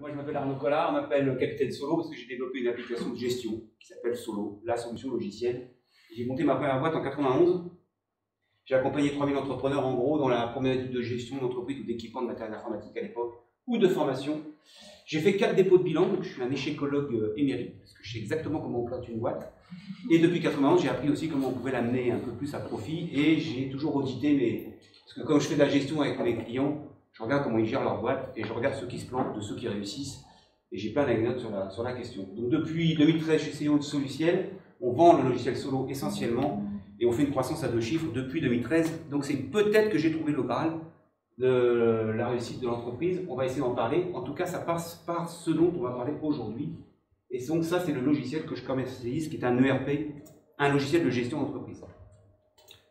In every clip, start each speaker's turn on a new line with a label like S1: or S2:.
S1: Moi, je m'appelle Arnaud Collard, on m'appelle Capitaine Solo parce que j'ai développé une application de gestion qui s'appelle Solo, la solution logicielle. J'ai monté ma première boîte en 91. J'ai accompagné 3000 entrepreneurs en gros dans la problématique de gestion d'entreprise ou d'équipement de matériel informatique à l'époque ou de formation. J'ai fait 4 dépôts de bilan, donc je suis un échécologue émérite parce que je sais exactement comment on plante une boîte. Et depuis 91, j'ai appris aussi comment on pouvait l'amener un peu plus à profit et j'ai toujours audité parce que comme je fais de la gestion avec mes clients, je regarde comment ils gèrent leur boîte et je regarde ceux qui se plantent de ceux qui réussissent. Et j'ai plein d'anecdotes sur la question. Donc depuis 2013, je suis CEO de Soluciel. On vend le logiciel Solo essentiellement et on fait une croissance à 2 chiffres depuis 2013. Donc c'est peut-être que j'ai trouvé le Graal de la réussite de l'entreprise. On va essayer d'en parler. En tout cas, ça passe par ce dont on va parler aujourd'hui. Et donc ça, c'est le logiciel que je commercialise, qui est un ERP, un logiciel de gestion d'entreprise.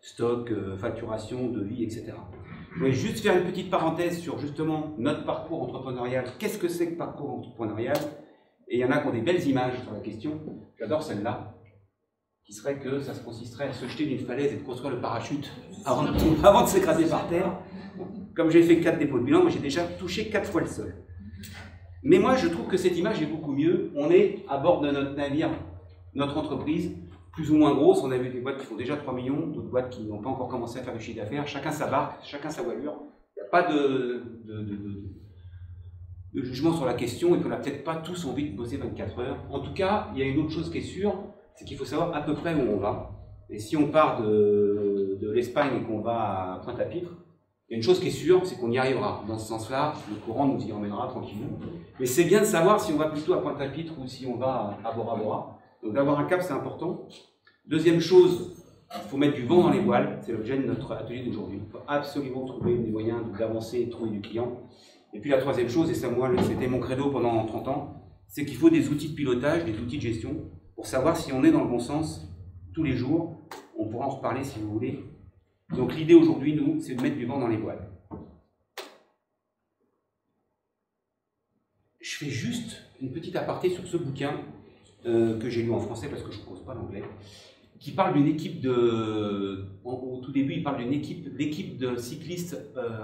S1: Stock, facturation, devis, etc. Je voulais juste faire une petite parenthèse sur justement notre parcours entrepreneurial. Qu'est-ce que c'est que parcours entrepreneurial? Et il y en a qui ont des belles images sur la question. J'adore celle-là, qui serait que ça se consisterait à se jeter d'une falaise et de construire le parachute avant de s'écraser par terre. Comme j'ai fait 4 dépôts de bilan, moi j'ai déjà touché 4 fois le sol. Mais moi je trouve que cette image est beaucoup mieux. On est à bord de notre navire, notre entreprise, plus ou moins grosse. On a vu des boîtes qui font déjà 3 millions, d'autres boîtes qui n'ont pas encore commencé à faire du chiffre d'affaires. Chacun sa barque, chacun sa voilure. Il n'y a pas de jugement sur la question et qu'on n'a peut-être pas tous envie de bosser 24 heures. En tout cas, il y a une autre chose qui est sûre, c'est qu'il faut savoir à peu près où on va. Et si on part de l'Espagne et qu'on va à Pointe-à-Pitre, il y a une chose qui est sûre, c'est qu'on y arrivera. Dans ce sens-là, le courant nous y emmènera tranquillement. Mais c'est bien de savoir si on va plutôt à Pointe-à-Pitre ou si on va à Bora Bora. Donc d'avoir un cap, c'est important. Deuxième chose, il faut mettre du vent dans les voiles. C'est l'objet de notre atelier d'aujourd'hui. Il faut absolument trouver des moyens d'avancer et de trouver du client. Et puis la troisième chose, et ça moi, c'était mon credo pendant 30 ans, c'est qu'il faut des outils de pilotage, des outils de gestion, pour savoir si on est dans le bon sens tous les jours. On pourra en reparler si vous voulez. Donc l'idée aujourd'hui, nous, c'est de mettre du vent dans les voiles. Je fais juste une petite aparté sur ce bouquin que j'ai lu en français parce que je ne propose pas l'anglais, qui parle d'une équipe de... Au tout début, il parle d'une l'équipe de cyclistes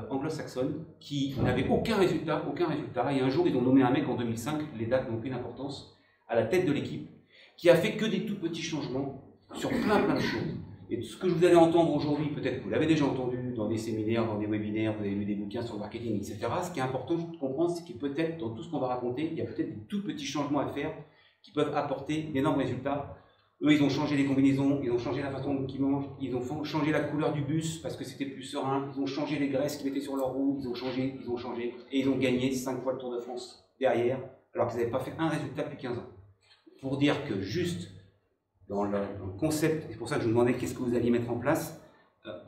S1: anglo-saxonnes qui n'avaient aucun résultat. Et un jour, ils ont nommé un mec en 2005, les dates n'ont aucune importance, à la tête de l'équipe, qui a fait que des tout petits changements sur plein de choses. Et ce que vous allez entendre aujourd'hui, peut-être que vous l'avez déjà entendu dans des séminaires, dans des webinaires, vous avez lu des bouquins sur le marketing, etc. Ce qui est important de comprendre, c'est qu'il peut-être, dans tout ce qu'on va raconter, il y a peut-être des tout petits changements à faire qui peuvent apporter d'énormes résultats. Eux, ils ont changé les combinaisons, ils ont changé la façon dont ils mangent, ils ont changé la couleur du bus parce que c'était plus serein, ils ont changé les graisses qu'ils mettaient sur leur roue, ils ont changé, et ils ont gagné 5 fois le Tour de France derrière, alors qu'ils n'avaient pas fait un résultat depuis 15 ans. Pour dire que juste dans le concept, c'est pour ça que je vous demandais qu'est-ce que vous alliez mettre en place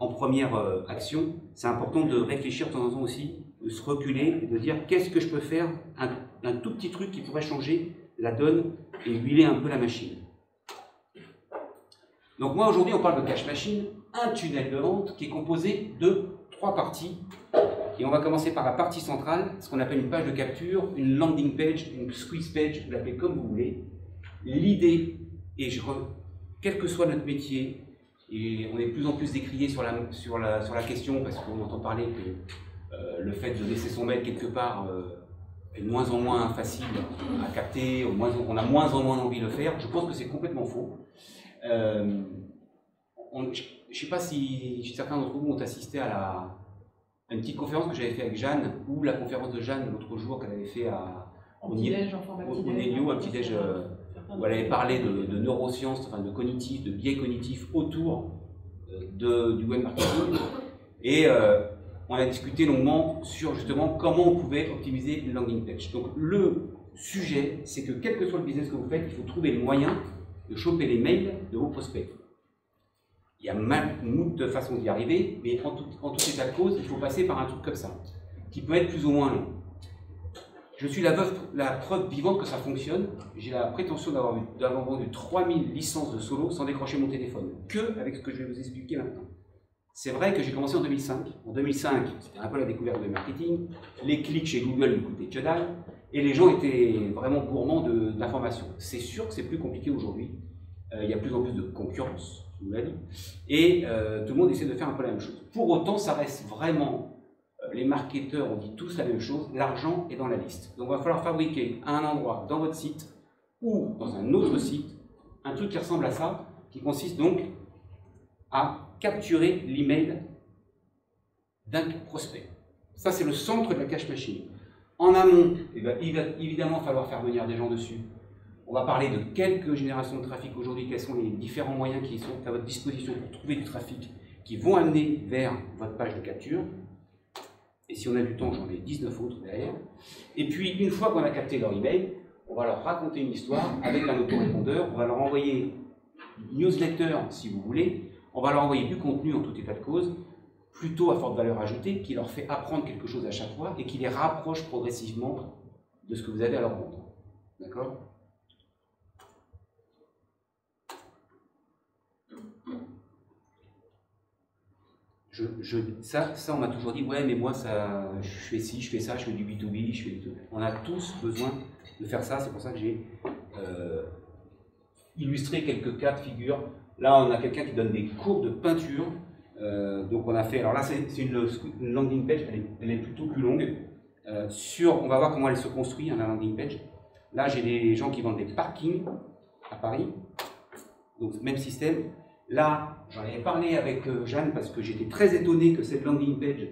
S1: en première action, c'est important de réfléchir de temps en temps aussi, de se reculer et de dire qu'est-ce que je peux faire, un tout petit truc qui pourrait changer la donne et huiler un peu la machine. Donc moi aujourd'hui on parle de cash machine, un tunnel de vente qui est composé de 3 parties. Et on va commencer par la partie centrale, ce qu'on appelle une page de capture, une landing page, une squeeze page, vous l'appelez comme vous voulez. L'idée, et quel que soit notre métier, et on est de plus en plus décrié sur la question parce qu'on entend parler que le fait de laisser son mail quelque part est de moins en moins facile à capter, on a moins en moins envie de le faire. Je pense que c'est complètement faux. Je ne sais pas si certains d'entre vous ont assisté à une petite conférence que j'avais fait avec Jeanne, ou la conférence de Jeanne l'autre jour qu'elle avait fait au Nélio, un petit déj où elle avait parlé de neurosciences, enfin de cognitif, de biais cognitifs autour du web marketing. Et on a discuté longuement sur justement comment on pouvait optimiser une landing page. Donc le sujet, c'est que quel que soit le business que vous faites, il faut trouver le moyen de choper les mails de vos prospects. Il y a moult de façons d'y arriver, mais en tout état de cause, il faut passer par un truc comme ça, qui peut être plus ou moins long. Je suis la preuve vivante que ça fonctionne. J'ai la prétention d'avoir vendu 3000 licences de solo sans décrocher mon téléphone, que avec ce que je vais vous expliquer maintenant. C'est vrai que j'ai commencé en 2005. En 2005, c'était un peu la découverte du marketing. Les clics chez Google ne coûtaient que dalle. Et les gens étaient vraiment gourmands d'informations. C'est sûr que c'est plus compliqué aujourd'hui. Il y a de plus en plus de concurrence, je vous l'ai dit. Et tout le monde essaie de faire un peu la même chose. Pour autant, ça reste vraiment les marketeurs, on dit tous la même chose, l'argent est dans la liste. Donc il va falloir fabriquer à un endroit dans votre site ou dans un autre site un truc qui ressemble à ça, qui consiste donc à capturer l'email d'un prospect. Ça, c'est le centre de la cache machine. En amont, il va évidemment falloir faire venir des gens dessus. On va parler de quelques générations de trafic aujourd'hui, quels sont les différents moyens qui sont à votre disposition pour trouver du trafic qui vont amener vers votre page de capture. Et si on a du temps, j'en ai 19 autres derrière. Et puis, une fois qu'on a capté leur email, on va leur raconter une histoire avec un autorépondeur. On va leur envoyer une newsletter, si vous voulez. On va leur envoyer du contenu en tout état de cause, plutôt à forte valeur ajoutée, qui leur fait apprendre quelque chose à chaque fois et qui les rapproche progressivement de ce que vous avez à leur vendre. D'accord ? Ça, on m'a toujours dit, ouais, mais moi, je fais ci, je fais ça, je fais du B2B, je fais du... On a tous besoin de faire ça, c'est pour ça que j'ai illustré quelques cas de figure. Là, on a quelqu'un qui donne des cours de peinture. Donc, on a fait... Alors là, c'est une landing page, elle est plutôt plus longue. On va voir comment elle se construit, hein, la landing page. Là, j'ai des gens qui vendent des parkings à Paris. Donc, même système. Là, j'en avais parlé avec Jeanne parce que j'étais très étonné que cette landing page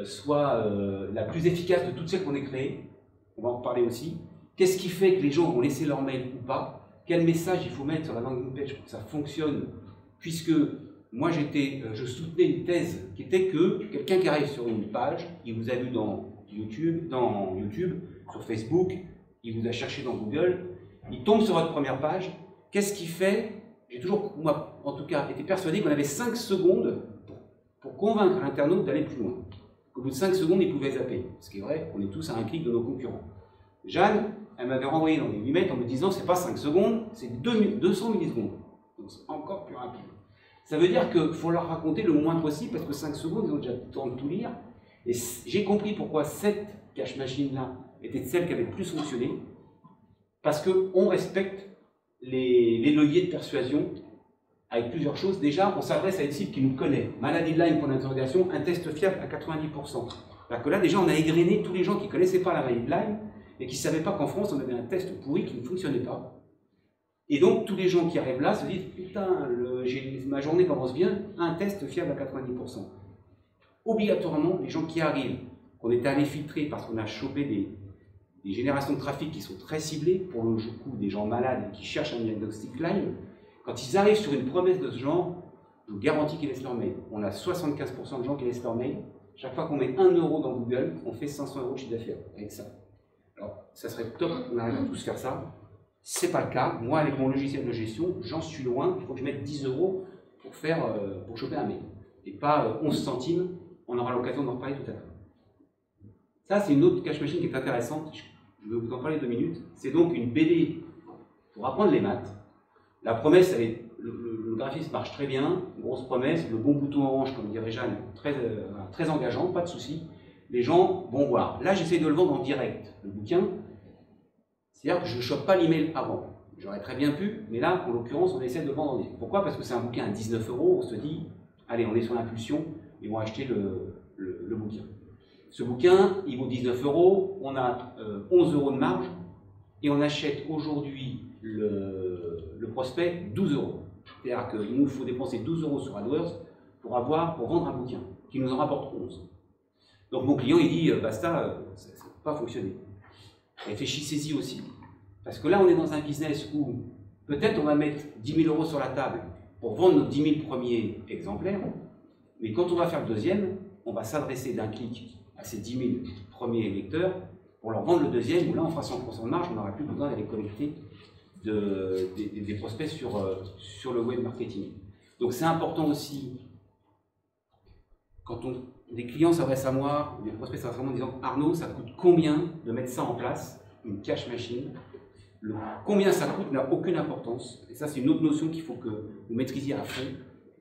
S1: soit la plus efficace de toutes celles qu'on ait créées. On va en reparler aussi. Qu'est-ce qui fait que les gens vont laisser leur mail ou pas? Quel message il faut mettre sur la landing page pour que ça fonctionne? Puisque moi, je soutenais une thèse qui était que quelqu'un qui arrive sur une page, il vous a vu dans YouTube, sur Facebook, il vous a cherché dans Google, il tombe sur votre première page. Qu'est-ce qui fait? J'ai toujours, moi, en tout cas, été persuadé qu'on avait 5 secondes pour convaincre l'internaute d'aller plus loin. Qu'au bout de 5 secondes, il pouvait zapper. Ce qui est vrai, on est tous à un clic de nos concurrents. Jeanne, elle m'avait renvoyé dans les 8 mètres en me disant c'est pas 5 secondes, c'est 200 millisecondes. Donc c'est encore plus rapide. Ça veut dire qu'il faut leur raconter le moins possible parce que 5 secondes, ils ont déjà le temps de tout lire. Et j'ai compris pourquoi cette cache machine-là était celle qui avait le plus fonctionné. Parce qu'on respecte les leviers de persuasion avec plusieurs choses. Déjà, on s'adresse à une cible qui nous connaît. Maladie de Lyme, point d'interrogation, un test fiable à 90%. Alors que là, déjà, on a égrené tous les gens qui ne connaissaient pas la maladie de Lyme et qui ne savaient pas qu'en France, on avait un test pourri qui ne fonctionnait pas. Et donc, tous les gens qui arrivent là se disent « Putain, ma journée commence bien, un test fiable à 90%. » Obligatoirement, les gens qui arrivent, qu'on est allé filtrer parce qu'on a chopé des générations de trafic qui sont très ciblées, pour le coup des gens malades qui cherchent un diagnostic Lyme, quand ils arrivent sur une promesse de ce genre, je vous garantis qu'ils laissent leur mail. On a 75% de gens qui laissent leur mail. Chaque fois qu'on met 1 euro dans Google, on fait 500 euros de chiffre d'affaires avec ça. Alors, ça serait top qu'on arrive à tous faire ça. C'est pas le cas. Moi, avec mon logiciel de gestion, j'en suis loin. Il faut que je mette 10 euros pour choper un mail. Et pas 11 centimes. On aura l'occasion d'en reparler tout à l'heure. Ça, c'est une autre cache machine qui est intéressante. Je vais vous en parler 2 minutes. C'est donc une BD pour apprendre les maths. La promesse, le graphisme marche très bien. Grosse promesse. Le bon bouton orange, comme dirait Jeanne, très engageant, pas de souci. Les gens vont voir. Là, j'essaie de le vendre en direct, le bouquin. C'est-à-dire que je ne chope pas l'email avant. J'aurais très bien pu, mais là, en l'occurrence, on essaie de le vendre en direct. Pourquoi? Parce que c'est un bouquin à 19 euros. On se dit, allez, on est sur l'impulsion, ils vont acheter le bouquin. Ce bouquin, il vaut 19 euros, on a 11 euros de marge, et on achète aujourd'hui le prospect 12 euros. C'est-à-dire qu'il nous faut dépenser 12 euros sur AdWords pour vendre un bouquin, qui nous en rapporte 11. Donc mon client, il dit, basta, ça ne peut pas fonctionner. Réfléchissez-y aussi. Parce que là, on est dans un business où peut-être on va mettre 10 000 euros sur la table pour vendre nos 10 000 premiers exemplaires, mais quand on va faire le deuxième, on va s'adresser d'un clic à ces 10 000 premiers lecteurs pour leur vendre le deuxième, où là on fera 100% de marge, on n'aura plus besoin d'aller collecter des prospects sur le web marketing. Donc c'est important aussi, quand des clients s'adressent à moi, des prospects s'adressent à moi en disant « Arnaud, ça coûte combien de mettre ça en place, une cache machine ?» Combien ça coûte n'a aucune importance, et ça c'est une autre notion qu'il faut que vous maîtrisiez à fond,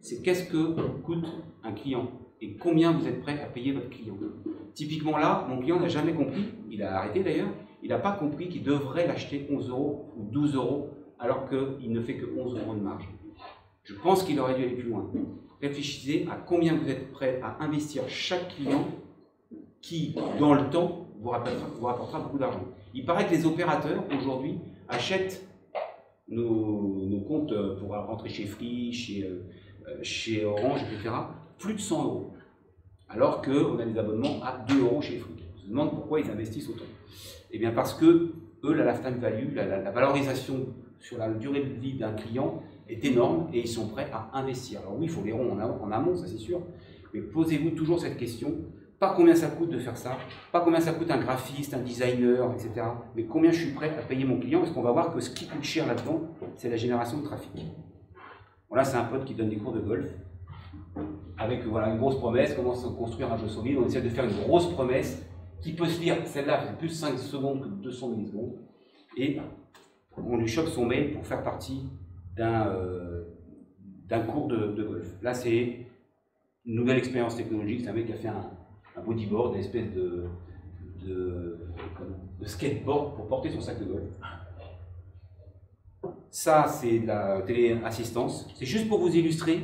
S1: c'est qu'est-ce que coûte un client et combien vous êtes prêt à payer votre client. Typiquement là, mon client n'a jamais compris, il a arrêté d'ailleurs, il n'a pas compris qu'il devrait l'acheter 11 euros ou 12 euros alors qu'il ne fait que 11 euros de marge. Je pense qu'il aurait dû aller plus loin. Réfléchissez à combien vous êtes prêt à investir chaque client qui, dans le temps, vous rapportera beaucoup d'argent. Il paraît que les opérateurs, aujourd'hui, achètent nos comptes pour rentrer chez Free, chez Orange, etc., plus de 100 €. Alors qu'on a des abonnements à 2 € chez Free. On se demande pourquoi ils investissent autant. Eh bien parce que, eux, la lifetime value, la valorisation sur la durée de vie d'un client est énorme et ils sont prêts à investir. Alors oui, il faut les ronds en amont, ça c'est sûr, mais posez-vous toujours cette question, pas combien ça coûte de faire ça, pas combien ça coûte un graphiste, un designer, etc., mais combien je suis prêt à payer mon client, parce qu'on va voir que ce qui coûte cher là-dedans, c'est la génération de trafic. Voilà, c'est un pote qui donne des cours de golf, avec voilà, une grosse promesse, comment construire un jeu solide, on essaie de faire une grosse promesse, qui peut se lire, celle-là fait plus 5 secondes que 200 millisecondes, et on lui chope son mail pour faire partie d'un cours de golf. Là, c'est une nouvelle expérience technologique, c'est un mec qui a fait un bodyboard, une espèce de skateboard pour porter son sac de golf. Ça, c'est de la téléassistance. C'est juste pour vous illustrer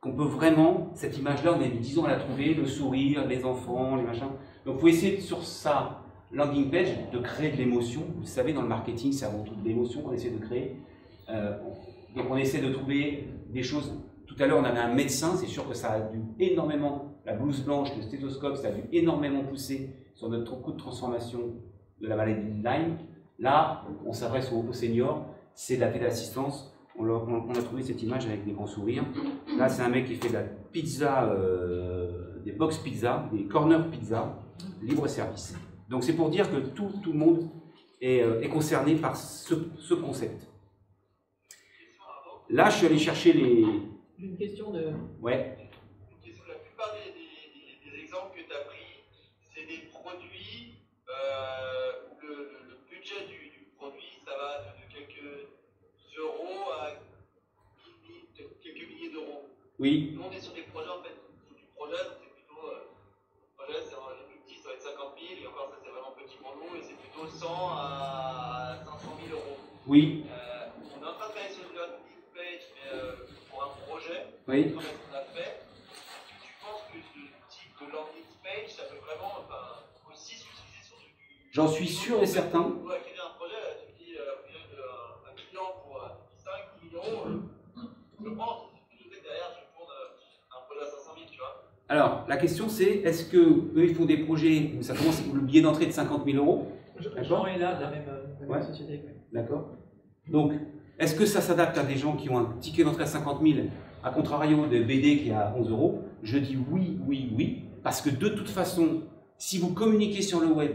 S1: qu'on peut vraiment, cette image-là, on a mis 10 ans à la trouver, le sourire, les enfants, les machins. Donc, il faut essayer sur sa landing page de créer de l'émotion. Vous savez, dans le marketing, c'est avant tout de l'émotion qu'on essaie de créer. Donc, on essaie de trouver des choses. Tout à l'heure, on avait un médecin, c'est sûr que ça a dû énormément, la blouse blanche, le stéthoscope, ça a dû énormément pousser sur notre coût de transformation de la maladie de Lyme. Là, on s'adresse aux seniors, c'est de la téléassistance. On a trouvé cette image avec des grands sourires. Là, c'est un mec qui fait de la pizza, des box pizza, des corner pizza, libre service. Donc c'est pour dire que tout le monde est concerné par ce concept. Là, je suis allé chercher les...
S2: Une question de...
S1: Ouais.
S3: Une question. La plupart des exemples que tu as pris, c'est des produits où le budget du produit, ça va de quelques euros à quelques milliers d'euros.
S1: Oui.
S3: Nous, on est sur des projets, en fait, du projet, c'est plutôt... le projet, c'est les plus petits, ça va être 50 000, et encore, ça c'est vraiment petit pour nous, et c'est plutôt 100 à 500 000 euros.
S1: Oui.
S3: On est en train de travailler sur une landing page, mais pour un projet,
S1: Oui.
S3: qu'on a fait. Tu penses que ce type de landing page, ça peut vraiment aussi s'utiliser sur du...
S1: J'en suis sûr et certain.
S3: Pour acquérir un projet, tu dis un client pour 5-10 millions, je pense, je sais que derrière, je tourne un projet à 500 000, tu vois.
S1: Alors, la question c'est, est-ce qu'eux, ils font des projets où ça commence le billet d'entrée de 50 000 €?
S2: Jean est là, de la même société. Oui.
S1: D'accord. Donc, est-ce que ça s'adapte à des gens qui ont un ticket d'entrée à 50 000, à contrario de BD qui est à 11 €? Je dis oui, oui, oui, parce que de toute façon, si vous communiquez sur le web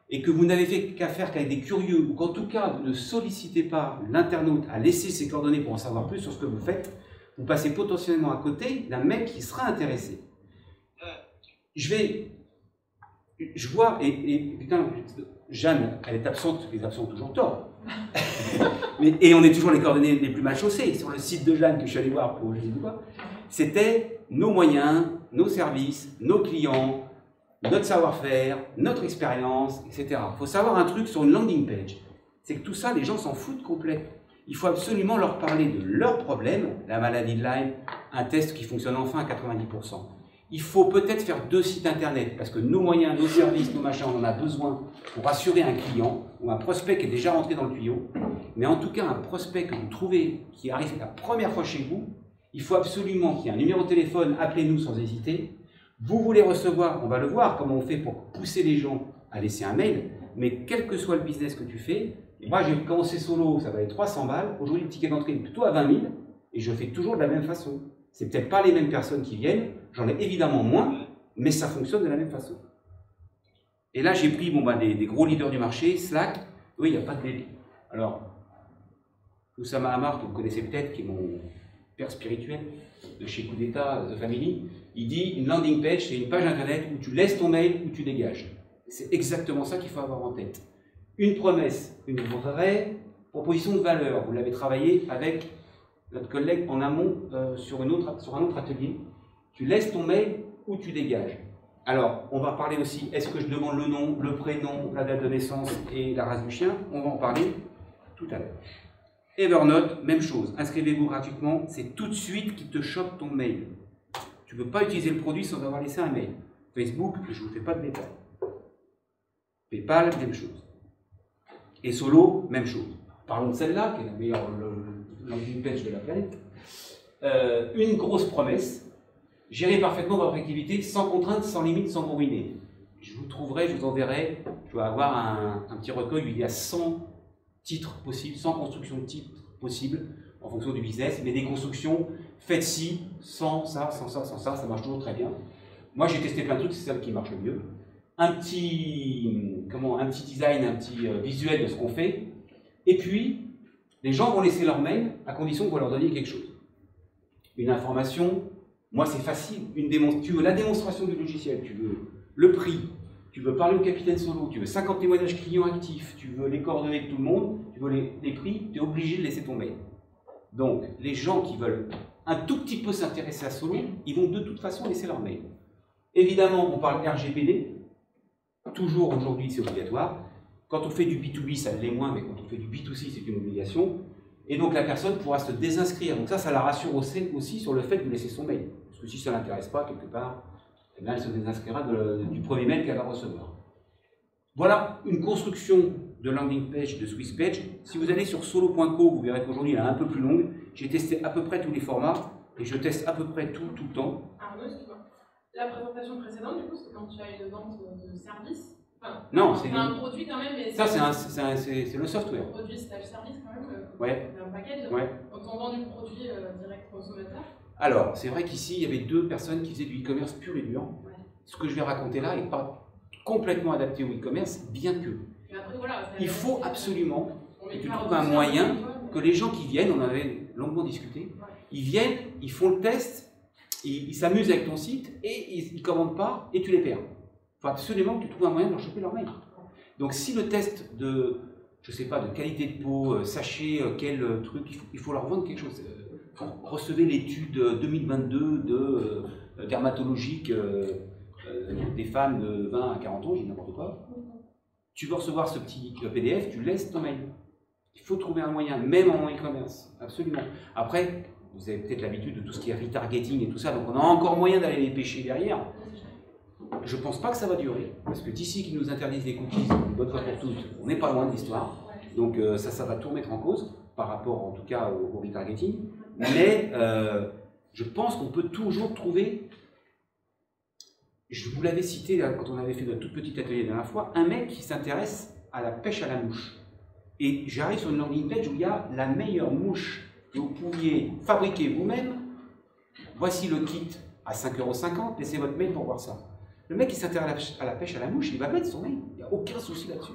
S1: et que vous n'avez fait qu'affaire qu'avec des curieux, ou qu'en tout cas vous ne sollicitez pas l'internaute à laisser ses coordonnées pour en savoir plus sur ce que vous faites, vous passez potentiellement à côté d'un mec qui sera intéressé. Je vois, et putain, Jeanne, elle est absente, les absents ont toujours tort. Et on est toujours les coordonnées les plus mal chaussées. Sur le site de Jeanne que je suis allé voir pour je sais quoi, c'était nos moyens, nos services, nos clients, notre savoir-faire, notre expérience, etc. Il faut savoir un truc sur une landing page, c'est que tout ça, les gens s'en foutent complet. Il faut absolument leur parler de leurs problèmes, la maladie de Lyme, un test qui fonctionne enfin à 90%. Il faut peut-être faire 2 sites internet, parce que nos moyens, nos services, nos machins, on en a besoin pour assurer un client ou un prospect qui est déjà rentré dans le tuyau. Mais en tout cas, un prospect que vous trouvez, qui arrive la première fois chez vous, il faut absolument qu'il y ait un numéro de téléphone, appelez-nous sans hésiter. Vous voulez recevoir, on va le voir, comment on fait pour pousser les gens à laisser un mail, mais quel que soit le business que tu fais, moi j'ai commencé solo, ça valait 300 balles, aujourd'hui le ticket d'entrée est plutôt à 20 000, et je fais toujours de la même façon. C'est peut-être pas les mêmes personnes qui viennent, j'en ai évidemment moins, mais ça fonctionne de la même façon. Et là, j'ai pris des gros leaders du marché, Slack, oui, il n'y a pas de délai. Alors, Oussama Hamar, que vous connaissez peut-être, qui est mon père spirituel de chez Coup d'État, The Family, il dit une landing page, c'est une page internet où tu laisses ton mail, où tu dégages. C'est exactement ça qu'il faut avoir en tête. Une promesse, une vraie proposition de valeur. Vous l'avez travaillé avec notre collègue en amont sur un autre atelier. Tu laisses ton mail ou tu dégages. Alors, on va parler aussi, est-ce que je demande le nom, le prénom, la date de naissance et la race du chien? On va en parler tout à l'heure. Evernote, même chose. Inscrivez-vous gratuitement, c'est tout de suite qu'il te chope ton mail. Tu ne peux pas utiliser le produit sans avoir laissé un mail. Facebook, je ne vous fais pas de détails. PayPal, même chose. Et Solo, même chose. Parlons de celle-là, qui est la meilleure landing page de la planète. Une grosse promesse, gérer parfaitement votre activité sans contrainte, sans limite, sans vous ruiner. Je vous trouverai, je vous enverrai, je vais avoir un petit recueil où il y a 100 titres possibles, 100 constructions de titres possibles en fonction du business, mais des constructions faites ci, sans ça, sans ça, sans ça, ça marche toujours très bien. Moi j'ai testé plein de trucs, c'est celle qui marche le mieux. Un petit design, un petit visuel de ce qu'on fait, et puis les gens vont laisser leur mail à condition que vous leur donniez quelque chose. Une information, moi c'est facile, tu veux la démonstration du logiciel, tu veux le prix, tu veux parler au capitaine Solo, tu veux 50 témoignages clients actifs, tu veux les coordonnées de tout le monde, tu veux les prix, tu es obligé de laisser ton mail. Donc, les gens qui veulent un tout petit peu s'intéresser à Solo, ils vont de toute façon laisser leur mail. Évidemment, on parle RGPD, toujours aujourd'hui c'est obligatoire. Quand on fait du B2B, ça l'est moins, mais quand on fait du B2C, c'est une obligation. Et donc la personne pourra se désinscrire. Donc ça la rassure aussi sur le fait de laisser son mail. Parce que si ça ne l'intéresse pas, quelque part, eh bien, elle se désinscrira du premier mail qu'elle va recevoir. Voilà une construction de landing page de SwissPage. Si vous allez sur solo.co, vous verrez qu'aujourd'hui elle est un peu plus longue. J'ai testé à peu près tous les formats et je teste à peu près tout le temps.
S4: Arnaud, excuse-moi. La présentation précédente, du coup, c'est quand tu as une vente de service. Enfin,
S1: non, c'est
S4: un produit quand même. Mais
S1: ça, c'est le software.
S4: Un produit slash service quand même.
S1: Ouais.
S4: Un package.
S1: Ouais.
S4: Quand on vend du produit direct consommateur.
S1: Alors, c'est vrai qu'ici, il y avait deux personnes qui faisaient du e-commerce pur et dur.
S4: Ouais.
S1: Ce que je vais raconter là n'est pas complètement adapté au e-commerce, bien que.
S4: Mais après, voilà,
S1: il faut absolument que tu trouves un moyen que les gens qui viennent, on avait longuement discuté, ils viennent, ils font le test, ils s'amusent avec ton site et ils ne commandent pas et tu les perds. Il faut absolument que tu trouves un moyen de leur choper leur mail. Donc si le test de, je sais pas, de qualité de peau, sachez quel truc, il faut leur vendre quelque chose. Recevez l'étude 2022 dermatologique des femmes de 20 à 40 ans, je dis n'importe quoi. Tu veux recevoir ce petit PDF, tu laisses ton mail. Il faut trouver un moyen, même en e-commerce, absolument. Après, vous avez peut-être l'habitude de tout ce qui est retargeting et tout ça, donc on a encore moyen d'aller les pêcher derrière. Je ne pense pas que ça va durer, parce que d'ici qu'ils nous interdisent les cookies, une bonne fois pour toutes, on n'est pas loin de l'histoire. Donc ça va tout remettre en cause, par rapport en tout cas au retargeting. Mais je pense qu'on peut toujours trouver, je vous l'avais cité là, quand on avait fait notre tout petit atelier la dernière fois, un mec qui s'intéresse à la pêche à la mouche. Et j'arrive sur une landing page où il y a la meilleure mouche que vous pouviez fabriquer vous-même. Voici le kit à 5,50 €, laissez votre mail pour voir ça. Le mec qui s'intéresse à la pêche à la mouche, il va mettre son mail, il n'y a aucun souci là-dessus.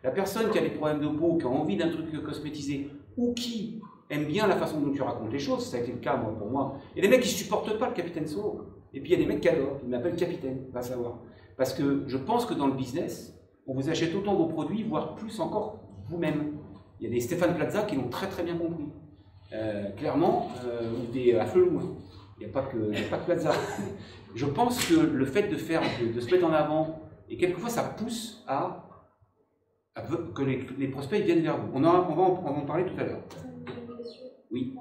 S1: La personne qui a des problèmes de peau, qui a envie d'un truc cosmétisé, ou qui aime bien la façon dont tu racontes les choses, ça a été le cas pour moi. Il y a des mecs qui ne supportent pas le capitaine Solo. Et puis il y a des mecs qui adorent, ils m'appellent capitaine, va savoir. Parce que je pense que dans le business, on vous achète autant vos produits, voire plus encore vous-même. Il y a des Stéphane Plaza qui l'ont très très bien compris. Clairement, ou des Aflelou. Il n'y a pas que Plaza. Je pense que le fait de se mettre en avant, et quelquefois ça pousse à que les prospects viennent vers vous. On va en parler tout à l'heure.
S5: J'ai une question.
S1: Oui.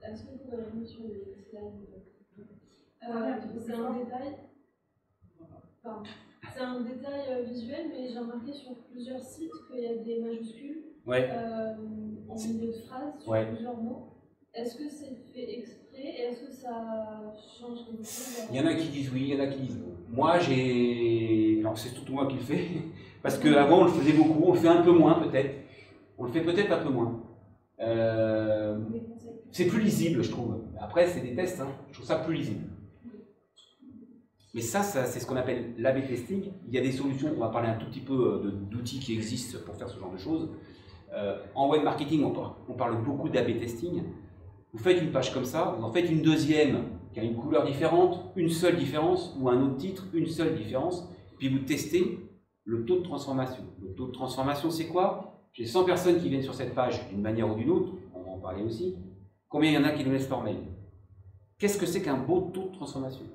S5: Est-ce que vous pouvez revenir sur les slides? C'est un détail. Pardon. C'est un détail visuel, mais j'ai remarqué sur plusieurs sites qu'il y a des majuscules en milieu de phrase sur plusieurs mots. Est-ce que c'est fait exprès et est-ce que ça change quelque chose?
S1: Il y en a qui disent oui, il y en a qui disent non. Moi, alors c'est surtout moi qui le fais, parce qu'avant on le faisait beaucoup, on le fait un peu moins peut-être. On le fait peut-être un peu moins. C'est plus lisible, je trouve. Après, c'est des tests, hein. Je trouve ça plus lisible. Mais ça c'est ce qu'on appelle l'A/B testing. Il y a des solutions, on va parler un tout petit peu d'outils qui existent pour faire ce genre de choses. En web marketing, on parle beaucoup d'A/B testing. Vous faites une page comme ça, vous en faites une deuxième qui a une couleur différente, une seule différence, ou un autre titre, une seule différence, puis vous testez le taux de transformation. Le taux de transformation, c'est quoi? J'ai 100 personnes qui viennent sur cette page d'une manière ou d'une autre, on va en parler aussi. Combien il y en a qui nous laissent leur mail? Qu'est-ce que c'est qu'un beau taux de transformation?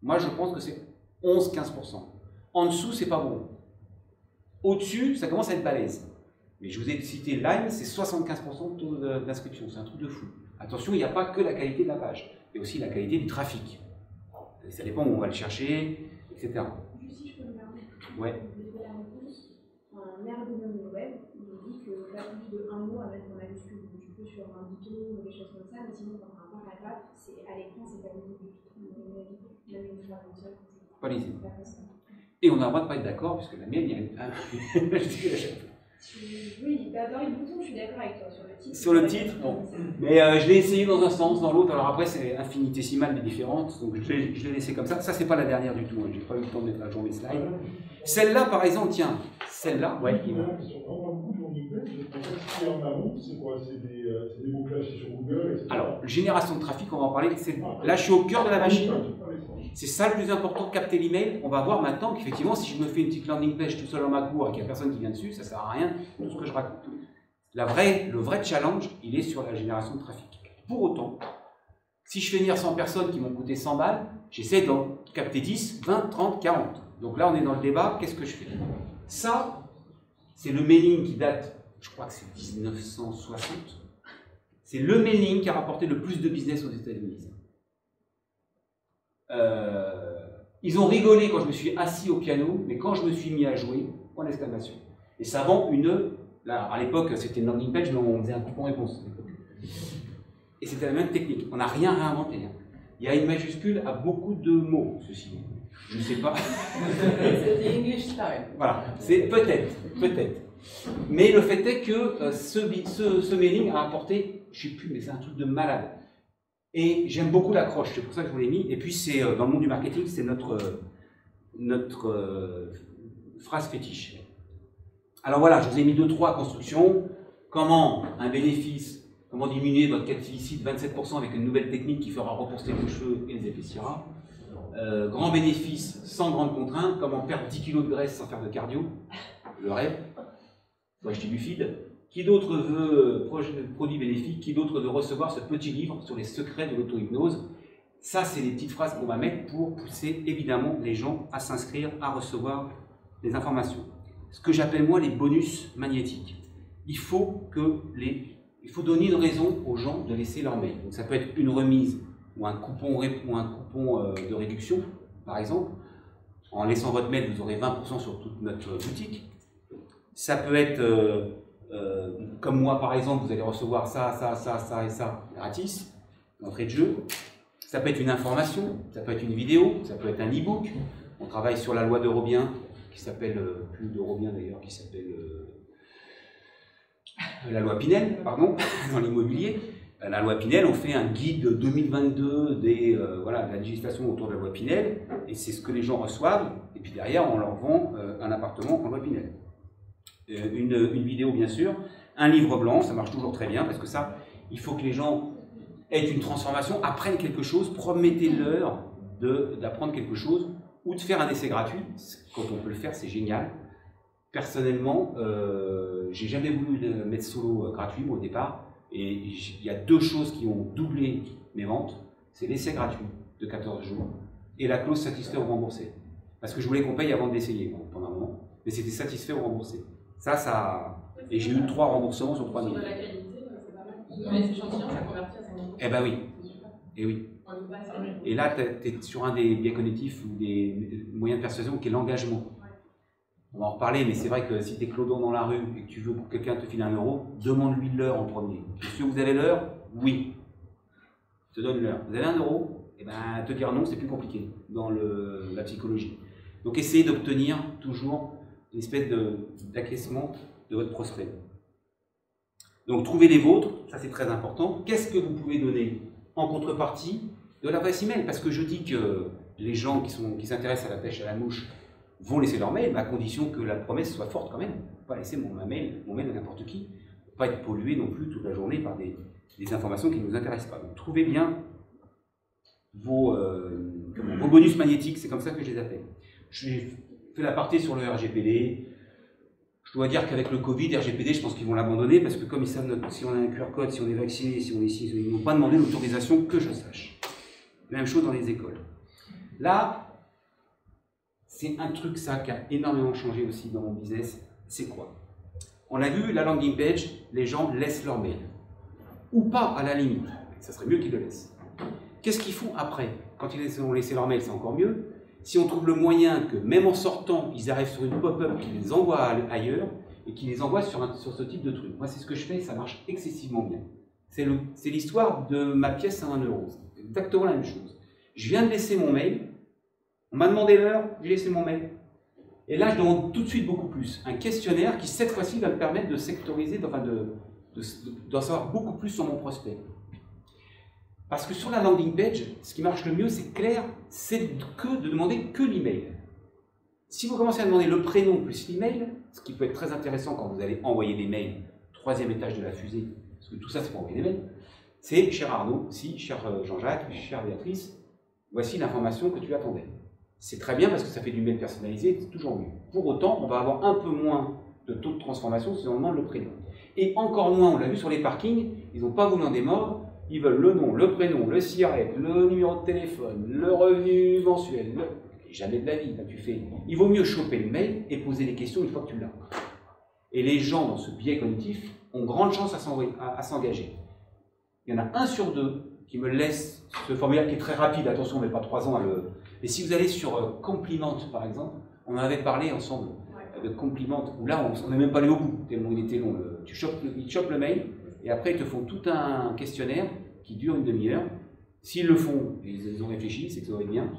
S1: Moi, je pense que c'est 11-15%. En dessous, c'est pas bon. Au-dessus, ça commence à être balèze. Mais je vous ai cité Lime, c'est 75% de taux d'inscription. C'est un truc de fou. Attention, il n'y a pas que la qualité de la page. Il y a aussi la qualité du trafic. Et ça dépend où on va le chercher, etc.
S5: Juste si je peux me permettre.
S1: Ouais.
S5: La réponse, un ergonome web, il nous dit que pas plus de un mot à mettre en majuscule. Donc tu peux sur un bouton ou des choses comme ça, mais sinon quand tu as un paragraphe, à l'écran, c'est pas visible du tout. Même une phrase entière.
S1: Pas lisible. Et on a le droit de pas être d'accord, puisque la mienne, il y a une...
S5: Oui, dans les boutons, je suis d'accord avec toi. Sur le titre,
S1: sur le titre, bon. Mais je l'ai essayé dans un sens, dans l'autre. Alors après, c'est infinitésimal mais différentes. Donc je l'ai laissé comme ça. Ça, c'est pas la dernière du tout. Hein. J'ai pas eu le temps de mettre à jour mes slides. Celle-là, par exemple, tiens, celle-là, ouais. Alors, génération de trafic, on va en parler. Là, je suis au cœur de la machine. C'est ça le plus important, capter l'email. On va voir maintenant qu'effectivement, si je me fais une petite landing page tout seul dans ma cour et qu'il n'y a personne qui vient dessus, ça ne sert à rien, tout ce que je raconte. Le vrai challenge, il est sur la génération de trafic. Pour autant, si je fais venir 100 personnes qui m'ont coûté 100 balles, j'essaie d'en capter 10, 20, 30, 40. Donc là, on est dans le débat, qu'est-ce que je fais? Ça, c'est le mailing qui date, je crois que c'est 1960. C'est le mailing qui a rapporté le plus de business aux États-Unis. Ils ont rigolé quand je me suis assis au piano, mais quand je me suis mis à jouer, point d'exclamation. Et ça rend là, à l'époque, c'était une landing page, mais on faisait un coupon-réponse. Et c'était la même technique. On n'a rien réinventé. Hein. Il y a une majuscule à beaucoup de mots, ceci. Je ne sais pas.
S2: C'est English style.
S1: Voilà, c'est peut-être. Mais le fait est que ce mailing a apporté, je ne sais plus, mais c'est un truc de malade. Et j'aime beaucoup l'accroche, c'est pour ça que je vous l'ai mis. Et puis, c'est dans le monde du marketing, c'est notre phrase fétiche. Alors voilà, je vous ai mis 2-3 constructions. Comment un bénéfice, comment diminuer votre capticide de 27% avec une nouvelle technique qui fera repousser vos cheveux et les épaissira. Grand bénéfice sans grande contrainte. Comment perdre 10 kg de graisse sans faire de cardio. Le rêve. Faut acheter du feed. Qui d'autre veut produit bénéfique? Qui d'autre veut recevoir ce petit livre sur les secrets de l'auto-hypnose? Ça, c'est les petites phrases qu'on va mettre pour pousser évidemment les gens à s'inscrire, à recevoir des informations. Ce que j'appelle moi les bonus magnétiques. Il faut donner une raison aux gens de laisser leur mail. Donc ça peut être une remise ou un coupon de réduction, par exemple. En laissant votre mail, vous aurez 20% sur toute notre boutique. Ça peut être, comme moi par exemple, vous allez recevoir ça et ça gratis, d'entrée de jeu. Ça peut être une information, ça peut être une vidéo, ça peut être un e-book. On travaille sur la loi d'Eurobien, qui s'appelle, plus d'Eurobien d'ailleurs, qui s'appelle la loi Pinel, pardon, dans l'immobilier. La loi Pinel, on fait un guide 2022 de la législation autour de la loi Pinel, et c'est ce que les gens reçoivent, et puis derrière, on leur vend un appartement en loi Pinel. Une vidéo, bien sûr, un livre blanc, ça marche toujours très bien, parce que ça, il faut que les gens aient une transformation, apprennent quelque chose, promettez-leur d'apprendre quelque chose, ou de faire un essai gratuit. Quand on peut le faire, c'est génial. Personnellement, j'ai jamais voulu mettre solo gratuit, moi, au départ, et il y a 2 choses qui ont doublé mes ventes, c'est l'essai gratuit de 14 jours et la clause satisfait ou remboursé. Parce que je voulais qu'on paye avant d'essayer, pendant un moment, mais c'était satisfait ou remboursé. Et j'ai eu 3 remboursements sur 3000.
S4: Sur de la qualité, c'est pas mal. Mais les échantillons, ça convertit à 50%.
S1: Eh ben oui. Et oui. Et là, tu es sur un des biais cognitifs ou des moyens de persuasion qui est l'engagement. On va en reparler, mais c'est vrai que si tu es clodon dans la rue et que tu veux que quelqu'un te file 1 euro, demande-lui l'heure en premier. Monsieur, vous avez l'heure? Oui. Je te donne l'heure. Vous avez 1 euro? Eh ben, te dire non, c'est plus compliqué dans la psychologie. Donc, essayez d'obtenir toujours une espèce d'acquiescement de votre prospect. Donc, trouvez les vôtres, ça c'est très important. Qu'est-ce que vous pouvez donner en contrepartie de l'adresse email? Parce que je dis que les gens qui s'intéressent à la pêche à la mouche vont laisser leur mail, à condition que la promesse soit forte quand même. Il ne faut pas laisser mon mail à n'importe qui. Il ne faut pas être pollué non plus toute la journée par des informations qui ne nous intéressent pas. Donc, trouvez bien vos bonus magnétiques, c'est comme ça que je les appelle. J'ai fait l'aparté sur le RGPD. Je dois dire qu'avec le Covid, RGPD, je pense qu'ils vont l'abandonner parce que comme ils savent si on a un QR code, si on est vacciné, si on est ici, ils ne vont pas demander l'autorisation que je sache. Même chose dans les écoles. Là, c'est un truc ça qui a énormément changé aussi dans mon business. C'est quoi? On a vu la landing page, les gens laissent leur mail. Ou pas à la limite. Ça serait mieux qu'ils le laissent. Qu'est-ce qu'ils font après? quand ils ont laissé leur mail, c'est encore mieux. Si on trouve le moyen que, même en sortant, ils arrivent sur une pop-up qui les envoie ailleurs et qui les envoie sur ce type de truc. Moi, c'est ce que je fais et ça marche excessivement bien. C'est l'histoire de ma pièce à 1 €. C'est exactement la même chose. Je viens de laisser mon mail. On m'a demandé l'heure, j'ai laissé mon mail. Et là, je demande tout de suite beaucoup plus. Un questionnaire qui, cette fois-ci, va me permettre de sectoriser, enfin d'en savoir beaucoup plus sur mon prospect. Parce que sur la landing page, ce qui marche le mieux, c'est clair, c'est de demander que l'email. Si vous commencez à demander le prénom plus l'email, ce qui peut être très intéressant quand vous allez envoyer des mails, 3e étage de la fusée, parce que tout ça c'est pour envoyer des mails, c'est « Cher Arnaud, si, cher Jean-Jacques, chère Béatrice, voici l'information que tu attendais ». C'est très bien parce que ça fait du mail personnalisé, c'est toujours mieux. Pour autant, on va avoir un peu moins de taux de transformation si on demande le prénom. Et encore moins, on l'a vu sur les parkings, ils n'ont pas voulu en démordre. Ils veulent le nom, le prénom, le SIRET, le numéro de téléphone, le revenu mensuel. Jamais de la vie, là, tu fais. Il vaut mieux choper le mail et poser les questions une fois que tu l'as. Et les gens dans ce biais cognitif ont grande chance à s'engager. Il y en a 1 sur 2 qui me laisse ce formulaire qui est très rapide. Attention, on ne met pas 3 ans à le... Mais si vous allez sur Compliment, par exemple, on en avait parlé ensemble de Compliment, où là, on n'est même pas allé au bout, tellement il était long. Ils chopent le mail. Et après, ils te font tout un questionnaire qui dure une demi-heure. S'ils le font, et ils ont réfléchi, c'est que ça va être bien.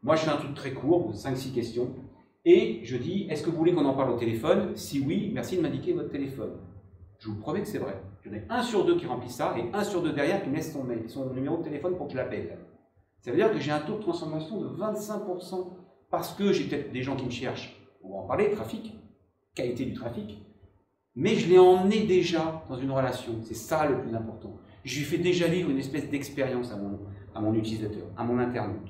S1: Moi, je fais un truc très court, 5-6 questions. Et je dis, est-ce que vous voulez qu'on en parle au téléphone? Si oui, merci de m'indiquer votre téléphone. Je vous promets que c'est vrai. J'en ai 1 sur 2 qui remplit ça, et 1 sur 2 derrière qui me laisse son numéro de téléphone pour que je l'appelle. Ça veut dire que j'ai un taux de transformation de 25%, parce que j'ai peut-être des gens qui me cherchent. On va en parler, trafic, qualité du trafic. Mais je l'ai emmené déjà dans une relation. C'est ça le plus important. Je lui fais déjà vivre une espèce d'expérience à mon utilisateur, à mon internaute.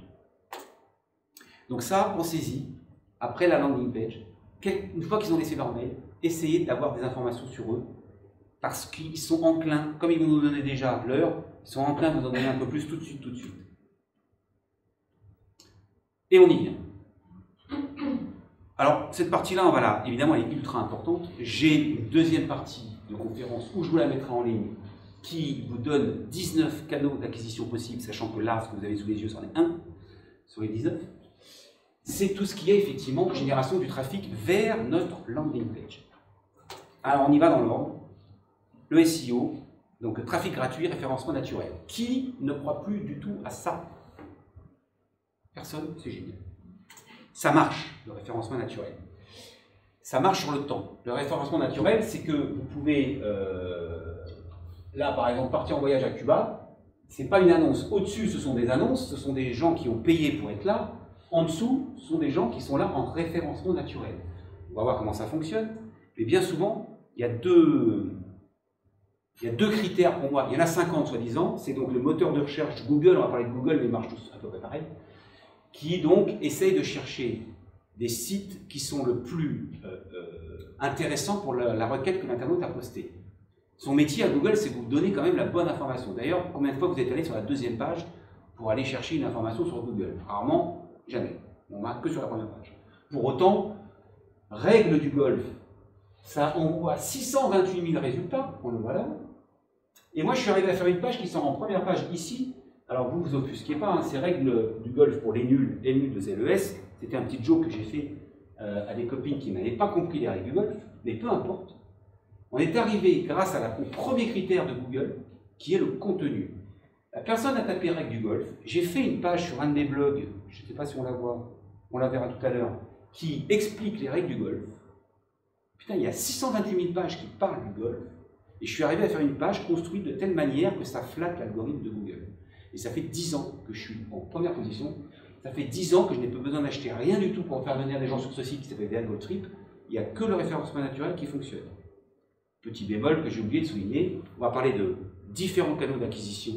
S1: Donc ça, pensez-y. Après la landing page, une fois qu'ils ont laissé leur mail, essayez d'avoir des informations sur eux. Parce qu'ils sont enclins, comme ils vont nous donner déjà l'heure, ils sont enclins à vous en donner un peu plus tout de suite, tout de suite. Et on y vient. Alors, cette partie-là, voilà, évidemment, elle est ultra importante. J'ai une deuxième partie de conférence où je vous la mettrai en ligne qui vous donne 19 canaux d'acquisition possibles, sachant que là, ce que vous avez sous les yeux, c'en est 1 sur les 19. C'est tout ce qui est effectivement génération du trafic vers notre landing page. Alors, on y va dans l'ordre. Le SEO, donc trafic gratuit, référencement naturel. Qui ne croit plus du tout à ça? Personne, c'est génial. Ça marche, le référencement naturel. Ça marche sur le temps. Le référencement naturel, c'est que vous pouvez, là par exemple, partir en voyage à Cuba, c'est pas une annonce. Au-dessus, ce sont des annonces, ce sont des gens qui ont payé pour être là. En dessous, ce sont des gens qui sont là en référencement naturel. On va voir comment ça fonctionne. Mais bien souvent, il y a deux critères pour moi. Il y en a 50 soi-disant. C'est donc le moteur de recherche Google, on va parler de Google, mais ils marchent tous à peu près pareil, qui donc essaye de chercher des sites qui sont le plus intéressants pour la requête que l'internaute a postée. Son métier à Google, c'est de vous donner quand même la bonne information. D'ailleurs, combien de fois vous êtes allé sur la 2e page pour aller chercher une information sur Google? Rarement, jamais. On marque que sur la 1re page. Pour autant, règle du golf, ça envoie 628 000 résultats, on le voit là. Et moi, je suis arrivé à faire une page qui sort en 1re page ici. Alors vous vous offusquez pas, hein, ces règles du golf pour les nuls, N-nul de ZLES, c'était un petit joke que j'ai fait à des copines qui n'avaient pas compris les règles du golf, mais peu importe. On est arrivé grâce au premier critère de Google, qui est le contenu. La personne a tapé règles du golf, j'ai fait une page sur un de mes blogs, je ne sais pas si on la voit, on la verra tout à l'heure, qui explique les règles du golf. Putain, il y a 628 000 pages qui parlent du golf, et je suis arrivé à faire une page construite de telle manière que ça flatte l'algorithme de Google. Et ça fait 10 ans que je suis en première position. Ça fait 10 ans que je n'ai pas besoin d'acheter rien du tout pour faire venir des gens sur ce site qui s'appelle VRGoldTrip. Il n'y a que le référencement naturel qui fonctionne. Petit bémol que j'ai oublié de souligner, on va parler de différents canaux d'acquisition.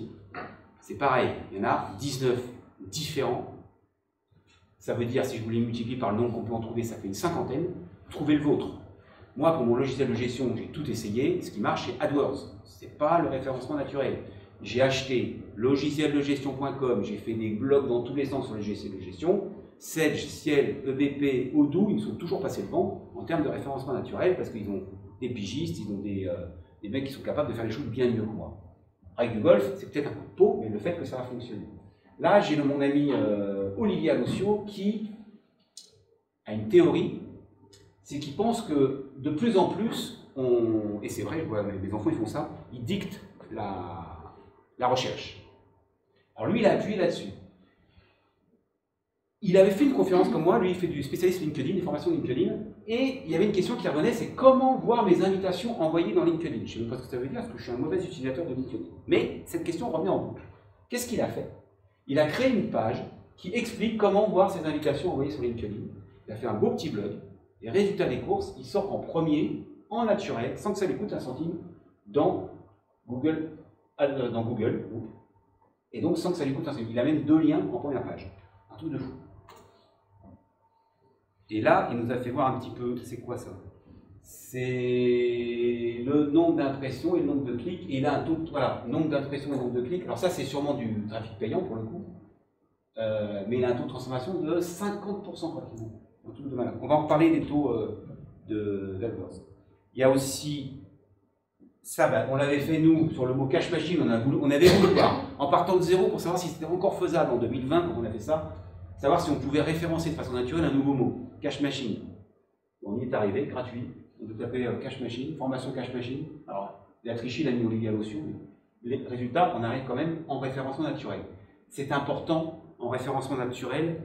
S1: C'est pareil, il y en a 19 différents. Ça veut dire, si je vous les multiplie par le nombre qu'on peut en trouver, ça fait une 50aine. Trouvez le vôtre. Moi, pour mon logiciel de gestion, j'ai tout essayé. Ce qui marche, c'est AdWords. Ce n'est pas le référencement naturel. J'ai acheté logicieldegestion.com, j'ai fait des blogs dans tous les sens sur les logiciels de gestion. Sedge, Ciel, EBP, Odoo, ils me sont toujours passés devant en termes de référencement naturel parce qu'ils ont des pigistes, ils ont des mecs qui sont capables de faire les choses bien mieux que moi. Règle du golf, c'est peut-être un coup de peau, mais le fait que ça va fonctionner. Là, j'ai mon ami Olivier Alocio qui a une théorie, c'est qu'il pense que de plus en plus, et c'est vrai, je vois mes enfants, ils font ça, ils dictent la recherche. Alors lui, il a appuyé là-dessus. Il avait fait une conférence comme moi, lui il fait du spécialiste LinkedIn, des formations LinkedIn, et il y avait une question qui revenait, c'est comment voir mes invitations envoyées dans LinkedIn. Je ne sais même pas ce que ça veut dire, parce que je suis un mauvais utilisateur de LinkedIn. Mais cette question revenait en boucle. Qu'est-ce qu'il a fait? Il a créé une page qui explique comment voir ses invitations envoyées sur LinkedIn. Il a fait un beau petit blog, et résultat des courses, il sort en premier, en naturel, sans que ça lui coûte un centime, dans Google. Et donc sans que ça lui coûte un centime. Il a même 2 liens en première page. Un truc de fou. Et là, il nous a fait voir un petit peu, c'est quoi ça? C'est le nombre d'impressions et le nombre de clics. Et il a un taux, voilà, nombre d'impressions et nombre de clics. Alors ça, c'est sûrement du trafic payant pour le coup. Mais il a un taux de transformation de 50% pratiquement. Un truc de malade. On va en reparler des taux d'AdWords. Il y a aussi, ça, on l'avait fait nous, sur le mot cache machine, on avait voulu voir, en partant de zéro pour savoir si c'était encore faisable en 2020, quand on a fait ça, savoir si on pouvait référencer de façon naturelle un nouveau mot. Cache machine. On y est arrivé, gratuit. On peut taper cache machine, formation cache machine. Alors, il a triché, il a mis Olivier Alocio, mais les résultats, on arrive quand même en référencement naturel. C'est important en référencement naturel.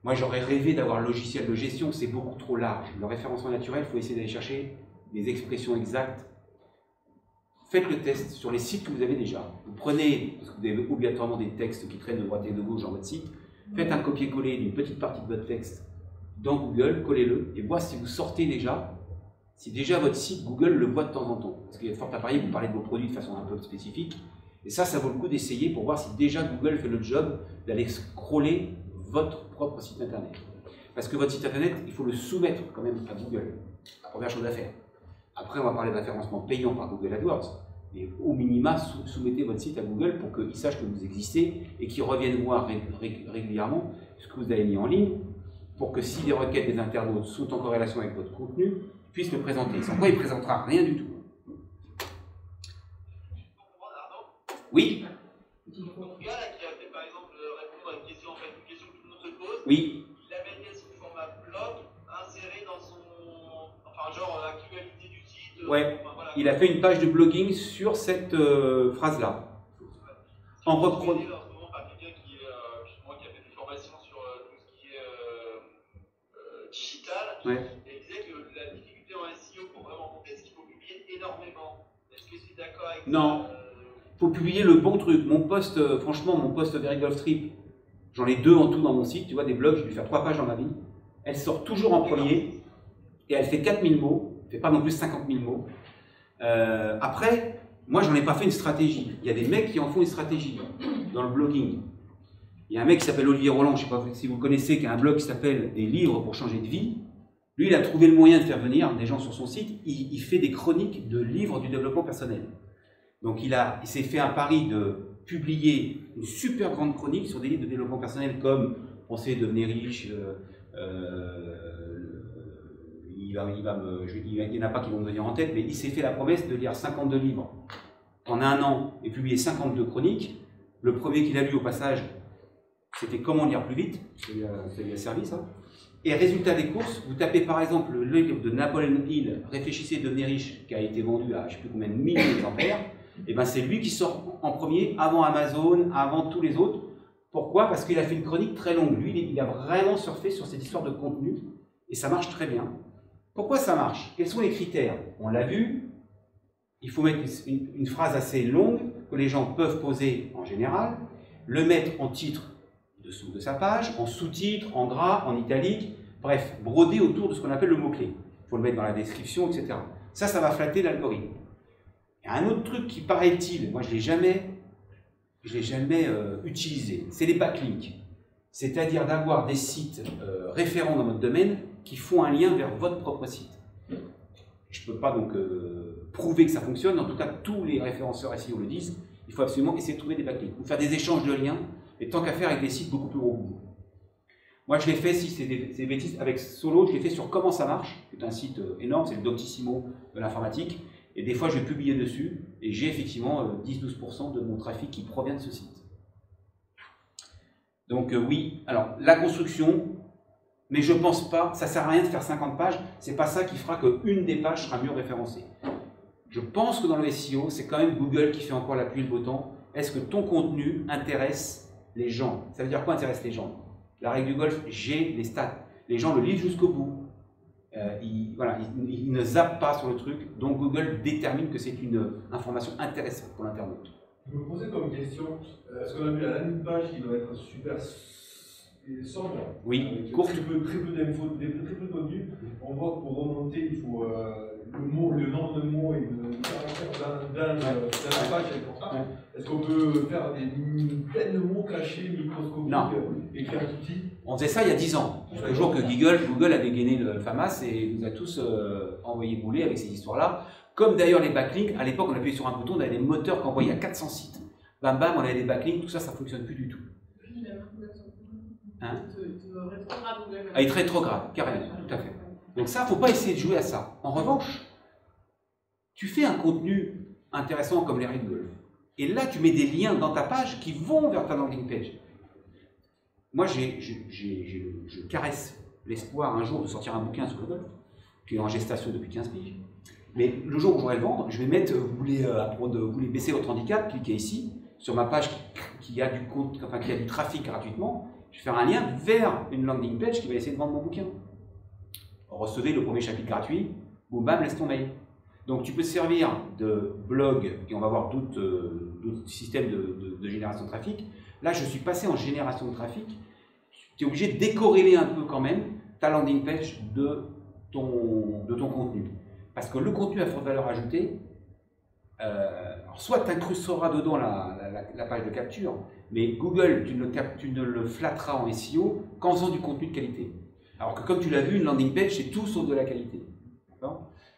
S1: Moi, j'aurais rêvé d'avoir un logiciel de gestion, c'est beaucoup trop large. Le référencement naturel, il faut essayer d'aller chercher des expressions exactes. Faites le test sur les sites que vous avez déjà. Vous prenez, parce que vous avez obligatoirement des textes qui traînent de droite et de gauche dans votre site, faites un copier-coller d'une petite partie de votre texte dans Google, collez-le, et voici si vous sortez déjà, si déjà votre site Google le voit de temps en temps. Parce qu'il y a de fortes à parier, vous parlez de vos produits de façon un peu spécifique, et ça vaut le coup d'essayer pour voir si déjà Google fait le job d'aller scroller votre propre site internet. Parce que votre site internet, il faut le soumettre quand même à Google. La première chose à faire. Après, on va parler de référencement payant par Google AdWords. Mais au minima, soumettez votre site à Google pour qu'il sache que vous existez et qu'il revienne voir régulièrement ce que vous avez mis en ligne, pour que si les requêtes des internautes sont en corrélation avec votre contenu, ils puissent le présenter. Sans quoi, il ne présentera rien du tout. Oui.
S3: Donc, le gars là, qui a fait par exemple répondre à une question, en fait, une question que tout le monde se pose,
S1: oui.
S3: Il la mettait sous format blog, inséré dans son. Enfin, genre actualité du site.
S1: Ouais.
S3: Enfin, voilà.
S1: Il a fait une page de blogging sur cette phrase-là. En reprenant.
S3: Qui a fait des formations sur tout ce qui est digital,
S1: ouais.
S3: Et il disait que la difficulté en SEO pour vraiment monter, c'est qu'il faut publier énormément. Est-ce que c'est d'accord avec ça?
S1: Non. Il faut publier le bon truc. Mon post, franchement, mon post Very Golf Trip, j'en ai 2 en tout dans mon site. Tu vois, des blogs, j'ai dû faire 3 pages dans ma vie. Elle sort toujours en premier et elle fait 4000 mots. Elle ne fait pas non plus 50 000 mots. Après, moi, j'en ai pas fait une stratégie. Il y a des mecs qui en font une stratégie dans le blogging. Il y a un mec qui s'appelle Olivier Roland, je ne sais pas si vous le connaissez, qui a un blog qui s'appelle Des livres pour changer de vie. Lui, il a trouvé le moyen de faire venir des gens sur son site. Il fait des chroniques de livres du développement personnel. Donc, il s'est fait un pari de publier une super grande chronique sur des livres de développement personnel comme « Pensez devenir riche », il n'y en a pas qui vont me venir en tête, mais il s'est fait la promesse de lire 52 livres en 1 an et publier 52 chroniques. Le premier qu'il a lu au passage, c'était Comment lire plus vite, ça lui a servi ça. Et résultat des courses, vous tapez par exemple le livre de Napoleon Hill, Réfléchissez, devenez riche, qui a été vendu à je ne sais plus combien de milliers d'exemplaires, et ben c'est lui qui sort en premier, avant Amazon, avant tous les autres. Pourquoi? Parce qu'il a fait une chronique très longue. Lui, il a vraiment surfé sur cette histoire de contenu, et ça marche très bien. Pourquoi ça marche? Quels sont les critères? On l'a vu, il faut mettre une phrase assez longue, que les gens peuvent poser en général, le mettre en titre dessous de sa page, en sous-titre, en gras, en italique, bref, broder autour de ce qu'on appelle le mot-clé. Il faut le mettre dans la description, etc. Ça va flatter l'algorithme. Il y a un autre truc qui, paraît-il, moi je ne l'ai jamais utilisé, c'est les backlinks. C'est-à-dire d'avoir des sites référents dans votre domaine qui font un lien vers votre propre site. Je ne peux pas donc prouver que ça fonctionne, en tout cas tous les référenceurs SEO le disent, il faut absolument essayer de trouver des backlinks, ou faire des échanges de liens, et tant qu'à faire avec des sites beaucoup plus gros. Moi je l'ai fait, si c'est des bêtises, avec Solo, je l'ai fait sur Comment ça marche, qui est un site énorme, c'est le Doctissimo de l'informatique, et des fois je vais publier dessus, et j'ai effectivement 10-12% de mon trafic qui provient de ce site. Donc oui, alors la construction, mais je pense pas, ça sert à rien de faire 50 pages, c'est pas ça qui fera qu'une des pages sera mieux référencée. Je pense que dans le SEO, c'est quand même Google qui fait encore la pluie et le beau temps. Est-ce que ton contenu intéresse les gens? Ça veut dire quoi intéresse les gens? La règle du golf, j'ai les stats. Les gens le lisent jusqu'au bout. Ils ne zappent pas sur le truc, donc Google détermine que c'est une information intéressante pour l'internaute.
S6: Je me posais comme question, est-ce qu'on a vu la landing page qui doit être super sobre?
S1: Oui,
S6: courte. Très peu d'infos, très peu de contenu. On voit que pour remonter, il faut le nombre de mots et de caractères dans la page est important. Ouais. Est-ce qu'on peut faire plein de mots cachés, microscopiques, écrire tout petit? On
S1: faisait ça il y a 10 ans. Jusqu'au jour que Google a dégainé le FAMAS et nous a tous envoyé bouler avec ces histoires-là. Comme d'ailleurs les backlinks, à l'époque on appuyait sur un bouton, on avait des moteurs qui envoyaient à 400 sites. Bam bam, on avait des backlinks, tout ça, ça ne fonctionne plus du tout. Hein? Ah, il est très rétrograde, carrément, tout à fait. Donc ça, il ne faut pas essayer de jouer à ça. En revanche, tu fais un contenu intéressant comme les règles de golf. Et là, tu mets des liens dans ta page qui vont vers ta landing page. Moi, je caresse l'espoir un jour de sortir un bouquin sur le golf, qui est en gestation depuis 15 piges. Mais le jour où j'aurai le vendre, je vais mettre, vous voulez baisser votre handicap, cliquez ici, sur ma page qui a du trafic gratuitement, je vais faire un lien vers une landing page qui va essayer de vendre mon bouquin. Recevez le premier chapitre gratuit, boum bam, laisse ton mail. Donc tu peux te servir de blog, et on va voir d'autres systèmes de génération de trafic. Là, je suis passé en génération de trafic. Tu es obligé de décorréler un peu quand même ta landing page de ton contenu. Parce que le contenu à forte valeur ajoutée, soit tu incrusteras dedans la page de capture, mais Google, tu ne le flatteras en SEO qu'en faisant du contenu de qualité. Alors que comme tu l'as vu, une landing page, c'est tout sauf de la qualité.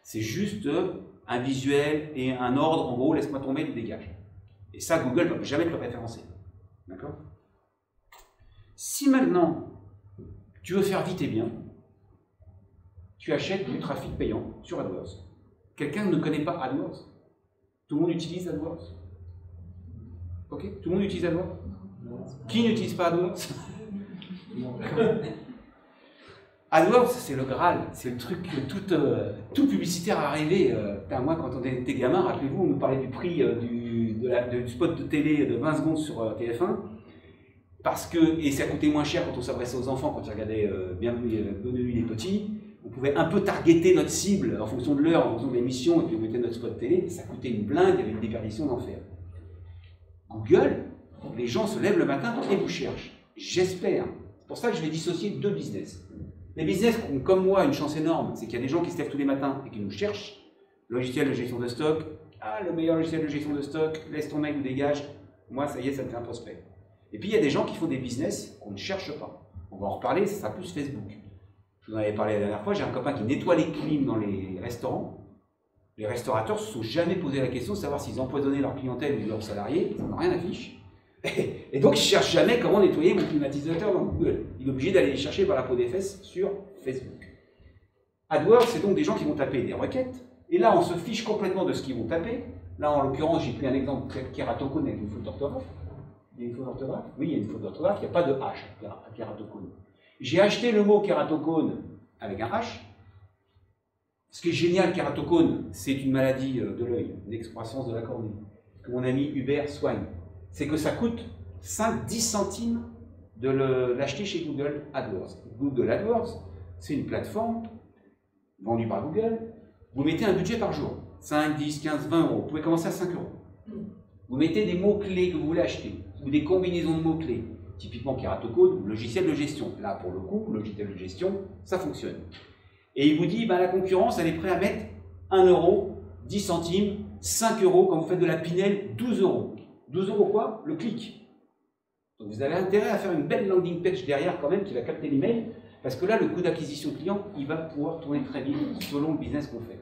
S1: C'est juste un visuel et un ordre, en gros, laisse-moi tomber, tu dégages. Et ça, Google ne va jamais te le référencer. D'accord? Si maintenant, tu veux faire vite et bien, tu achètes du trafic payant sur AdWords. Quelqu'un ne connaît pas AdWords? Tout le monde utilise AdWords? Ok? Tout le monde utilise AdWords? Qui n'utilise pas AdWords? AdWords, c'est le Graal, c'est le truc que tout publicitaire a rêvé. Moi, quand on était gamin, rappelez-vous, on nous parlait du prix du spot de télé de 20 secondes sur TF1, et ça coûtait moins cher quand on s'adressait aux enfants, quand ils regardaient Bonne nuit les petits. On pouvait un peu targeter notre cible en fonction de l'heure, en fonction de l'émission, et puis on mettait notre spot de télé, et ça coûtait une blinde, il y avait une déperdition d'enfer. Google, les gens se lèvent le matin et vous cherchent. J'espère. C'est pour ça que je vais dissocier deux business. Les business qui ont, comme moi, une chance énorme, c'est qu'il y a des gens qui se lèvent tous les matins et qui nous cherchent. Logiciel de gestion de stock, le meilleur logiciel de gestion de stock, laisse ton mail ou dégage. Moi, ça y est, ça me fait un prospect. Et puis, il y a des gens qui font des business qu'on ne cherche pas. On va en reparler, ça sera plus Facebook. Je vous en avais parlé la dernière fois, j'ai un copain qui nettoie les clims dans les restaurants. Les restaurateurs ne se sont jamais posé la question de savoir s'ils empoisonnaient leur clientèle ou leurs salariés, ils n'en ont rien à fiche. Et donc, ils ne cherchent jamais comment nettoyer mon climatisateur dans Google. Il est obligé d'aller les chercher par la peau des fesses sur Facebook. AdWords, c'est donc des gens qui vont taper des requêtes. Et là, on se fiche complètement de ce qu'ils vont taper. Là, en l'occurrence, j'ai pris un exemple de Keratocone avec une faute d'orthographe. Il y a une faute d'orthographe? Oui, il y a une faute d'orthographe, il n'y a pas de H à Keratocone. J'ai acheté le mot Keratocone avec un H. Ce qui est génial, Keratocone, c'est une maladie de l'œil, une excroissance de la cornée, que mon ami Hubert soigne. C'est que ça coûte 5-10 centimes de l'acheter chez Google AdWords. Google AdWords, c'est une plateforme vendue par Google. Vous mettez un budget par jour, 5, 10, 15, 20 euros. Vous pouvez commencer à 5 euros. Vous mettez des mots-clés que vous voulez acheter, ou des combinaisons de mots-clés. Typiquement Keratocone, logiciel de gestion. Là, pour le coup, logiciel de gestion, ça fonctionne. Et il vous dit, la concurrence, elle est prête à mettre 1 euro, 10 centimes, 5 euros, quand vous faites de la Pinel, 12 euros. 12 euros quoi? Le clic. Donc vous avez intérêt à faire une belle landing page derrière quand même qui va capter l'email, parce que là, le coût d'acquisition client, il va pouvoir tourner très vite selon le business qu'on fait.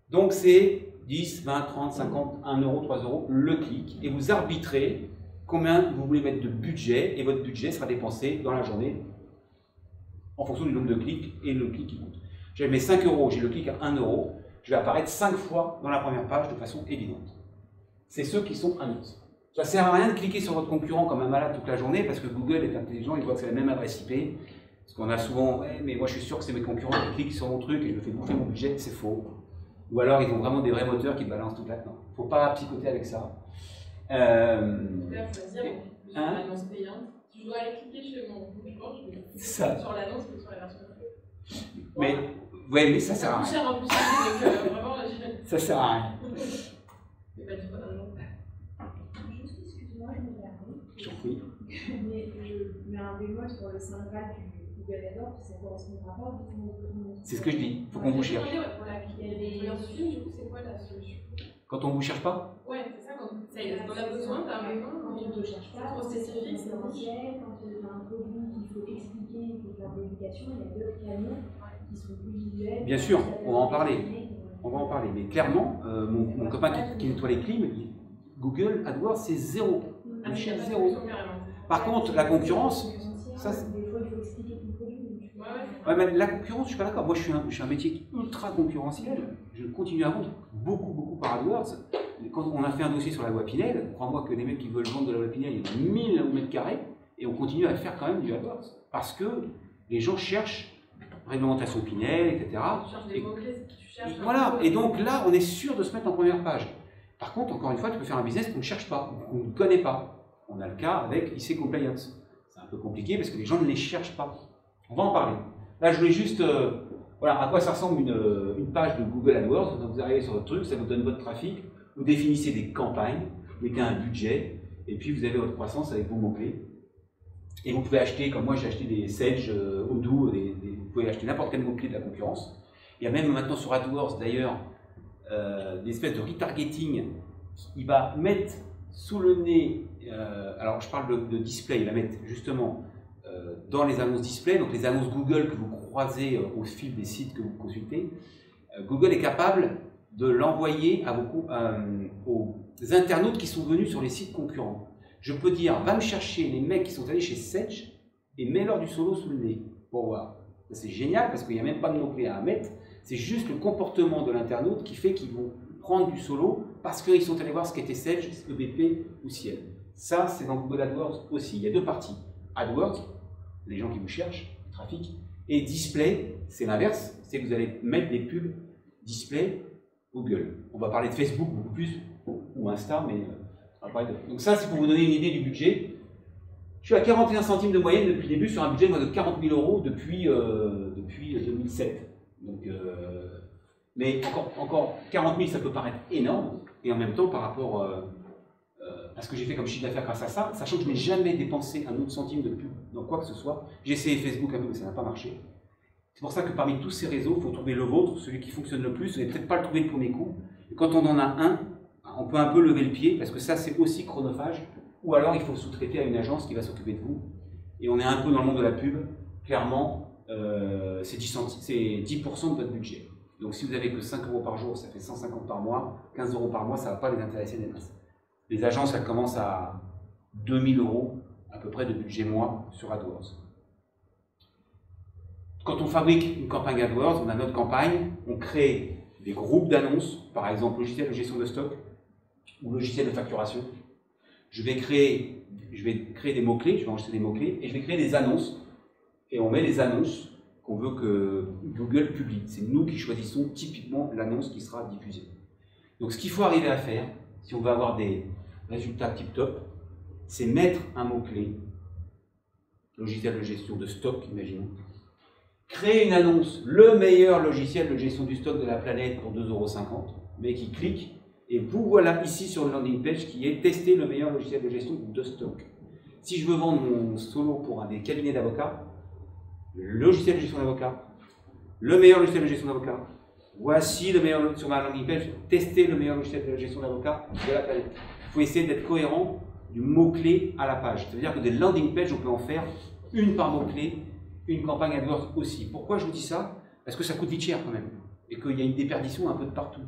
S1: Donc c'est 10, 20, 30, 50, 1 euro, 3 euros, le clic, et vous arbitrez combien vous voulez mettre de budget, et votre budget sera dépensé dans la journée en fonction du nombre de clics et le clic qui compte. J'ai mis 5 euros, j'ai le clic à 1 euro, je vais apparaître 5 fois dans la première page de façon évidente. C'est ceux qui sont annonces. Ça ne sert à rien de cliquer sur votre concurrent comme un malade toute la journée parce que Google est intelligent, il voit que c'est la même adresse IP. Parce qu'on a souvent, ouais, mais moi je suis sûr que c'est mes concurrents qui cliquent sur mon truc et je me fais bouffer mon budget, c'est faux. Ou alors ils ont vraiment des vrais moteurs qui balancent tout là-dedans. Il ne faut pas psychoter avec ça.
S4: Là, il faut dire, sur l'annonce payante, si je dois aller cliquer chez mon concurrent, je vais cliquer sur l'annonce que sur la version gratuite.
S1: Mais, ouais, mais ça sert à rien.
S4: C'est cher en plus, donc vraiment,
S1: ça sert à rien.
S4: Mais pas du tout d'argent.
S5: Juste, excuse-moi, je me permets.
S1: Je t'en prie.
S5: Mais je mets un bémol sur le symbole du Google AdWords, ça ne correspondra pas au business.
S1: C'est ce que je dis, il faut qu'on vous cherche.
S4: Pour la clientèle, du coup, c'est quoi la solution?
S1: Quand on vous cherche pas?
S4: Ouais, c'est ça, quand on a besoin d'un moment,
S5: quand on ne te cherche pas,
S4: trop spécifique, c'est
S5: essentiel, quand on a un produit qu'il faut expliquer, il faut faire de l'éducation, il y a d'autres canaux qui sont plus visuels.
S1: Bien sûr, on va en parler. On va en parler, mais clairement, mon copain qui nettoie les clims, Google AdWords, c'est zéro.
S4: Ah,
S1: C'est zéro. Par contre, la concurrence, ça c'est...
S5: Des fois, il faut expliquer ton produit.
S1: Ouais, mais la concurrence, je suis pas d'accord. Moi, je suis un métier ultra concurrentiel. Je continue à vendre beaucoup par AdWords. Quand on a fait un dossier sur la loi Pinel, crois-moi que les mecs qui veulent vendre de la loi Pinel, il y en a 1000 au mètre carré, et on continue à faire quand même du AdWords. Parce que les gens cherchent réglementation Pinel, etc.
S4: Tu cherches des mots-clés, tu cherches.
S1: Voilà, et donc là, on est sûr de se mettre en première page. Par contre, encore une fois, tu peux faire un business qu'on ne cherche pas, qu'on ne connaît pas. On a le cas avec IC Compliance. C'est un peu compliqué parce que les gens ne les cherchent pas. On va en parler. Là, je voulais juste... voilà, à quoi ça ressemble une page de Google AdWords. Donc, vous arrivez sur votre truc, ça vous donne votre trafic. Vous définissez des campagnes, vous mettez un budget, et puis vous avez votre croissance avec vos mots-clés. Et vous pouvez acheter, comme moi j'ai acheté des Sage, Odoo, vous pouvez acheter n'importe quel mot-clé de la concurrence. Il y a même maintenant sur AdWords d'ailleurs des espèces de retargeting qui va mettre sous le nez, alors je parle de display, il va mettre justement dans les annonces display, donc les annonces Google que vous croisez au fil des sites que vous consultez. Google est capable de l'envoyer aux internautes qui sont venus sur les sites concurrents. Je peux dire, va me chercher les mecs qui sont allés chez Sage et mets-leur du solo sous le nez pour voir. C'est génial parce qu'il n'y a même pas de mots-clés à mettre. C'est juste le comportement de l'internaute qui fait qu'ils vont prendre du solo parce qu'ils sont allés voir ce qu'était Sage, EBP ou Ciel. Ça, c'est dans Google AdWords aussi. Il y a deux parties. AdWords, les gens qui vous cherchent, le trafic, et Display, c'est l'inverse. C'est que vous allez mettre des pubs Display Google. On va parler de Facebook beaucoup plus, ou Insta, mais... Donc ça, c'est pour vous donner une idée du budget. Je suis à 41 centimes de moyenne depuis le début sur un budget de 40 000 € depuis 2007. Donc, mais encore 40 000, ça peut paraître énorme. Et en même temps, par rapport à ce que j'ai fait comme chiffre d'affaires grâce à ça, sachant que je n'ai jamais dépensé un autre centime de pub dans quoi que ce soit. J'ai essayé Facebook un peu, mais ça n'a pas marché. C'est pour ça que parmi tous ces réseaux, il faut trouver le vôtre, celui qui fonctionne le plus. Vous n'allez peut-être pas le trouver le premier coup. Et quand on en a un, on peut un peu lever le pied, parce que ça, c'est aussi chronophage. Ou alors, il faut sous-traiter à une agence qui va s'occuper de vous. Et on est un peu dans le monde de la pub. Clairement, c'est 10% de votre budget. Donc, si vous n'avez que 5 € par jour, ça fait 150 par mois. 15 € par mois, ça ne va pas les intéresser des masses. Les agences, elles commencent à 2000 € à peu près de budget mois sur AdWords. Quand on fabrique une campagne AdWords, on a notre campagne, on crée des groupes d'annonces, par exemple logiciel de gestion de stock ou logiciel de facturation. Je vais créer des mots-clés, je vais enregistrer des mots-clés et je vais créer des annonces. Et on met les annonces qu'on veut que Google publie. C'est nous qui choisissons typiquement l'annonce qui sera diffusée. Donc ce qu'il faut arriver à faire, si on veut avoir des résultats tip-top, c'est mettre un mot-clé, logiciel de gestion de stock, imaginons, créer une annonce, le meilleur logiciel de gestion du stock de la planète pour 2,50 €, mais qui clique, et vous voilà ici sur le landing page qui est tester le meilleur logiciel de gestion de stock. Si je veux vendre mon solo pour des cabinets d'avocats, le logiciel de gestion d'avocat, le meilleur logiciel de gestion d'avocat, voici le meilleur sur ma landing page, tester le meilleur logiciel de gestion d'avocat de la planète. Il faut essayer d'être cohérent du mot-clé à la page. Ça veut dire que des landing pages, on peut en faire une par mot-clé, une campagne AdWords aussi. Pourquoi je vous dis ça? Parce que ça coûte vite cher quand même, et qu'il y a une déperdition un peu de partout.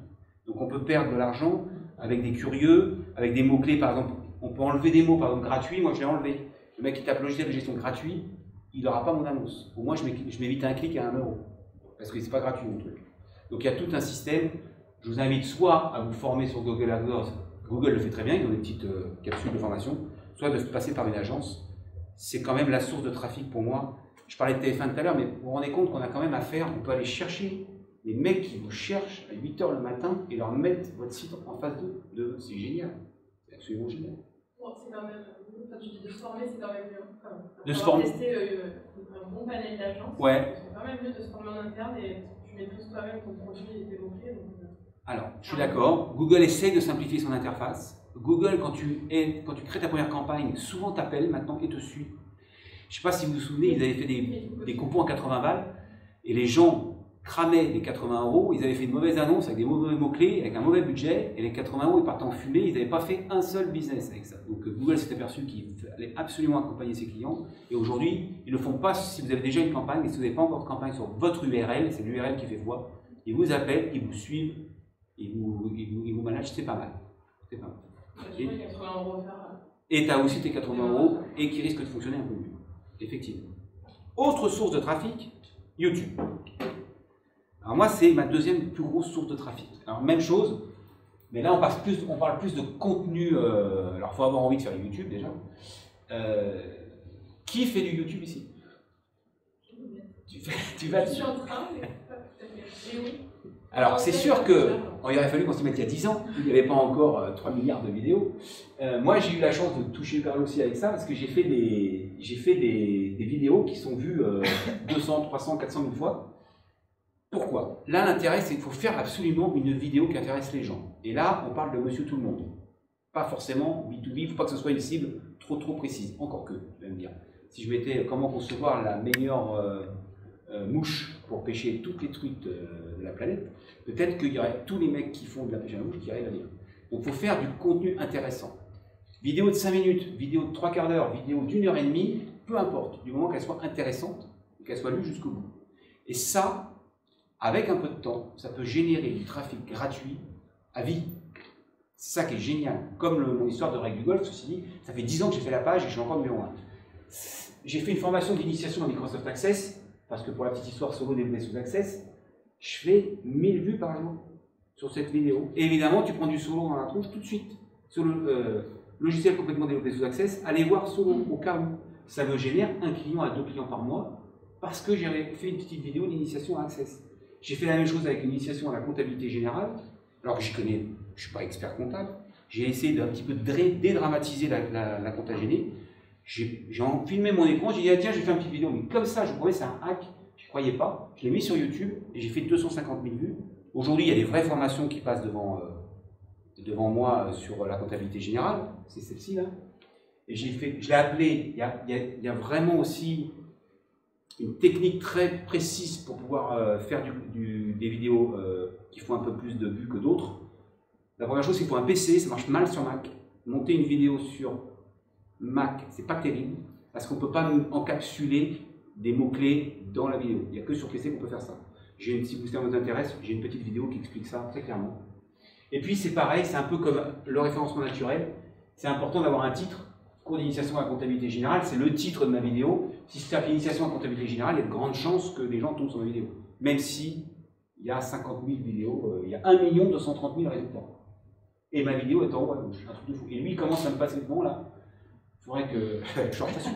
S1: Donc on peut perdre de l'argent avec des curieux, avec des mots-clés par exemple. On peut enlever des mots, par exemple gratuit, moi je l'ai enlevé. Le mec qui tape logiciel de gestion gratuit, il n'aura pas mon annonce. Au moins je m'évite un clic à 1 €. Parce que c'est pas gratuit mon truc. Donc il y a tout un système. Je vous invite soit à vous former sur Google AdWords Google le fait très bien, ils ont des petites capsules de formation, soit de passer par une agence. C'est quand même la source de trafic pour moi. Je parlais de TF1 tout à l'heure, mais vous vous rendez compte qu'on a quand même affaire, on peut aller chercher les mecs qui vous cherchent à 8 h le matin et leur mettre votre site en face d'eux. C'est génial. C'est absolument génial.
S4: Bon, c'est quand même, quand tu dis de se former, c'est quand même mieux. Enfin,
S1: de se former.
S4: Tester un bon panel d'agences.
S1: Ouais.
S4: C'est quand même mieux de se former en interne et tu maîtrises toi-même ton produit et tes mots-clés.
S1: Alors, je suis d'accord. Google essaie de simplifier son interface. Google, quand tu crées ta première campagne, souvent t'appelle maintenant et te suit. Je ne sais pas si vous vous souvenez, ils avaient fait des coupons à 80 balles et les gens cramaient les 80 €. Ils avaient fait une mauvaise annonce avec des mauvais mots-clés, avec un mauvais budget, et les 80 € ils partent en fumée. Ils n'avaient pas fait un seul business avec ça. Donc Google s'est aperçu qu'il fallait absolument accompagner ses clients. Et aujourd'hui, ils ne le font pas si vous avez déjà une campagne et si vous n'avez pas encore de campagne sur votre URL, c'est l'URL qui fait foi. Ils vous appellent, ils vous suivent, ils vous managent, c'est pas mal. C'est pas mal. Et tu as aussi tes 80 € et qui risquent de fonctionner un peu mieux. Effectivement. Autre source de trafic, YouTube. Alors moi, c'est ma deuxième plus grosse source de trafic. Alors même chose, mais là on parle plus de contenu. Alors il faut avoir envie de faire du YouTube déjà. Qui fait du YouTube ici? Tu vas.
S4: Je suis en train, mais oui.
S1: Alors c'est sûr qu'il aurait fallu qu'on s'y mette il y a 10 ans, il n'y avait pas encore 3 milliards de vidéos. Moi j'ai eu la chance de toucher le perle aussi avec ça parce que j'ai fait des vidéos qui sont vues 200, 300, 400 000 fois. Pourquoi? Là l'intérêt c'est qu'il faut faire absolument une vidéo qui intéresse les gens. Et là on parle de monsieur tout le monde. Pas forcément B2B, il ne faut pas que ce soit une cible trop précise. Encore que, je vais me dire. Si je mettais comment concevoir la meilleure mouche pour pêcher toutes les truites de la planète, peut-être qu'il y aurait tous les mecs qui font de la pêche à la mouche qui iraient la lire. Donc il faut faire du contenu intéressant. Vidéo de 5 minutes, vidéo de 3 quarts d'heure, vidéo d'1 h 30, peu importe, du moment qu'elle soit intéressante, qu'elle soit lue jusqu'au bout. Et ça, avec un peu de temps, ça peut générer du trafic gratuit à vie. C'est ça qui est génial. Comme mon histoire de règle du golf, ceci dit, ça fait 10 ans que j'ai fait la page et je suis encore numéro 1. J'ai fait une formation d'initiation à Microsoft Access, parce que pour la petite histoire solo développée sous Access, je fais 1000 vues par jour sur cette vidéo. Et évidemment, tu prends du solo dans la tronche tout de suite. Sur le logiciel complètement développé sous Access, allez voir solo au cas où. Ça me génère 1 client à 2 clients par mois, parce que j'ai fait une petite vidéo d'initiation à Access. J'ai fait la même chose avec une initiation à la comptabilité générale, alors que je ne suis pas expert comptable. J'ai essayé d'un petit peu dédramatiser la compta gênée. J'ai filmé mon écran, j'ai dit ah, tiens, je vais faire une petite vidéo, mais comme ça, je vous promets, c'est un hack, je ne croyais pas. Je l'ai mis sur YouTube et j'ai fait 250 000 vues. Aujourd'hui, il y a des vraies formations qui passent devant moi sur la comptabilité générale, c'est celle-ci là. Et je l'ai appelé, il y a vraiment aussi une technique très précise pour pouvoir faire des vidéos qui font un peu plus de vues que d'autres. La première chose, c'est qu'il faut un PC, ça marche mal sur Mac. Monter une vidéo sur Mac, c'est pas terrible, parce qu'on ne peut pas encapsuler des mots-clés dans la vidéo. Il n'y a que sur PC qu'on peut faire ça. Si ça vous intéresse, j'ai une petite vidéo qui explique ça très clairement. Et puis c'est pareil, c'est un peu comme le référencement naturel. C'est important d'avoir un titre. Cours d'initiation à la comptabilité générale, c'est le titre de ma vidéo. Si je tape l'initiation à la comptabilité générale, il y a de grandes chances que les gens tombent sur ma vidéo. Même si il y a 50 000 vidéos, il y a 1 230 000 résultats. Et ma vidéo est en haut à gauche, un truc de fou. Et lui, il commence à me passer le nom là. Il faudrait que je sorte dessus.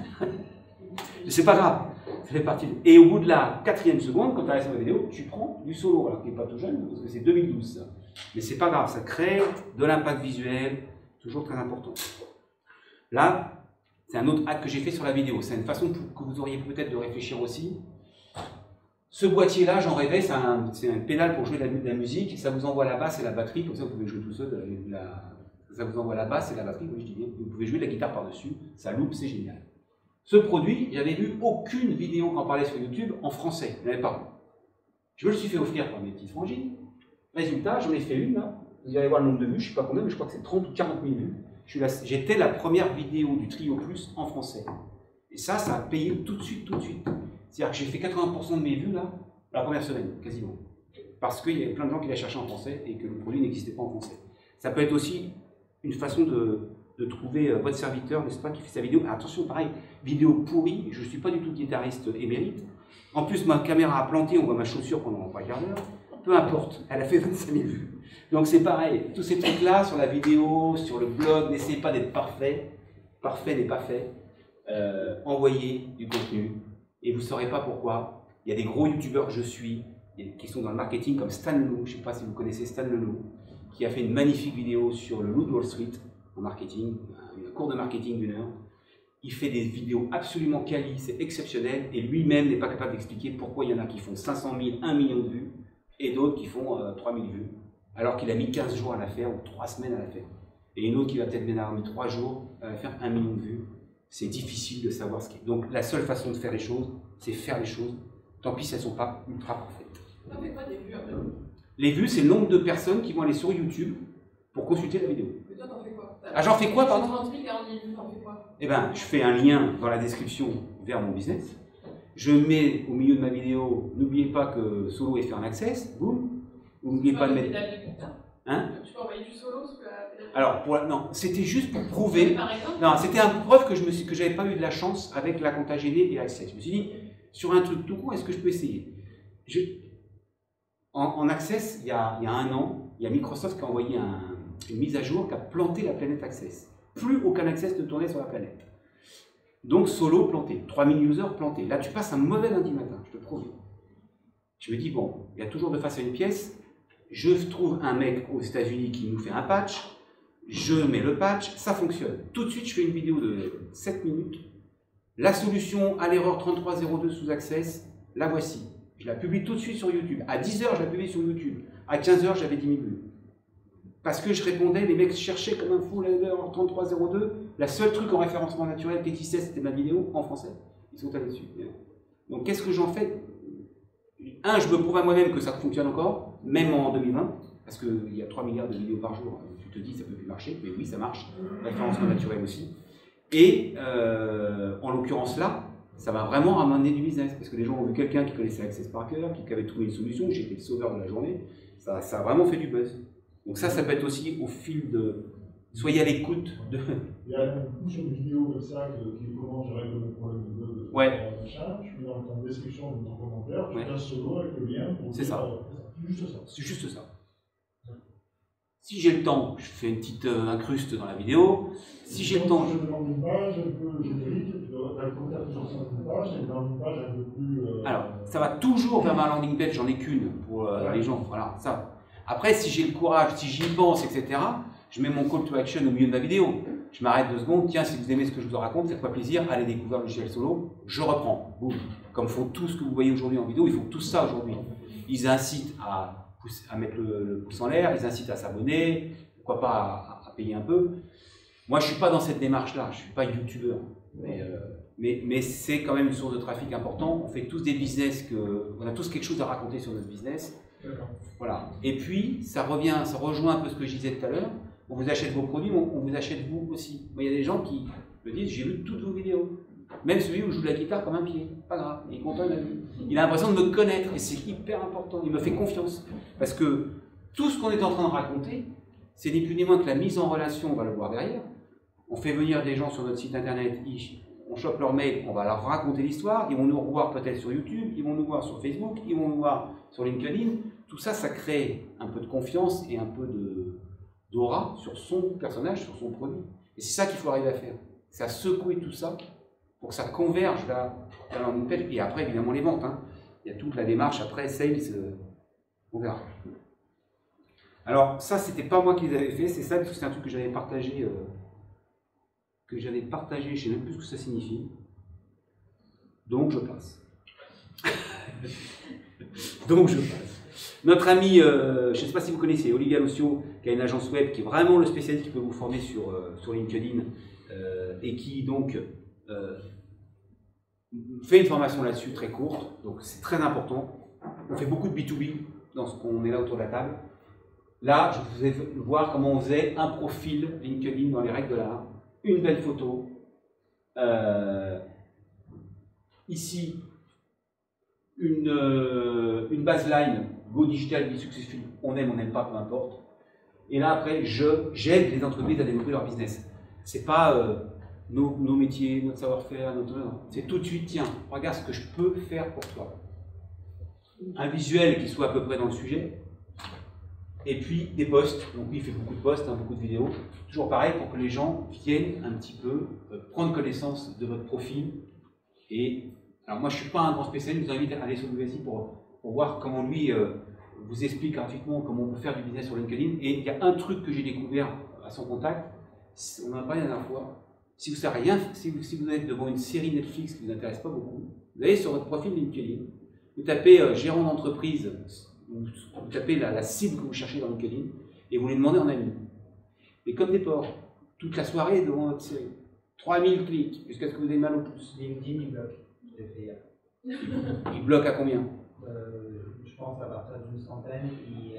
S1: C'est pas grave, ça fait partie. Et au bout de la 4e seconde, quand tu arrêtes ma vidéo, tu prends du solo, alors qu'il n'est pas tout jeune, parce que c'est 2012 ça. Mais c'est pas grave, ça crée de l'impact visuel, toujours très important. Là, c'est un autre hack que j'ai fait sur la vidéo. C'est une façon que vous auriez peut-être de réfléchir aussi. Ce boîtier-là, j'en rêvais, c'est un pédale pour jouer de la musique. Ça vous envoie la basse et la batterie, comme ça vous pouvez jouer tout seul. Ça vous envoie la basse et la batterie, oui, je dis bien. Vous pouvez jouer de la guitare par-dessus, ça loupe, c'est génial. Ce produit, j'avais vu aucune vidéo qui en parlait sur YouTube en français. Il n'y en avait pas. Je me le suis fait offrir par mes petites frangines. Résultat, j'en ai fait une là. Vous allez voir le nombre de vues, je ne sais pas combien, mais je crois que c'est 30 ou 40 000 vues. J'étais la première vidéo du Trio Plus en français. Et ça a payé tout de suite, tout de suite. C'est-à-dire que j'ai fait 80% de mes vues là, la première semaine, quasiment. Parce qu'il y avait plein de gens qui la cherchaient en français et que le produit n'existait pas en français. Ça peut être aussi une façon de trouver votre serviteur, n'est-ce pas, qui fait sa vidéo. Attention, pareil, vidéo pourrie, je ne suis pas du tout guitariste émérite. En plus, ma caméra a planté, on voit ma chaussure pendant 3 quarts d'heure. peu importe, elle a fait 25 000 vues. Donc c'est pareil, tous ces trucs-là sur la vidéo, sur le blog, n'essayez pas d'être parfait. Parfait n'est pas fait. Envoyez du contenu et vous ne saurez pas pourquoi. Il y a des gros youtubeurs que je suis qui sont dans le marketing comme Stan Leloup, je ne sais pas si vous connaissez Stan Leloup, qui a fait une magnifique vidéo sur le loup de Wall Street en marketing, un cours de marketing d'1 heure. Il fait des vidéos absolument quali, c'est exceptionnel, et lui-même n'est pas capable d'expliquer pourquoi il y en a qui font 500 000, 1 million de vues, et d'autres qui font 3 000 vues, alors qu'il a mis 15 jours à la faire, ou 3 semaines à la faire. Et une autre qui va peut-être bien avoir mis 3 jours à faire 1 million de vues. C'est difficile de savoir ce qui est. Donc la seule façon de faire les choses, c'est faire les choses. Tant pis si elles ne sont pas ultra parfaites.
S4: T'en fais quoi des vues,
S1: Les vues, c'est le nombre de personnes qui vont aller sur YouTube pour consulter la vidéo.
S4: Mais toi, t'en fais quoi?
S1: Ah, j'en fais quoi, pardon?
S4: 30 000, 40 000 vues, t'en fais quoi?
S1: Eh bien, je fais un lien dans la description vers mon business. Je mets au milieu de ma vidéo, n'oubliez pas que Solo est fait en access. Boum. N'oubliez pas de mettre. Hein?
S4: Tu peux envoyer du solo sous la pédale?
S1: Alors, non, c'était juste pour prouver. Non, c'était une preuve que je n'avais pas eu de la chance avec la compta GD et Access. Je me suis dit, sur un truc tout court, est-ce que je peux essayer? En Access, il y a 1 an, il y a Microsoft qui a envoyé une mise à jour qui a planté la planète Access. Plus aucun Access ne tournait sur la planète. Donc Solo planté, 3000 users plantés. Là, tu passes un mauvais lundi matin, je te promets. Je me dis, bon, il y a toujours deux faces à une pièce. Je trouve un mec aux États-Unis qui nous fait un patch. Je mets le patch, ça fonctionne. Tout de suite, je fais une vidéo de 7 minutes. La solution à l'erreur 3302 sous Access, la voici. Je la publie tout de suite sur YouTube. À 10 h, je la publie sur YouTube. À 15 h, j'avais 10 000 vues. Parce que je répondais, les mecs cherchaient comme un fou l'erreur 3302. La seule truc en référencement naturel qui existait, c'était ma vidéo en français. Ils sont allés dessus. Donc, qu'est-ce que j'en fais? Un, je me prouve à moi-même que ça fonctionne encore, même en 2020, parce qu'il y a 3 milliards de vidéos par jour. Tu te dis, ça ne peut plus marcher, mais oui, ça marche. Référencement naturel aussi. Et en l'occurrence là, ça va vraiment ramener du business, parce que les gens ont vu quelqu'un qui connaissait Access par cœur, qui avait trouvé une solution, j'étais le sauveur de la journée. Ça a vraiment fait du buzz. Donc ça peut être aussi au fil de... Soyez à l'écoute de...
S7: Il y a une couche de vidéo comme ça qui dit comment je règle mon problème de bug.
S1: Ouais.
S7: Je mets dans ta description, dans ton commentaire,
S1: ouais.
S7: Je passe Solo avec le lien.
S1: C'est ça.
S7: C'est juste ça.
S1: C'est juste ça. Si j'ai le temps, je fais une petite incruste dans la vidéo. Si j'ai le temps...
S7: Je demande une page un peu générique, je raconter toujours sur une page, et dans une page un peu plus...
S1: Alors, ça va toujours vers ma landing page, j'en ai qu'une pour les gens, voilà, ça. Après, si j'ai le courage, si j'y pense, etc., je mets mon call to action au milieu de ma vidéo. Je m'arrête 2 secondes, tiens, si vous aimez ce que je vous raconte, faites-moi plaisir, allez découvrir le logiciel Solo, je reprends. Boum. Comme font tout ce que vous voyez aujourd'hui en vidéo, ils font tout ça aujourd'hui. Ils incitent à mettre le pouce en l'air, ils incitent à s'abonner, pourquoi pas à payer un peu. Moi, je ne suis pas dans cette démarche-là, je ne suis pas youtubeur. Mais c'est quand même une source de trafic important. On fait tous des business, on a tous quelque chose à raconter sur notre business. Voilà. Et puis, ça rejoint un peu ce que je disais tout à l'heure. On vous achète vos produits, on vous achète vous aussi. Il y a des gens qui me disent, j'ai vu toutes vos vidéos. Même celui où je joue de la guitare comme un pied. Pas grave, il est content de la vie. Il a l'impression de me connaître et c'est hyper important. Il me fait confiance. Parce que tout ce qu'on est en train de raconter, c'est ni plus ni moins que la mise en relation, on va le voir derrière. On fait venir des gens sur notre site internet, on chope leur mail, on va leur raconter l'histoire, ils vont nous revoir peut-être sur YouTube, ils vont nous voir sur Facebook, ils vont nous voir sur LinkedIn. Tout ça, ça crée un peu de confiance et un peu d'aura sur son personnage, sur son produit. Et c'est ça qu'il faut arriver à faire. C'est à secouer tout ça pour que ça converge vers la landing page. Et après, évidemment, les ventes. Hein. Il y a toute la démarche après, sales, on verra. Alors, ça, c'était pas moi qui les avais fait, c'est ça, parce que c'est un truc que j'avais partagé. Je ne sais même plus ce que ça signifie. Donc, je passe. Donc, je passe. Notre ami, je ne sais pas si vous connaissez, Olivier Alossio, qui a une agence web qui est vraiment le spécialiste qui peut vous former sur LinkedIn et qui donc fait une formation là-dessus très courte, donc c'est très important. On fait beaucoup de B2B dans ce qu'on est là autour de la table. Là, je vous ai fait voir comment on faisait un profil LinkedIn dans les règles de l'art, une belle photo. Ici, une baseline, Go Digital, Be Successful, on aime, on n'aime pas, peu importe. Et là, après, j'aide les entreprises à développer leur business. C'est pas nos métiers, notre savoir-faire, c'est tout de suite, tiens, regarde ce que je peux faire pour toi. un visuel qui soit à peu près dans le sujet, et puis des posts. Donc lui, il fait beaucoup de posts, hein, beaucoup de vidéos. Toujours pareil pour que les gens viennent un petit peu prendre connaissance de votre profil. Et alors moi, je ne suis pas un grand spécialiste, je vous invite à aller sur LinkedIn pour voir comment lui vous explique gratuitement comment on peut faire du business sur LinkedIn. Et il y a un truc que j'ai découvert à son contact, on en a parlé la dernière fois. Si vous savez rien, si vous êtes devant une série Netflix qui ne vous intéresse pas beaucoup, vous allez sur votre profil LinkedIn, vous tapez gérant d'entreprise, vous tapez la cible que vous cherchez dans LinkedIn et vous les demandez en ami. Et comme des porcs, toute la soirée devant votre série. 3000 clics, jusqu'à ce que vous ayez mal au pouce.
S8: LinkedIn, il bloque. Je l'ai fait hier.
S1: Il bloque à combien?
S8: Je pense à partir d'une centaine.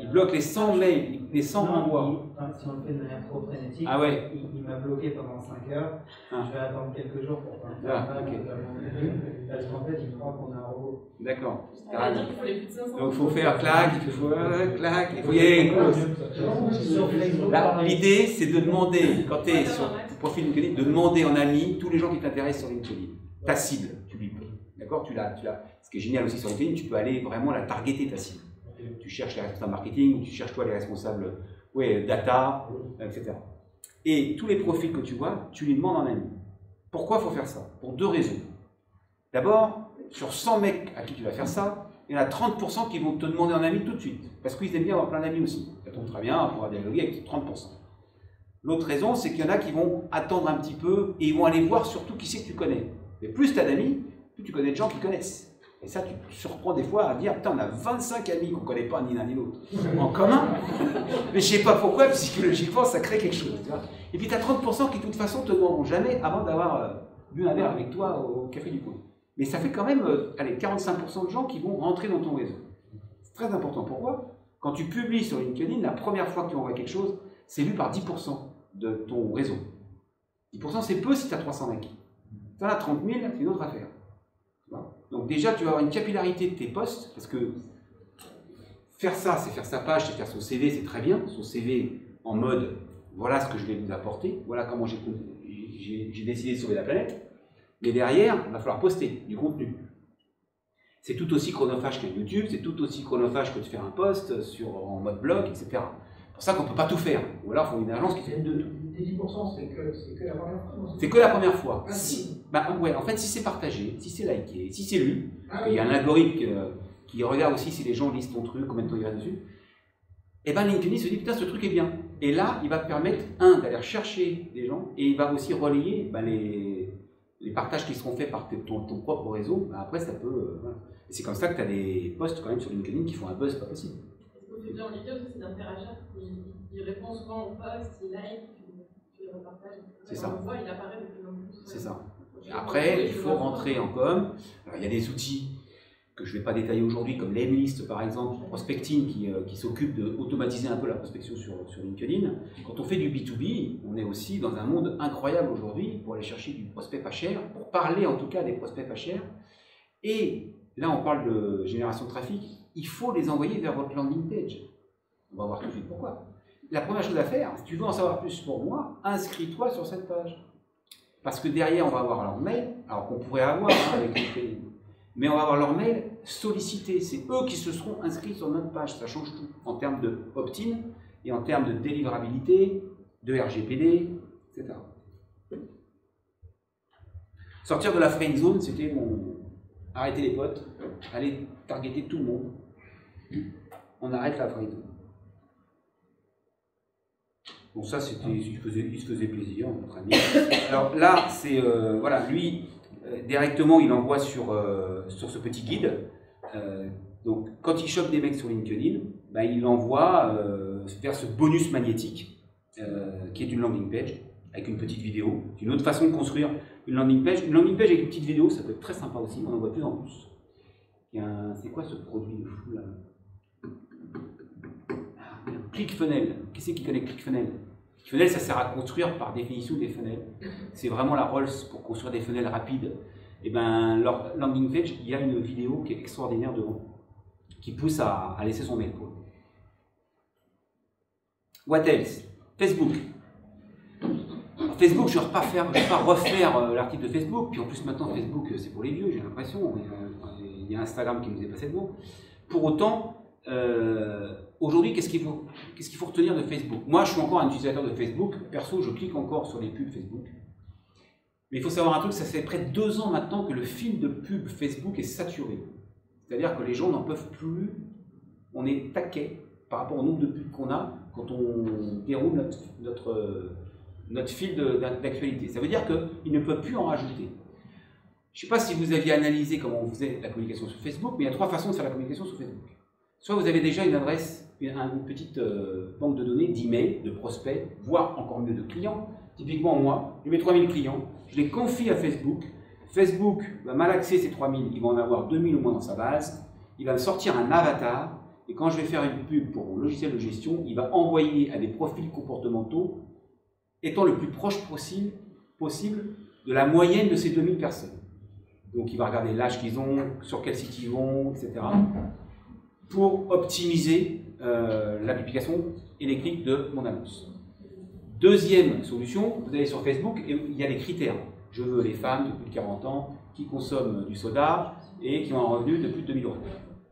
S1: Il bloque les 100 mails, les 100 envois.
S8: Si on le fait de manière trop frénétique,
S1: ah ouais.
S8: il m'a bloqué pendant 5 heures. Ah. Je vais attendre quelques jours pour faire
S1: okay.
S8: Parce qu'en fait, il croit qu'on a un robot.
S1: D'accord.
S4: Donc
S1: il faut faire clac, il faut clac, il faut y aller. L'idée, c'est de demander, quand tu es sur ton profil LinkedIn, de demander en ami tous les gens qui t'intéressent sur LinkedIn. Ta cible, tu lui peux. D'accord, tu l'as. Ce qui est génial aussi sur LinkedIn, tu peux aller vraiment la targeter ta cible. Tu cherches les responsables marketing, tu cherches toi les responsables data, etc. Et tous les profils que tu vois, tu les demandes en ami. Pourquoi il faut faire ça? Pour deux raisons. D'abord, sur 100 mecs à qui tu vas faire ça, il y en a 30% qui vont te demander en ami tout de suite. Parce qu'ils aiment bien avoir plein d'amis aussi. Ça tombe très bien, on pourra dialoguer avec 30%. L'autre raison, c'est qu'il y en a qui vont attendre un petit peu et ils vont aller voir surtout qui c'est que tu connais. Et plus tu as d'amis, plus tu connais de gens qui connaissent. Et ça, tu te surprends des fois à dire, putain, on a 25 amis qu'on ne connaît pas ni l'un ni l'autre en commun. Mais je ne sais pas pourquoi, psychologiquement, ça crée quelque chose. Tu vois. Et puis tu as 30% qui, de toute façon, ne te demanderont jamais avant d'avoir bu un verre avec toi au café du coin. Mais ça fait quand même, allez, 45% de gens qui vont rentrer dans ton réseau. C'est très important. Pourquoi? Quand tu publies sur LinkedIn, la première fois que tu envoies quelque chose, c'est lu par 10% de ton réseau. 10% c'est peu si tu as 300 mecs. Si tu en as 30 000, c'est une autre affaire. Donc déjà, tu vas avoir une capillarité de tes posts, parce que faire ça, c'est faire sa page, c'est faire son CV, c'est très bien. Son CV en mode, voilà ce que je vais vous apporter, voilà comment j'ai décidé de sauver la planète. Mais derrière, il va falloir poster du contenu. C'est tout aussi chronophage qu'un YouTube, c'est tout aussi chronophage que de faire un post en mode blog, etc. C'est pour ça qu'on ne peut pas tout faire. Ou alors, il faut une agence qui fait de tout.
S7: Les 10%, c'est que la première fois.
S1: C'est que la première fois. Ouais, en fait, si c'est partagé, si c'est liké, si c'est lu, il y a un algorithme qui regarde aussi si les gens lisent ton truc, combien de temps ils restent dessus, et bien LinkedIn se dit, putain, ce truc est bien. Et là, il va te permettre, d'aller rechercher des gens, et il va aussi relayer les partages qui seront faits par ton propre réseau. Après, ça peut... voilà. Et c'est comme ça que tu as des posts quand même sur LinkedIn qui font un buzz pas possible.
S4: Ce qu'on fait bien en LinkedIn aussi, c'est d'interagir. Il répond souvent aux posts, il like, tu le repartages.
S1: C'est ça.
S4: On voit, il apparaît de plus en plus.
S1: C'est ça. Après, il faut rentrer en com. Alors, il y a des outils que je ne vais pas détailler aujourd'hui, comme Lemlist par exemple, Prospecting, qui s'occupe d'automatiser un peu la prospection sur LinkedIn. Quand on fait du B2B, on est aussi dans un monde incroyable aujourd'hui pour aller chercher du prospect pas cher, pour parler en tout cas des prospects pas chers. Et là, on parle de génération de trafic, il faut les envoyer vers votre landing page. On va voir tout de suite pourquoi. La première chose à faire, si tu veux en savoir plus pour moi, inscris-toi sur cette page. Parce que derrière, on va avoir leur mail, alors qu'on pourrait avoir avec LinkedIn. Mais on va avoir leur mail sollicité. C'est eux qui se seront inscrits sur notre page. Ça change tout en termes de opt-in et en termes de délivrabilité, de RGPD, etc. Sortir de la friend zone, c'était mon... Arrêter les potes, aller targeter tout le monde. On arrête la friend zone. Bon, ça, c'était, il se faisait plaisir, notre ami. Alors là, c'est, voilà, lui, directement, il envoie sur ce petit guide. Donc, quand il chope des mecs sur LinkedIn, ben, il envoie vers ce bonus magnétique, qui est une landing page, avec une petite vidéo. C'est une autre façon de construire une landing page. Une landing page avec une petite vidéo, ça peut être très sympa aussi, on en voit de plus en plus. C'est quoi ce produit de fou, là? ClickFunnels. Qui c'est qui connaît ClickFunnels? ClickFunnels, ça sert à construire par définition des funnels. C'est vraiment la Rolls pour construire des funnels rapides. Et ben leur landing page, il y a une vidéo qui est extraordinaire devant, qui pousse à laisser son mail. What else? Facebook. Alors, Facebook, je ne vais pas refaire l'article de Facebook. Puis en plus maintenant Facebook, c'est pour les vieux, j'ai l'impression. Il y a Instagram qui nous est passé devant. pour autant, aujourd'hui, qu'est-ce qu'il faut retenir de Facebook? Moi, je suis encore un utilisateur de Facebook. Perso, je clique encore sur les pubs Facebook. Mais il faut savoir un truc, ça fait près de 2 ans maintenant que le fil de pub Facebook est saturé. C'est-à-dire que les gens n'en peuvent plus. On est taquet par rapport au nombre de pubs qu'on a quand on déroule notre fil d'actualité. Ça veut dire qu'ils ne peuvent plus en rajouter. Je ne sais pas si vous aviez analysé comment on faisait la communication sur Facebook, mais il y a 3 façons de faire la communication sur Facebook. Soit vous avez déjà une adresse, une petite banque de données, d'emails, de prospects, voire encore mieux de clients. Typiquement moi, je mets 3000 clients, je les confie à Facebook. Facebook va malaxer ces 3000, il va en avoir 2000 au moins dans sa base. Il va me sortir un avatar, et quand je vais faire une pub pour mon logiciel de gestion, il va envoyer à des profils comportementaux étant le plus proche possible de la moyenne de ces 2000 personnes. Donc il va regarder l'âge qu'ils ont, sur quel site ils vont, etc. pour optimiser la publication et les clics de mon annonce. Deuxième solution, vous allez sur Facebook et il y a les critères. Je veux les femmes de plus de 40 ans qui consomment du soda et qui ont un revenu de plus de 2000 €. Je ne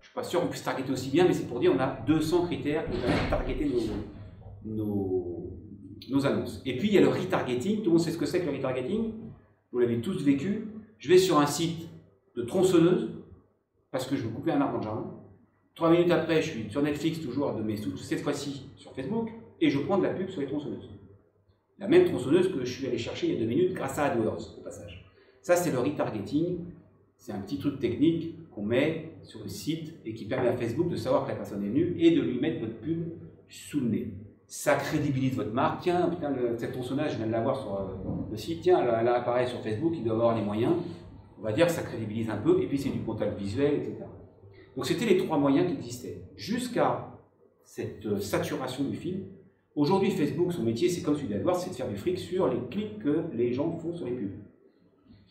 S1: suis pas sûr qu'on puisse targeter aussi bien, mais c'est pour dire qu'on a 200 critères qui vont targeter nos annonces. Et puis il y a le retargeting. Tout le monde sait ce que c'est que le retargeting. Vous l'avez tous vécu. Je vais sur un site de tronçonneuse parce que je veux couper un arbre dans le jardin. 3 minutes après, je suis sur Netflix toujours, mais cette fois-ci sur Facebook, et je prends de la pub sur les tronçonneuses. La même tronçonneuse que je suis allé chercher il y a 2 minutes grâce à AdWords, au passage. Ça, c'est le retargeting. C'est un petit truc technique qu'on met sur le site et qui permet à Facebook de savoir que la personne est venue et de lui mettre votre pub sous le nez. Ça crédibilise votre marque. Tiens, putain, cette tronçonneuse, je viens de la voir sur le site. Tiens, elle apparaît sur Facebook, il doit avoir les moyens. On va dire que ça crédibilise un peu, et puis c'est du contact visuel, etc. Donc c'était les 3 moyens qui existaient. Jusqu'à cette saturation du fil. Aujourd'hui, Facebook, son métier, c'est comme celui d'AdWords, c'est de faire du fric sur les clics que les gens font sur les pubs.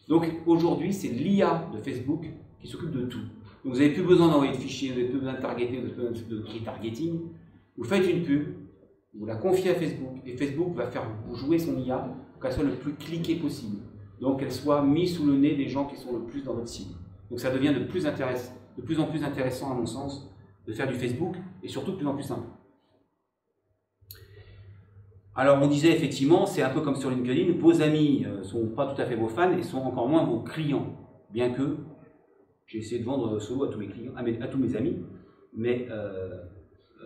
S1: Donc aujourd'hui, c'est l'IA de Facebook qui s'occupe de tout. Donc vous n'avez plus besoin d'envoyer de fichiers, vous n'avez plus besoin de targeter, vous n'avez plus besoin de retargeting. Vous faites une pub, vous la confiez à Facebook, et Facebook va faire jouer son IA pour qu'elle soit le plus cliquée possible. Donc qu'elle soit mise sous le nez des gens qui sont le plus dans votre cible. Donc ça devient de plus en plus intéressant, à mon sens, de faire du Facebook, et surtout de plus en plus simple. Alors on disait effectivement, c'est un peu comme sur LinkedIn, vos amis ne sont pas tout à fait vos fans et sont encore moins vos clients. Bien que j'ai essayé de vendre solo à tous mes clients, à tous mes amis, mais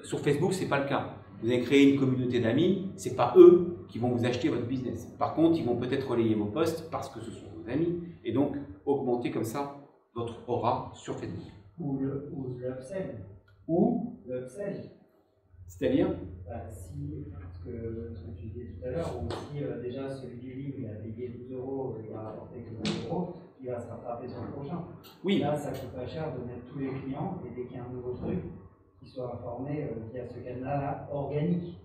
S1: sur Facebook, ce n'est pas le cas. Vous avez créé une communauté d'amis, ce n'est pas eux qui vont vous acheter votre business. Par contre, ils vont peut-être relayer vos posts parce que ce sont vos amis, et donc augmenter comme ça votre aura sur Facebook.
S8: Ou l'upsell.
S1: Ou
S8: l'upsell.
S1: C'est-à-dire
S8: si, ce que tu disais tout à l'heure, ou si déjà celui du livre il a payé 12 €, il va rapporter que 20 €, il va se rattraper sur le prochain.
S1: Oui.
S8: Là, ça coûte pas cher de mettre tous les clients, et dès qu'il y a un nouveau truc, qu'ils soient informés qu'il y a ce canal-là organique.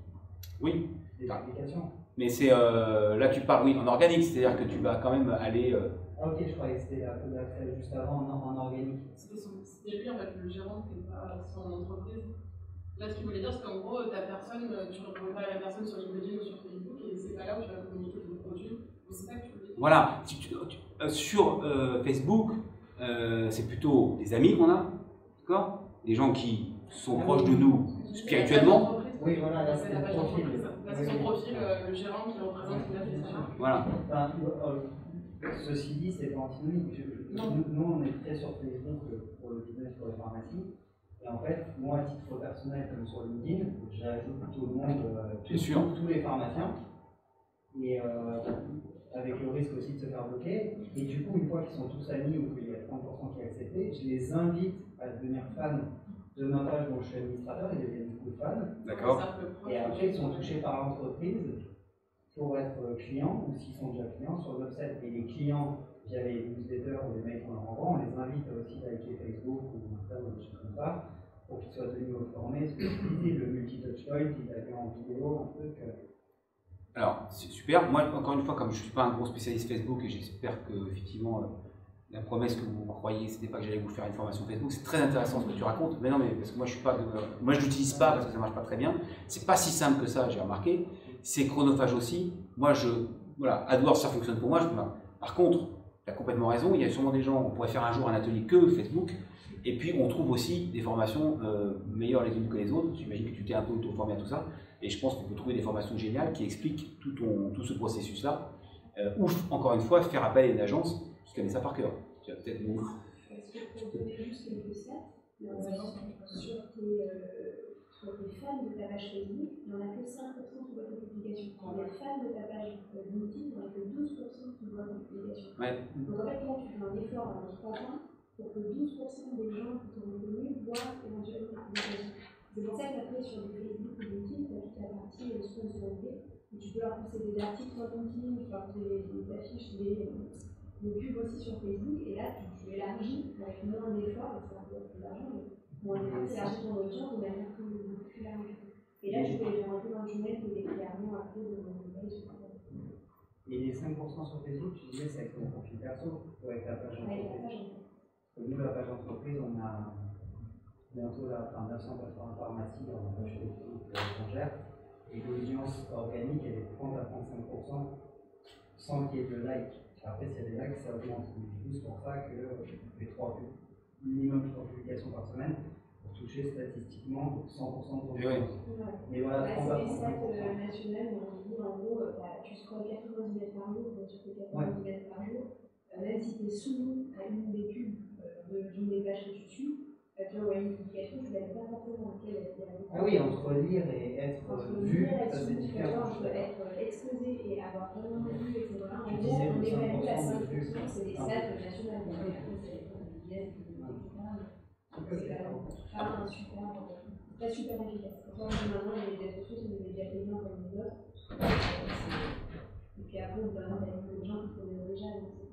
S1: Oui.
S8: Des applications.
S1: Mais c'est là tu parles, oui, en organique, c'est-à-dire que tu vas quand même aller.
S8: Ah ok, je croyais que c'était l'accès juste avant en organique.
S4: C'était lui en fait, le gérant qui n'était pas son entreprise. Là, ce qu'il voulait dire, c'est qu'en gros, ta personne, tu ne retrouves pas la personne sur LinkedIn ou sur Facebook, et c'est pas là où tu vas communiquer ton produit. C'est ça que tu voulais dire.
S1: Voilà, sur Facebook, c'est plutôt des amis qu'on a, d'accord? Des gens qui sont proches de nous spirituellement.
S8: Oui, voilà, là c'est le profil.
S4: Là, c'est son profil, le gérant qui représente une association.
S1: Voilà.
S8: Ceci dit, c'est pas antinomique. Nous, on est très sur Facebook pour le business, pour les pharmacies. Et en fait, moi, à titre personnel, comme sur LinkedIn, j'ajoute tout le monde, tous les pharmaciens. Et avec le risque aussi de se faire bloquer. Et du coup, une fois qu'ils sont tous amis ou qu'il y a 30% qui est accepté, je les invite à devenir fans de ma page dont je suis administrateur, ils deviennent beaucoup de fans.
S1: D'accord.
S8: Et après, ils sont touchés par l'entreprise pour être clients, ou s'ils sont déjà clients, sur le website. Et les clients, via les newsletters ou les mails qu'on leur envoie, on les invite aussi à liker Facebook ou Instagram ou des choses comme ça, pour qu'ils soient tenus informés. Ce que je disais, le multi-touchpoint, ils avaient en vidéo, un truc.
S1: Alors, c'est super. Moi, encore une fois, comme je ne suis pas un gros spécialiste Facebook, et j'espère que, effectivement, la promesse que vous croyez, c'était pas que j'allais vous faire une formation Facebook. C'est très intéressant ce que tu racontes. Mais non, mais parce que moi, je l'utilise pas parce que ça marche pas très bien. C'est pas si simple que ça, j'ai remarqué. C'est chronophage aussi. Moi, voilà, AdWords, ça fonctionne pour moi. Par contre, tu as complètement raison. Il y a sûrement des gens, on pourrait faire un jour un atelier que Facebook. Et puis on trouve aussi des formations meilleures les unes que les autres. J'imagine que tu t'es un peu auto-formé à tout ça. Et je pense qu'on peut trouver des formations géniales qui expliquent tout ce processus-là. Ou encore une fois, faire appel à une agence qui connaît ça par cœur. Tu vas peut-être nous...
S5: Est-ce que pour donner juste quelques stats, sur tes fans de ta page Facebook, il n'y en a que 5% qui voient tes publications. Pour les fans de ta page LinkedIn, il n'y en a que 12% qui voient tes publications.
S1: Ouais.
S5: Donc en fait, là, tu fais un effort dans 3 points pour que 12% des gens qui t'ont reconnu voient éventuellement tes publications. C'est pour ça qu'après, sur les Facebook ou LinkedIn, tu as toute la partie sponsorisée, où tu peux leur poster des articles sur LinkedIn, tu peux leur poster des affiches, des pubs aussi sur Facebook, et là, tu élargis avec moins d'efforts, et ça va plus d'argent, mais moins d'efforts, tu élargis ton audience de manière plus large. Et là, tu peux les faire un peu dans le tunnel et les clairement après de
S8: Et les 5% sur Facebook, tu disais, c'est avec ton profil perso ou avec ta page entreprise? Nous, la page entreprise, on a bientôt 980 pharmacies dans la page Facebook étrangère, et l'audience organique, elle est de 30 à 35% sans qu'il y ait de like. Après, s'il y a des likes, ça augmente. C'est pour ça que je fais minimum 3 publications par semaine pour toucher statistiquement 100% de ton audience. Mais voilà,
S5: c'est des stats nationales où on dit en gros, tu scrolles 90 mètres par jour, tu fais 90 mètres par jour, même si tu es soumis à une des pubs d'une des pages que tu suis, tu vois, une publication, tu ne l'avais pas forcément dans laquelle elle est.
S8: Ah oui, entre lire et être vu, ça c'est différent.
S5: Entre être exposé et avoir vraiment vu, etc. En gros, on évalue à 5%, c'est des stats nationales. C'est pas super efficace. Maintenant, les médias sociaux sont des médias payants comme les autres. Et puis après, on peut avoir des gens qui connaissent déjà, donc c'est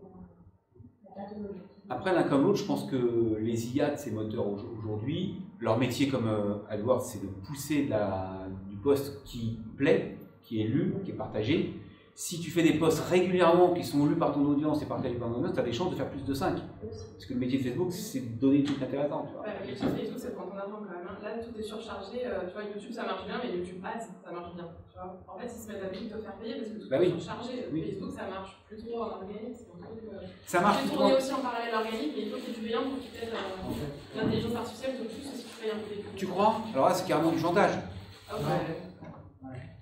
S5: pas ton objectif.
S1: Après, l'un comme l'autre, je pense que les IA de ces moteurs aujourd'hui, leur métier comme AdWords, c'est de pousser du post qui plaît, qui est lu, qui est partagé. Si tu fais des posts régulièrement qui sont lus par ton audience et partagés par ton audience, tu as des chances de faire plus de 5. Parce que le métier de Facebook, c'est de donner des trucs intéressants.
S4: Ouais, le métier de Facebook, c'est de prendre ton argent quand même. Là, tout est surchargé. Tu vois, YouTube, ça marche bien, mais YouTube Ads, ça marche bien. Tu vois, en fait, ils se mettent à de te faire payer parce que tout est surchargé. Facebook, ça marche plus trop en organique.
S1: Ça marche
S4: plus trop. Tourner aussi en parallèle organique, mais il faut que tu payes pour qu'il t'aide l'intelligence artificielle, d'autant plus si tu payes un peu des pubs.
S1: Tu crois? Alors là, c'est carrément du chantage.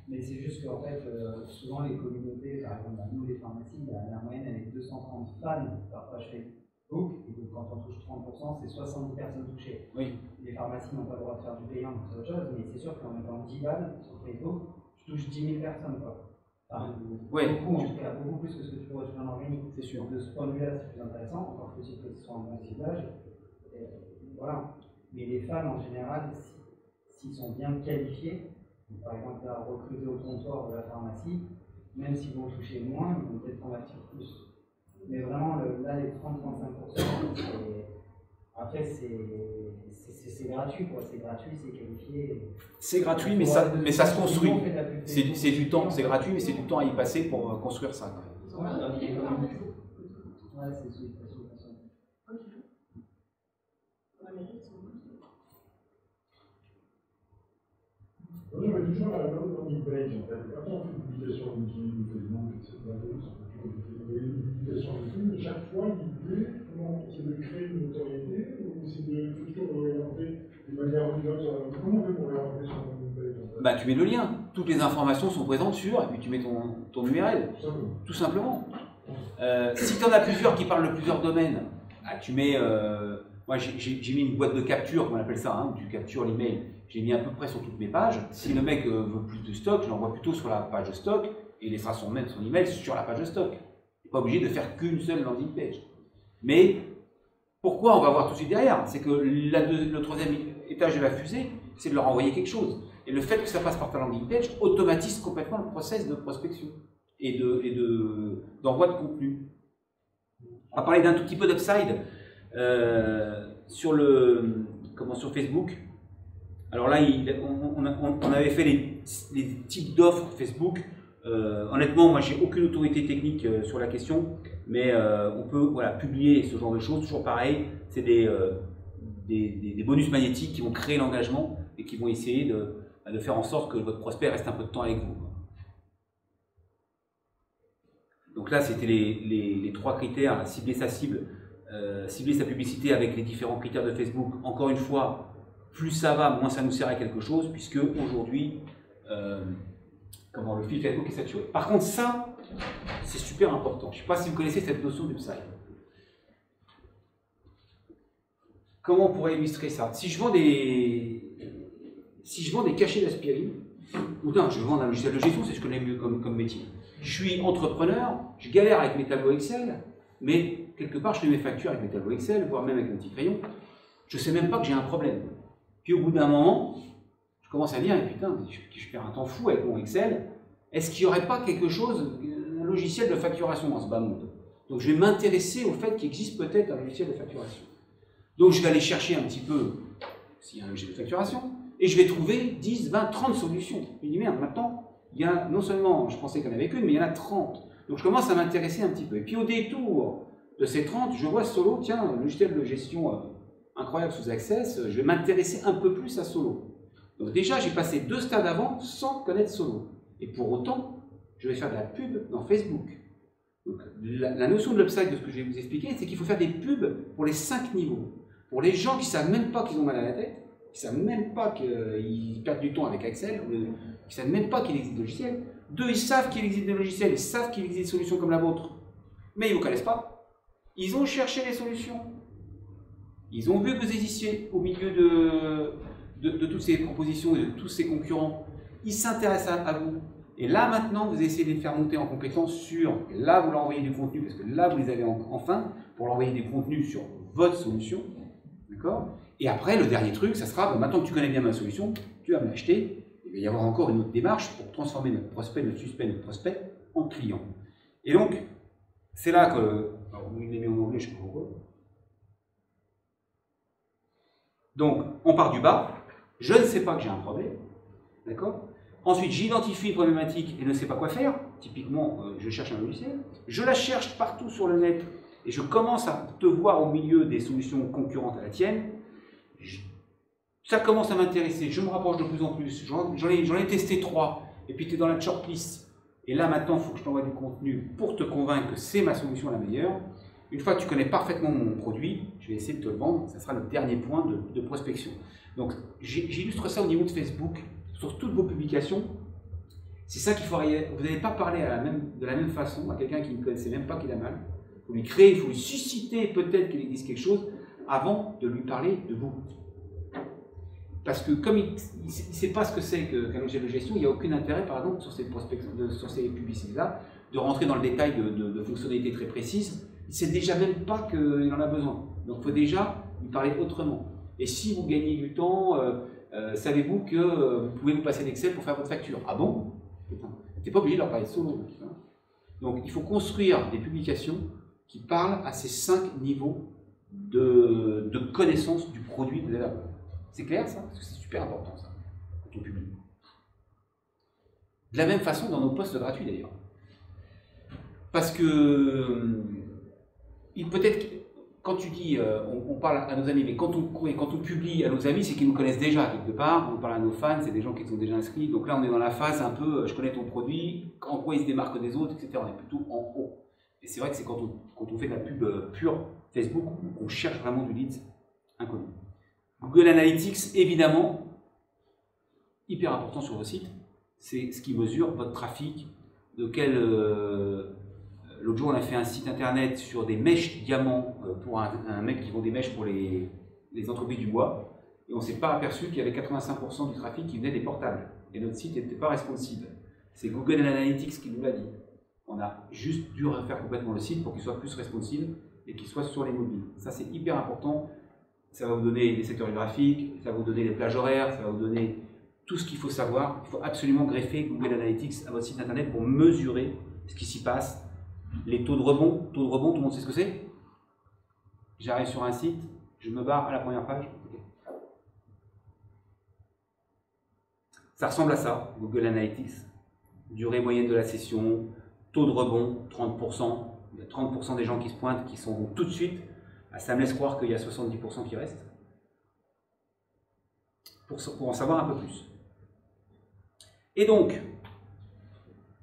S8: Mais c'est juste qu'en fait, souvent les communautés, par exemple, nous les pharmacies, la moyenne elle est 230 fans par page Facebook, et donc quand on touche 30%, c'est 70 personnes touchées.
S1: Oui.
S8: Les pharmacies n'ont pas le droit de faire du payant, donc c'est autre chose, mais c'est sûr qu'en mettant 10 balles sur Facebook, tu touches 10 000 personnes. Quoi. Enfin, beaucoup, en tout cas, beaucoup plus que ce que tu pourrais trouver en organique. C'est sûr. De ce point de vue-là, c'est plus intéressant, encore faut-il que ce soit un bon ciblage. Voilà. Mais les fans, en général, s'ils sont bien qualifiés, par exemple, là, recruter au comptoir de la pharmacie, même s'ils vont toucher moins, ils vont peut-être convertir plus. Mais vraiment, là, les 30-35%, après, c'est gratuit, quoi. C'est gratuit, c'est qualifié.
S1: C'est gratuit, mais ça se construit. C'est du temps, c'est gratuit, mais c'est du temps à y passer pour construire ça.
S8: Ouais, c'est celui.
S7: Oui, mais toujours la landing page, en fait. Quand on fait une publication LinkedIn, Facebook, etc., une publication LinkedIn, chaque fois, l'idée, c'est de créer une notoriété ou c'est de toujours réorienter de manière originale. Comment on fait pour réorienter sur la landing page, en fait?
S1: Bah, tu mets le lien. Toutes les informations sont présentes sur, et puis tu mets ton URL. Tout simplement. Si tu en as plusieurs qui parlent de plusieurs domaines, tu mets. Moi, j'ai mis une boîte de capture, on appelle ça, où tu captures l'email. J'ai mis à peu près sur toutes mes pages. Si le mec veut plus de stock, je l'envoie plutôt sur la page de stock et il laissera son email sur la page de stock. Il n'est pas obligé de faire qu'une seule landing page. Mais pourquoi on va voir tout de suite derrière? C'est que le troisième étage de la fusée, c'est de leur envoyer quelque chose. Et le fait que ça passe par ta landing page automatise complètement le process de prospection et d'envoi de contenu. On va parler d'un tout petit peu d'upside sur Facebook. Alors là, on avait fait les types d'offres Facebook. Honnêtement, moi, j'ai aucune autorité technique sur la question, mais on peut publier ce genre de choses. Toujours pareil, c'est des bonus magnétiques qui vont créer l'engagement et qui vont essayer de faire en sorte que votre prospect reste un peu de temps avec vous. Donc là, c'était les 3 critères, cibler sa cible, cibler sa publicité avec les différents critères de Facebook. Encore une fois, plus ça va, moins ça nous sert à quelque chose, puisque aujourd'hui, le fil Facebook est saturé. Par contre, ça, c'est super important. Je ne sais pas si vous connaissez cette notion d'upside. Comment on pourrait illustrer ça? Si je vends des cachets d'aspirine, ou non, je vends un logiciel de gestion, c'est ce que je connais mieux comme métier. Je suis entrepreneur, je galère avec mes tableaux Excel, mais quelque part, je fais mes factures avec mes tableaux Excel, voire même avec un petit crayon. Je ne sais même pas que j'ai un problème. Puis au bout d'un moment, je commence à dire, putain, je perds un temps fou avec mon Excel. Est-ce qu'il n'y aurait pas quelque chose, un logiciel de facturation dans ce bas monde? Donc je vais m'intéresser au fait qu'il existe peut-être un logiciel de facturation. Donc je vais aller chercher un petit peu s'il y a un logiciel de facturation, et je vais trouver 10, 20, 30 solutions. Je me dis, merde, maintenant, il y a non seulement, je pensais qu'il y en avait qu'une, mais il y en a 30. Donc je commence à m'intéresser un petit peu. Et puis au détour de ces 30, je vois Solo, tiens, un logiciel de gestion incroyable sous Access, je vais m'intéresser un peu plus à Solo. Donc déjà, j'ai passé 2 stades avant sans connaître Solo. Et pour autant, je vais faire de la pub dans Facebook. Donc la notion de l'upside de ce que je vais vous expliquer, c'est qu'il faut faire des pubs pour les 5 niveaux. Pour les gens qui ne savent même pas qu'ils ont mal à la tête, qui ne savent même pas qu'ils perdent du temps avec Excel, qui ne savent même pas qu'il existe des logiciels. 2, ils savent qu'il existe des logiciels, ils savent qu'il existe des solutions comme la vôtre, mais ils ne vous connaissent pas. Ils ont cherché les solutions. Ils ont vu que vous existiez au milieu de toutes ces propositions et de tous ces concurrents. Ils s'intéressent à vous. Et là, maintenant, vous essayez de les faire monter en compétence sur... Là, vous leur envoyez du contenu, parce que là, vous les avez enfin, pour leur envoyer du contenu sur votre solution. D'accord? Et après, le dernier truc, ça sera, maintenant que tu connais bien ma solution, tu vas me l'acheter. Il va y avoir encore une autre démarche pour transformer notre prospect, notre suspect, notre prospect en client. Et donc, c'est là que... Alors, vous l'avez mis en anglais, je ne sais pas pourquoi. Donc, on part du bas. Je ne sais pas que j'ai un problème. D'accord? Ensuite, j'identifie une problématique et ne sais pas quoi faire. Typiquement, je cherche un logiciel. Je la cherche partout sur le net et je commence à te voir au milieu des solutions concurrentes à la tienne. Ça commence à m'intéresser. Je me rapproche de plus en plus. J'en ai testé 3. Et puis, tu es dans la shortlist. Et là, maintenant, il faut que je t'envoie du contenu pour te convaincre que c'est ma solution la meilleure. Une fois que tu connais parfaitement mon produit, je vais essayer de te le vendre. Ça sera le dernier point de prospection. Donc, j'illustre ça au niveau de Facebook. Sur toutes vos publications, c'est ça qu'il faut arriver. Vous n'allez pas parler de la même façon à quelqu'un qui ne connaissait même pas qu'il a mal. Il faut lui créer, il faut lui susciter peut-être qu'il existe quelque chose avant de lui parler de vous. Parce que comme il ne sait pas ce que c'est qu'un logiciel de gestion, il n'y a aucun intérêt, par exemple, sur ces publicités-là, de rentrer dans le détail de fonctionnalités très précises. Il ne sait déjà même pas qu'il en a besoin. Donc il faut déjà lui parler autrement. Et si vous gagnez du temps, savez-vous que vous pouvez vous passer d'Excel pour faire votre facture? Ah bon? Putain, tu n'es pas obligé de leur parler de Solo. Donc il faut construire des publications qui parlent à ces 5 niveaux de connaissance du produit que vous allez avoir. C'est clair ça? Parce que c'est super important ça, quand on publie. De la même façon dans nos posts gratuits d'ailleurs. Parce que peut-être quand tu dis, on parle à nos amis, mais quand on publie à nos amis, c'est qu'ils nous connaissent déjà quelque part. On parle à nos fans, c'est des gens qui sont déjà inscrits. Donc là, on est dans la phase un peu, je connais ton produit, en quoi il se démarque des autres, etc. On est plutôt en haut. Et c'est vrai que c'est quand on fait de la pub pure Facebook, on cherche vraiment du lead inconnu. Google Analytics, évidemment, hyper important sur vos sites. C'est ce qui mesure votre trafic, de quel... L'autre jour, on a fait un site internet sur des mèches diamants pour un mec qui vend des mèches pour les entreprises du bois. Et on ne s'est pas aperçu qu'il y avait 85% du trafic qui venait des portables. Et notre site n'était pas responsive. C'est Google Analytics qui nous l'a dit. On a juste dû refaire complètement le site pour qu'il soit plus responsive et qu'il soit sur les mobiles. Ça, c'est hyper important. Ça va vous donner des secteurs graphiques, ça va vous donner les plages horaires, ça va vous donner tout ce qu'il faut savoir. Il faut absolument greffer Google Analytics à votre site internet pour mesurer ce qui s'y passe. Les taux de rebond, tout le monde sait ce que c'est? J'arrive sur un site, je me barre à la première page. Okay. Ça ressemble à ça, Google Analytics. Durée moyenne de la session, taux de rebond, 30%. Il y a 30% des gens qui se pointent, qui sont tout de suite. Ça me laisse croire qu'il y a 70% qui restent. Pour en savoir un peu plus. Et donc,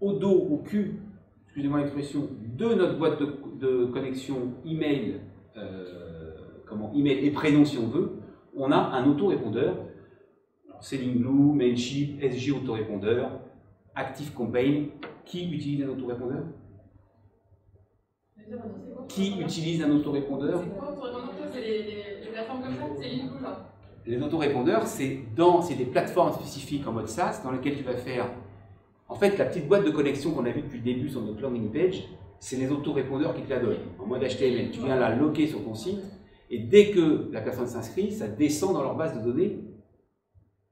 S1: au dos, au cul, excusez-moi l'expression, de notre boîte de connexion email email et prénom si on veut, on a un autorépondeur. Sendinblue, Mailchimp, SG autorépondeur, ActiveCampaign. Qui utilise un autorépondeur? Qui utilise un autorépondeur?
S4: C'est quoi autorépondeur? C'est les plateformes comme ça? C'est Sendinblue là?
S1: Les autorépondeurs, c'est des plateformes spécifiques en mode SaaS dans lesquelles tu vas faire. En fait, la petite boîte de connexion qu'on a vue depuis le début sur notre landing page, c'est les autorépondeurs qui te la donnent en mode HTML. Tu viens la loquer sur ton site et dès que la personne s'inscrit, ça descend dans leur base de données.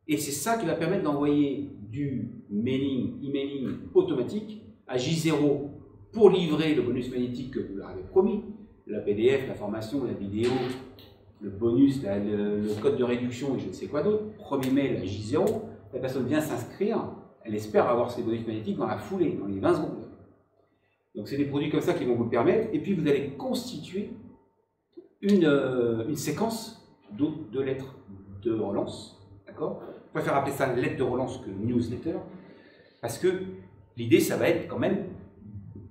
S1: Et c'est ça qui va permettre d'envoyer du mailing, emailing automatique à J0 pour livrer le bonus magnétique que vous leur avez promis, la PDF, la formation, la vidéo, le bonus, le code de réduction et je ne sais quoi d'autre. Premier mail à J0, la personne vient s'inscrire, elle espère avoir ses bonus magnétiques dans la foulée, dans les 20 secondes. Donc c'est des produits comme ça qui vont vous le permettre, et puis vous allez constituer une séquence de lettres de relance, d'accord? On préfère appeler ça lettre de relance que newsletter, parce que l'idée, ça va être quand même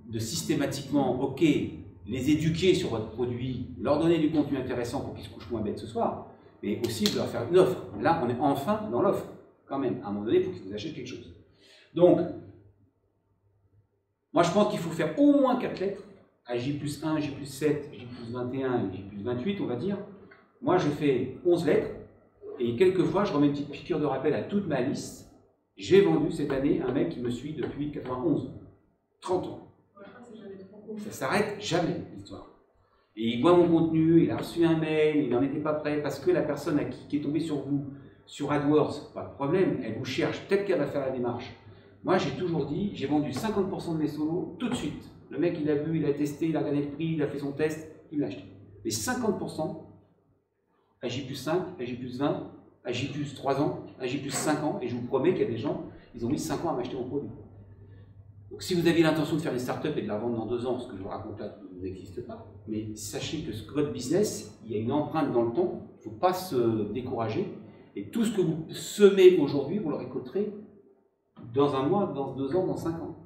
S1: de systématiquement, ok, les éduquer sur votre produit, leur donner du contenu intéressant pour qu'ils se couchent moins bêtes ce soir, mais aussi de leur faire une offre. Là, on est enfin dans l'offre, quand même. À un moment donné, il faut qu'ils vous achètent quelque chose. Donc, moi, je pense qu'il faut faire au moins 4 lettres, à J+1, J+7, J+21 et J+28, on va dire. Moi, je fais 11 lettres, et quelquefois, je remets une petite piqûre de rappel à toute ma liste. J'ai vendu cette année un mec qui me suit depuis 91, 30 ans. Ça s'arrête jamais, l'histoire. Et il voit mon contenu, il a reçu un mail, il n'en était pas prêt, parce que la personne qui est tombée sur vous, sur AdWords, pas de problème, elle vous cherche, peut-être qu'elle va faire la démarche. Moi, j'ai toujours dit, j'ai vendu 50% de mes solos tout de suite. Le mec, il a vu, il a testé, il a regardé le prix, il a fait son test, il l'a acheté. Les 50%, à J+5, à J+20, à J+3 ans, à J+5 ans, et je vous promets qu'il y a des gens, ils ont mis 5 ans à m'acheter mon produit. Donc si vous aviez l'intention de faire des startups et de la vendre dans 2 ans, ce que je vous raconte là n'existe pas, mais sachez que votre business, il y a une empreinte dans le temps, il ne faut pas se décourager, et tout ce que vous semez aujourd'hui, vous le récolterez dans 1 mois, dans 2 ans, dans 5 ans.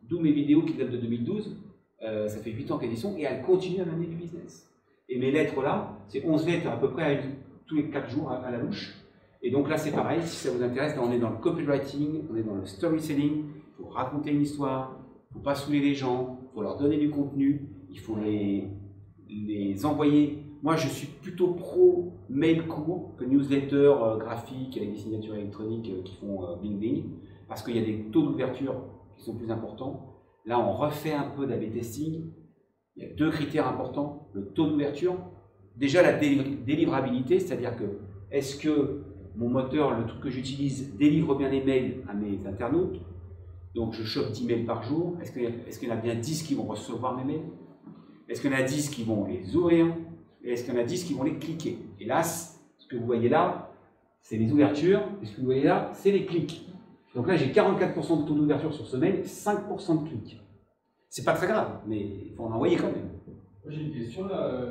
S1: D'où mes vidéos qui datent de 2012, ça fait 8 ans qu'elles y sont, et elles continuent à mener du business. Et mes lettres là, c'est 11 lettres à peu près tous les 4 jours à la louche. Et donc là c'est pareil, si ça vous intéresse, là on est dans le copywriting, on est dans le storytelling, il faut raconter une histoire, il ne faut pas saouler les gens, il faut leur donner du contenu, il faut les envoyer. Moi je suis plutôt pro mail court que newsletter graphique avec des signatures électroniques qui font bing bing, parce qu'il y a des taux d'ouverture qui sont plus importants. Là on refait un peu d'A/B testing. Il y a 2 critères importants, le taux d'ouverture, déjà la délivrabilité, c'est-à-dire que est-ce que mon moteur, le truc que j'utilise, délivre bien les mails à mes internautes, donc je chope 10 mails par jour, est-ce qu'il y en a bien 10 qui vont recevoir mes mails? Est-ce qu'il y en a 10 qui vont les ouvrir? Et est-ce qu'il y en a 10 qui vont les cliquer? Hélas, ce que vous voyez là, c'est les ouvertures, et ce que vous voyez là, c'est les clics. Donc là, j'ai 44% de taux d'ouverture sur ce mail, 5% de clics. C'est pas très grave, mais il faut en envoyer quand même.
S6: J'ai une question là,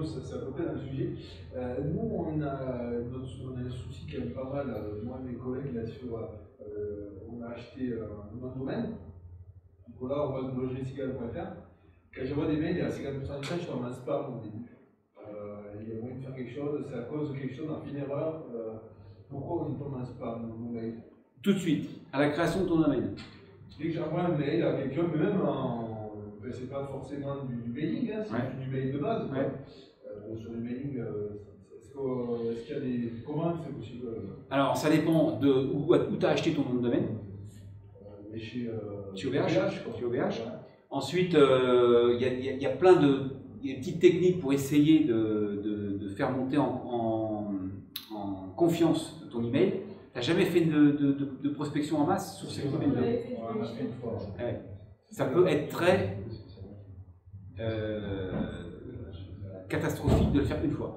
S6: c'est à peu près dans le sujet. Nous, on a un souci quand même pas mal, moi et mes collègues là-dessus, on a acheté un nom de domaine. Donc là, on va sur logistical.fr. Quand je vois des mails, il y a 50% de temps, je suis en spam au début. Il y a moyen de faire quelque chose, c'est à cause de quelque chose, on fait une erreur. Pourquoi on tombe en spam dans nos mails?
S1: Tout de suite, à la création de ton domaine.
S6: Dès que j'envoie un mail à quelqu'un, mais même ben, c'est pas forcément du mailing, hein, c'est du mail de base. Sur du mailing, est-ce qu'il y a des. Comment c'est possible?
S1: Alors, ça dépend de où tu as acheté ton nom de domaine.
S6: Chez
S1: OVH. Ensuite, il y a plein de petites techniques pour essayer de faire monter en confiance ton email. Tu n'as jamais fait de prospection en masse sur ces domaines? Ça peut être très catastrophique de le faire une fois.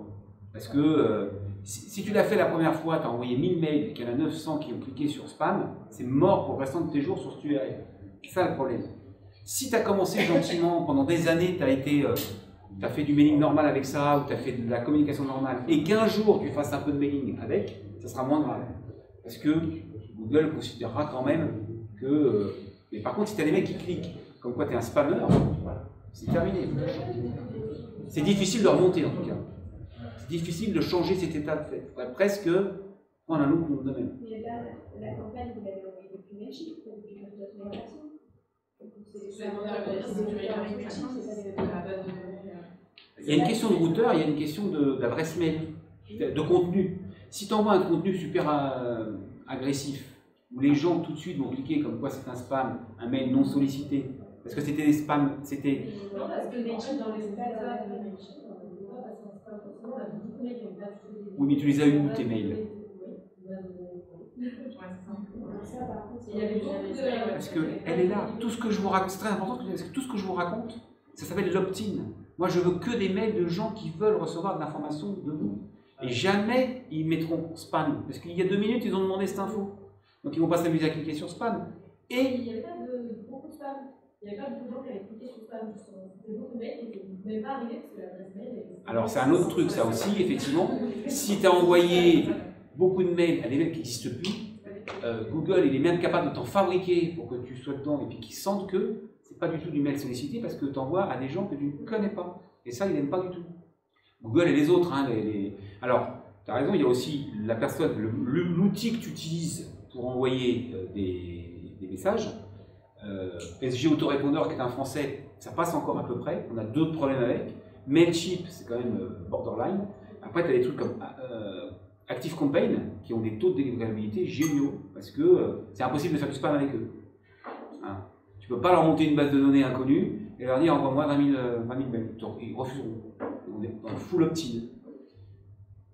S1: Parce que si tu l'as fait la première fois, tu as envoyé 1000 mails et qu'il y en a 900 qui ont cliqué sur spam, c'est mort pour le restant de tes jours sur ce URL. C'est ça le problème. Si tu as commencé gentiment, pendant des années, tu as fait du mailing normal avec ça, ou tu as fait de la communication normale, et qu'un jour tu fasses un peu de mailing avec, ça sera moins grave. Parce que Google considérera quand même que... mais par contre, si tu as des mecs qui cliquent, comme quoi tu es un spammer, voilà, c'est terminé. C'est difficile de remonter en tout cas. C'est difficile de changer cet état de fait. Il faudrait presque prendre un autre domaine.
S5: Mais là, la campagne, vous l'avez envoyée depuis Mailchimp, depuis la migration.
S1: Il y a une question de routeur, il y a une question d'adresse mail, de contenu. Si tu envoies un contenu super agressif, où les gens tout de suite vont cliquer comme quoi c'est un spam, un mail non sollicité, parce que c'était des spams, c'était...
S5: Non, parce que Mailchimp, dans les états de Mailchimp, on ne pas passer en spam forcément, on a beaucoup de mails qui ont pas fait des...
S1: Oui, mais tu les as eu où tes mails? Parce qu'elle est là. Tout ce que je vous raconte, c'est très important, parce que tout ce que je vous raconte, ça s'appelle l'opt-in. Moi, je veux que des mails de gens qui veulent recevoir de l'information de vous. Et jamais ils mettront spam. Parce qu'il y a 2 minutes, ils ont demandé cette info. Donc ils ne vont pas s'amuser à cliquer sur spam. Et
S5: il n'y avait pas beaucoup de spam. Il n'y avait pas beaucoup de gens qui avaient cliqué sur spam. C'était beaucoup de mails qui n'étaient même pas arrivés parce que l'adresse mail.
S1: Alors c'est un autre truc, ça aussi, effectivement. Si tu as envoyé beaucoup de mails à des mails qui n'existent plus, Google il est même capable de t'en fabriquer pour que tu sois dedans et puis qu'ils sentent que c'est pas du tout du mail sollicité parce que tu envoies à des gens que tu ne connais pas. Et ça, ils n'aiment pas du tout. Google et les autres. Hein, Alors, tu as raison, il y a aussi la personne, l'outil que tu utilises pour envoyer des messages. PSG Autorépondeur, qui est un français, ça passe encore à peu près. On a d'autres problèmes avec. Mailchimp, c'est quand même borderline. Après, tu as des trucs comme ActiveCampaign qui ont des taux de délivrabilité géniaux parce que c'est impossible de faire du spam avec eux. Hein. Tu ne peux pas leur monter une base de données inconnue et leur dire envoie-moi 20 000 mails. Ils refuseront. On est en full opt-in.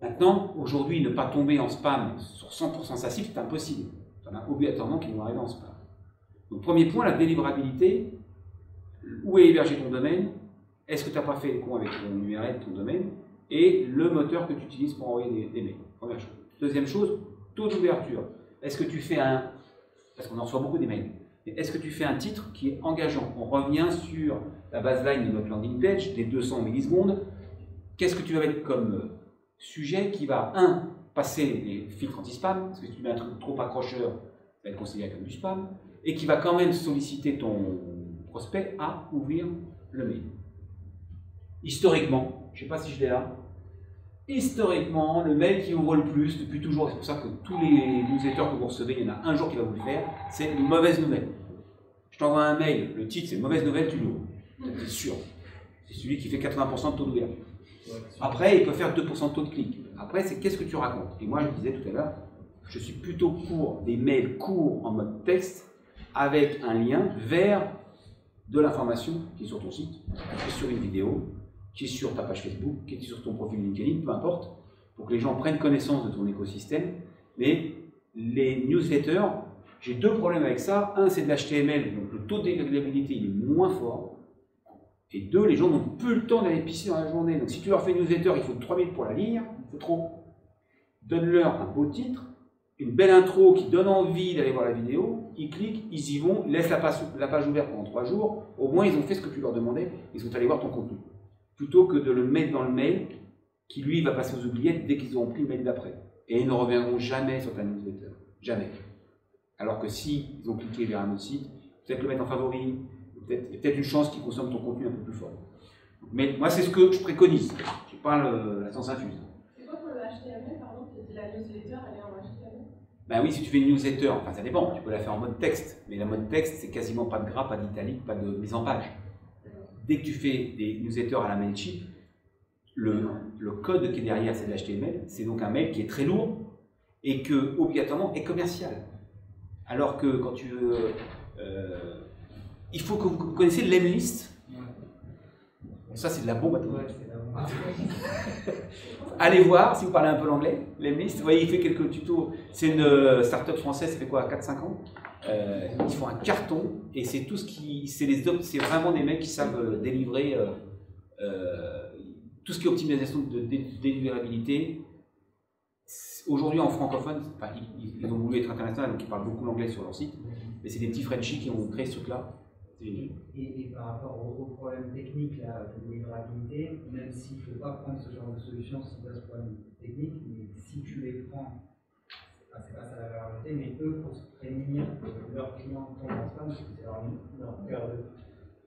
S1: Maintenant, aujourd'hui, ne pas tomber en spam sur 100% sa cible, c'est impossible. Il y en a obligatoirement qui vont arriver en spam. Donc, premier point, la délivrabilité. Où est hébergé ton domaine? Est-ce que tu n'as pas fait le con avec ton URL de ton domaine? Et le moteur que tu utilises pour envoyer des mails. Première chose. Deuxième chose, taux d'ouverture. Est-ce que tu fais un... Parce qu'on en reçoit beaucoup des mails. Est-ce que tu fais un titre qui est engageant? On revient sur la baseline de notre landing page, des 200 millisecondes. Qu'est-ce que tu vas mettre comme sujet qui va, passer les filtres anti-spam, parce que si tu mets un truc trop accrocheur, ça va être considéré comme du spam, et qui va quand même solliciter ton prospect à ouvrir le mail. Historiquement, je ne sais pas si je l'ai là, historiquement, le mail qui ouvre le plus, depuis toujours, c'est pour ça que tous les newsletters que vous recevez, il y en a un jour qui va vous le faire, c'est une mauvaise nouvelle. Je t'envoie un mail, le titre c'est mauvaise nouvelle, tu l'ouvres. C'est sûr. C'est celui qui fait 80% de taux d'ouverture. Après, il peut faire 2% de taux de clic. Après, c'est qu'est-ce que tu racontes? Et moi, je disais tout à l'heure, je suis plutôt pour des mails courts en mode texte avec un lien vers de l'information qui est sur ton site, qui est sur une vidéo, qui est sur ta page Facebook, qui est sur ton profil LinkedIn, peu importe, pour que les gens prennent connaissance de ton écosystème. Mais les newsletters, j'ai 2 problèmes avec ça. Un, c'est de l'HTML, donc le taux de délivrabilité il est moins fort. Et 2, les gens n'ont plus le temps d'aller pisser dans la journée. Donc si tu leur fais une newsletter, il faut 3 minutes pour la lire, il faut trop. Donne-leur un beau titre, une belle intro qui donne envie d'aller voir la vidéo, ils cliquent, ils y vont, ils laissent la page ouverte pendant 3 jours, au moins ils ont fait ce que tu leur demandais, ils sont allés voir ton contenu. Plutôt que de le mettre dans le mail, qui lui va passer aux oubliettes dès qu'ils auront pris le mail d'après. Et ils ne reviendront jamais sur ta newsletter. Jamais. Alors que si ils ont cliqué vers un autre site, peut-être le mettre en favori, peut-être une chance qu'ils consomment ton contenu un peu plus fort. Mais moi, c'est ce que je préconise. Je n'ai pas la science infuse.
S4: C'est quoi pour le HTML, pardon? La newsletter, elle est en HTML?
S1: Ben oui, si tu fais une newsletter, enfin ça dépend, tu peux la faire en mode texte. Mais la mode texte, c'est quasiment pas de gras, pas d'italique, pas de mise en page. Dès que tu fais des newsletters à la Mailchimp, le code qui est derrière, c'est de l'HTML. C'est donc un mail qui est très lourd et que, obligatoirement, est commercial. Alors que quand tu veux... il faut que vous connaissiez l'Emlist. Ça, c'est de la bombe à tout. Allez voir, si vous parlez un peu l'anglais, l'Emlist. Vous voyez, il fait quelques tutos. C'est une start-up française, ça fait quoi, 4-5 ans. Ils font un carton et c'est tout ce qui... C'est vraiment des mecs qui savent délivrer tout ce qui est optimisation de délivrabilité. Aujourd'hui, en francophone, enfin, ils ont voulu être international, donc ils parlent beaucoup l'anglais sur leur site. Mais c'est des petits Frenchies qui ont créé ce truc-là.
S8: Et par rapport au problème technique là, de délivrabilité, même s'il ne faut pas prendre ce genre de solution si tu as ce problème technique, mais si tu les prends, c'est pas ça la valeur ajoutée, mais eux, pour se prémunir que leurs clients tombent en spam, parce que c'est leur cœur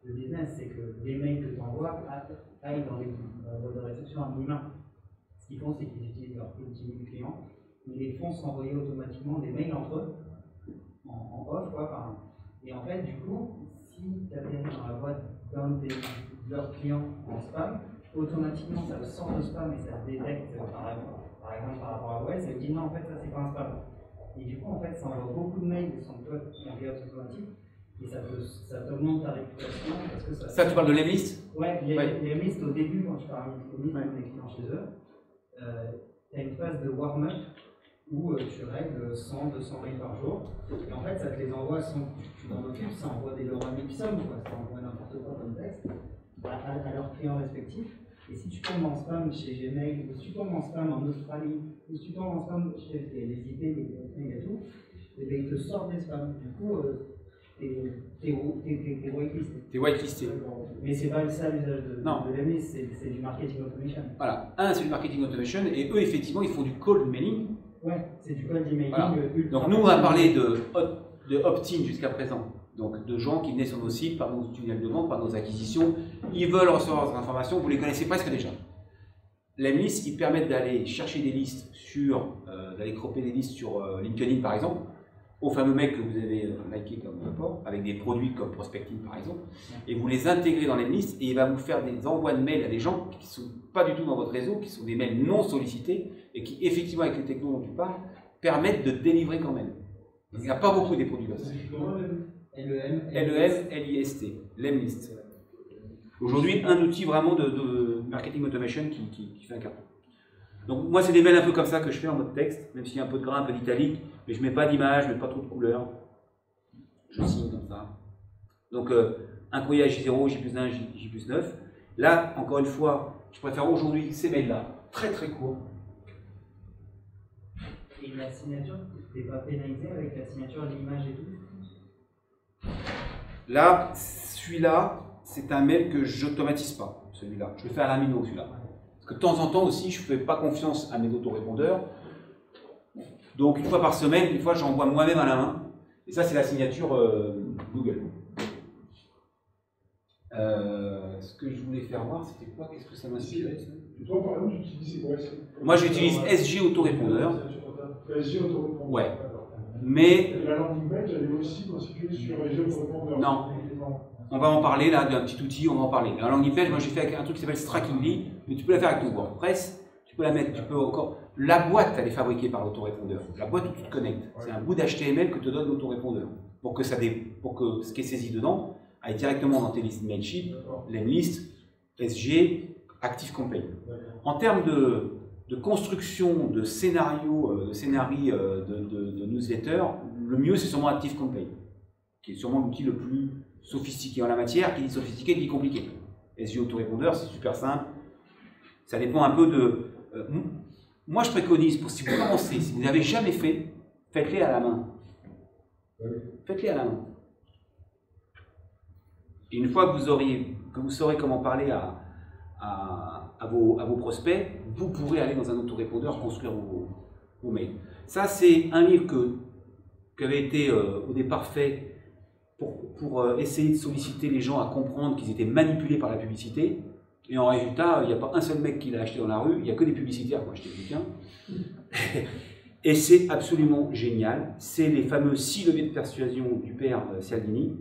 S8: le business, c'est que les mails que tu envoies aillent dans les boîtes de réception à minima. Ce qu'ils font, c'est qu'ils utilisent leur outil du client, ils les font s'envoyer automatiquement des mails entre eux, en off, quoi. Et en fait, du coup, si tu atterris dans la boîte d'un de leurs clients en spam, automatiquement ça le sort de spam et ça détecte, par exemple par rapport à OS, et dit non, en fait, ça c'est pas un spam. Et du coup, en fait, ça envoie beaucoup de mails sans que toi tu en pilote automatique, et ça t'augmente ta réputation. Parce que ça
S1: tu parles de l'emlist?
S8: Ouais, l'emlist au début, quand tu parles de des clients chez eux, tu as une phase de warm-up où tu règles 100, 200 mails par jour. Et en fait, ça te les envoie sans que tu t'en occupes, ça envoie des Laura Mixum, ça envoie n'importe quoi comme texte à leurs clients respectifs. Et si tu tombes en spam chez Gmail, ou si tu tombes en spam en Australie, ou si tu tombes en spam chez les IP, les et tout, et bien ils te sortent des spams. Du coup, t'es whitelisté.
S1: T'es whitelisté.
S8: Mais c'est pas ça l'usage de l'emlist, c'est du marketing automation.
S1: Voilà, c'est du marketing automation, et eux, effectivement, ils font du cold mailing.
S8: Ouais, c'est du cold emailing.
S1: Voilà. Donc nous, on a parlé de opt-in jusqu'à présent. Donc de gens qui venaient sur nos sites, par nos tunnels de vente, par nos acquisitions, ils veulent recevoir des informations, vous les connaissez presque déjà. L'emlist, ils permettent d'aller chercher des listes d'aller cropper des listes sur LinkedIn par exemple, aux fameux mecs que vous avez liké comme rapport, avec des produits comme Prospecting par exemple, et vous les intégrez dans l'emlist et il va vous faire des envois de mails à des gens qui ne sont pas du tout dans votre réseau, qui sont des mails non sollicités et qui effectivement avec les technos dont tu parles, permettent de délivrer quand même. Il n'y a pas beaucoup des produits comme ça. LEM-LIST, l'emlist. Aujourd'hui, un outil vraiment de marketing automation qui fait un carton. Donc moi, c'est des mails un peu comme ça que je fais en mode texte, même s'il y a un peu de gras, un peu d'italique, mais je ne mets pas d'image, je ne mets pas trop de couleurs. Je signe comme ça. Donc un courrier à J0, J+1, J+9. Là, encore une fois, je préfère aujourd'hui ces mails-là, très très courts.
S8: Et la signature, tu n'es pas pénalisé avec la signature, l'image et tout?
S1: Là, celui-là, c'est un mail que je n'automatise pas, celui-là. Je le fais à la mino, celui-là. Parce que de temps en temps aussi, je ne fais pas confiance à mes autorépondeurs. Donc, une fois par semaine, une fois, j'envoie moi-même à la main. Et ça, c'est la signature Google. Ce que je voulais faire voir, c'était quoi? Qu'est-ce que ça m'inspirait?
S7: Toi, par exemple, tu utilises quoi?
S1: Moi, j'utilise SG Autorépondeur.
S7: SG Autorépondeur.
S1: Ouais. Mais.
S7: La landing page, elle est aussi constituée sur SG Autorépondeur.
S1: Non. On va en parler là, d'un petit outil, on va en parler. La landing page, moi j'ai fait avec un truc qui s'appelle Strikingly, mais tu peux la faire avec ton WordPress, tu peux la mettre, tu peux encore. La boîte, elle est fabriquée par l'autorépondeur. La boîte où tu te connectes. C'est un bout d'HTML que te donne l'autorépondeur. Pour que ce qui est saisi dedans aille directement dans tes listes Mailchimp, l'emlist, SG, ActiveCampaign. En termes de construction de scénarios, de newsletter, le mieux c'est sûrement ActiveCampaign, qui est sûrement l'outil le plus sophistiqué en la matière, qui dit sophistiqué, dit compliqué. SG autorépondeur, c'est super simple. Ça dépend un peu de. Moi, je préconise, si vous commencez, si vous n'avez jamais fait, faites-les à la main. Faites-les à la main. Et une fois que vous saurez comment parler à vos prospects, vous pourrez aller dans un autorépondeur construire vos mails. Ça, c'est un livre qui avait été au départ fait pour essayer de solliciter les gens à comprendre qu'ils étaient manipulés par la publicité. Et en résultat, il n'y a pas un seul mec qui l'a acheté dans la rue, il n'y a que des publicitaires qui ont acheté le bouquin. Et c'est absolument génial. C'est les fameux 6 leviers de persuasion du père Cialdini.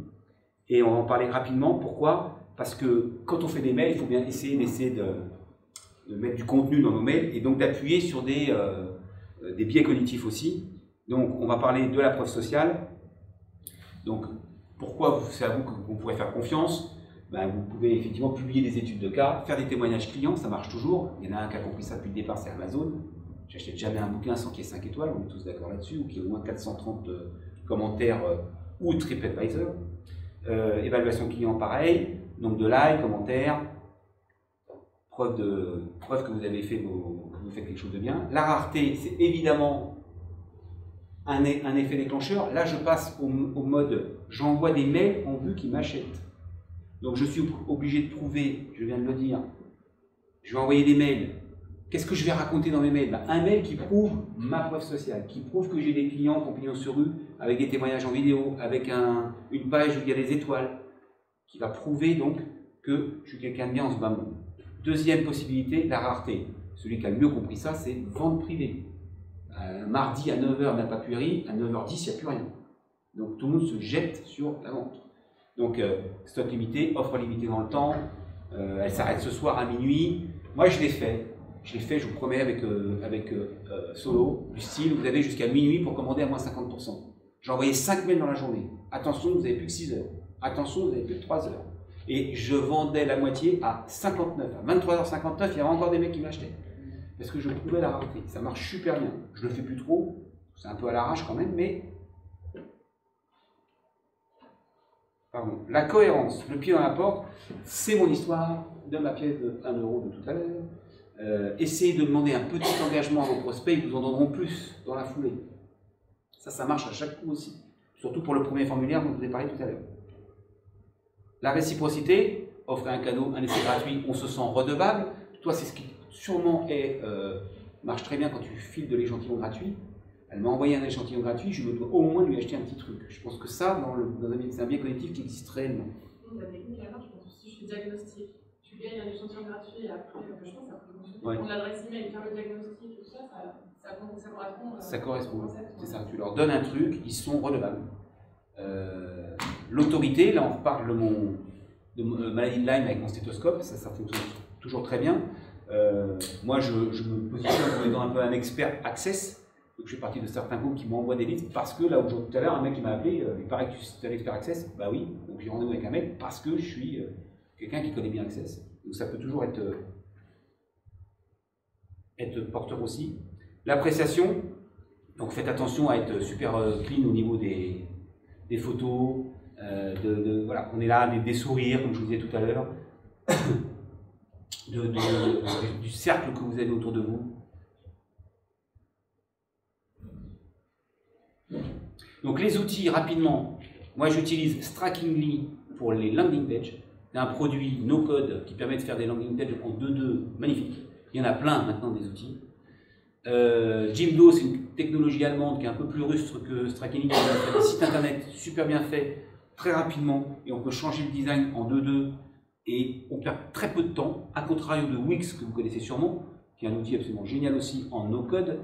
S1: Et on va en parler rapidement. Pourquoi? Parce que quand on fait des mails, il faut bien essayer de mettre du contenu dans nos mails et donc d'appuyer sur des biais cognitifs aussi. Donc on va parler de la preuve sociale. Donc pourquoi c'est à vous qu'on pourrait faire confiance? Ben, vous pouvez effectivement publier des études de cas, faire des témoignages clients, ça marche toujours. Il y en a un qui a compris ça depuis le départ, c'est Amazon. J'achète jamais un bouquin sans qu'il y ait 5 étoiles, on est tous d'accord là-dessus, ou qu'il y ait au moins 430 commentaires ou TripAdvisor. Évaluation client, pareil, nombre de likes, commentaires, preuve que vous avez fait que vous faites quelque chose de bien. La rareté, c'est évidemment un effet déclencheur. Là, je passe au mode j'envoie des mails en vue qu'ils m'achètent. Donc je suis obligé de prouver, je viens de le dire, je vais envoyer des mails. Qu'est-ce que je vais raconter dans mes mails? Ben, un mail qui prouve ma preuve sociale, qui prouve que j'ai des clients qui ont pignon sur rue, avec des témoignages en vidéo, avec une page où il y a des étoiles, qui va prouver donc que je suis quelqu'un de bien en ce bas monde. Deuxième possibilité, la rareté. Celui qui a le mieux compris ça, c'est vente privée. Mardi à 9h, n'a pas pu rire, à 9h10, il n'y a plus rien. Donc tout le monde se jette sur la vente. Donc stock limité, offre limitée dans le temps, elle s'arrête ce soir à minuit. Moi je l'ai fait, je vous promets avec Solo, du style, vous avez jusqu'à minuit pour commander à moins 50%. J'ai envoyé 5 mails dans la journée. Attention, vous n'avez plus que 6 heures. Attention, vous n'avez plus que 3 heures. Et je vendais la moitié à 59. À 23h59, il y avait encore des mecs qui m'achetaient. Parce que je prouvais la rareté. Ça marche super bien. Je ne le fais plus trop. C'est un peu à l'arrache quand même, mais... Pardon. La cohérence, le pied dans la porte, c'est mon histoire de ma pièce de 1 euro de tout à l'heure. Essayez de demander un petit engagement à vos prospects, ils vous en donneront plus dans la foulée. Ça marche à chaque coup aussi. Surtout pour le premier formulaire dont je vous ai parlé tout à l'heure. La réciprocité, offrir un cadeau, un essai gratuit, on se sent redevable. Toi, c'est ce qui sûrement marche très bien quand tu files de l'échantillon gratuit. Elle m'a envoyé un échantillon gratuit, je me dois au moins lui acheter un petit truc. Je pense que ça, c'est un biais cognitif qui existe réellement.
S4: La technique, je pense que si je fais diagnostic, tu gagnes un échantillon gratuit et après, je pense que ça peut fonctionner.
S1: Ouais.
S4: Prendre l'adresse email, faire le diagnostic, tout ça, correspond.
S1: Ça correspond, c'est ça. Tu leur donnes un truc, ils sont redevables. L'autorité, là on reparle de maladie de Lyme avec mon stéthoscope, ça fonctionne toujours très bien. Moi je me positionne comme étant un peu un expert Access. Donc, je fais partie de certains groupes qui m'envoient des listes parce que là, aujourd'hui, tout à l'heure, un mec qui m'a appelé, il paraît que tu es un expert Access. Bah oui, donc j'ai rendez-vous avec un mec parce que je suis quelqu'un qui connaît bien Access. Donc ça peut toujours être porteur aussi. L'appréciation, donc faites attention à être super clean au niveau des photos, voilà, on est là, des sourires, comme je vous disais tout à l'heure, du cercle que vous avez autour de vous. Donc les outils, rapidement, moi j'utilise Strikingly pour les landing pages. C'est un produit no-code qui permet de faire des landing pages en 2.2 magnifiques. Il y en a plein maintenant des outils. Jimdo, c'est une technologie allemande qui est un peu plus rustre que Strikingly, qui a fait des sites internet super bien faits, très rapidement, et on peut changer le design en 2.2 et on perd très peu de temps, à contrario de Wix que vous connaissez sûrement, qui est un outil absolument génial aussi en no-code.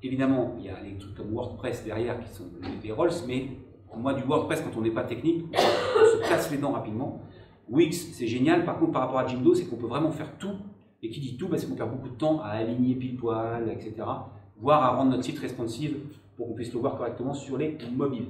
S1: Évidemment, il y a des trucs comme WordPress derrière qui sont des Rolls, mais moi, du WordPress, quand on n'est pas technique, on se casse les dents rapidement. Wix, c'est génial. Par contre, par rapport à Jimdo, c'est qu'on peut vraiment faire tout. Et qui dit tout, c'est qu'on perd beaucoup de temps à aligner pile-poil, etc. Voire à rendre notre site responsive pour qu'on puisse le voir correctement sur les mobiles.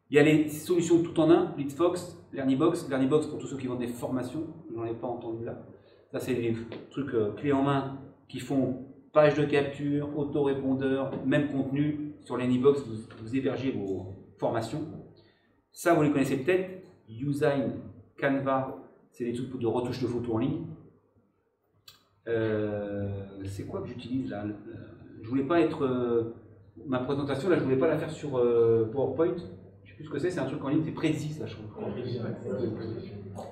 S1: Il y a les solutions tout en un, Leadfox, Learnybox. Learnybox, pour tous ceux qui vendent des formations, je n'en ai pas entendu là. Ça, c'est des trucs clés en main qui font page de capture, autorépondeur, même contenu. Sur Learnybox, vous hébergez vos formations. Ça, vous les connaissez peut-être. Usign, Canva, c'est des trucs de retouche de photos en ligne. C'est quoi que j'utilise là? Je voulais pas être... ma présentation, là, je voulais pas la faire sur PowerPoint. Je sais plus ce que c'est un truc en ligne, c'est Prezi, ça, je crois.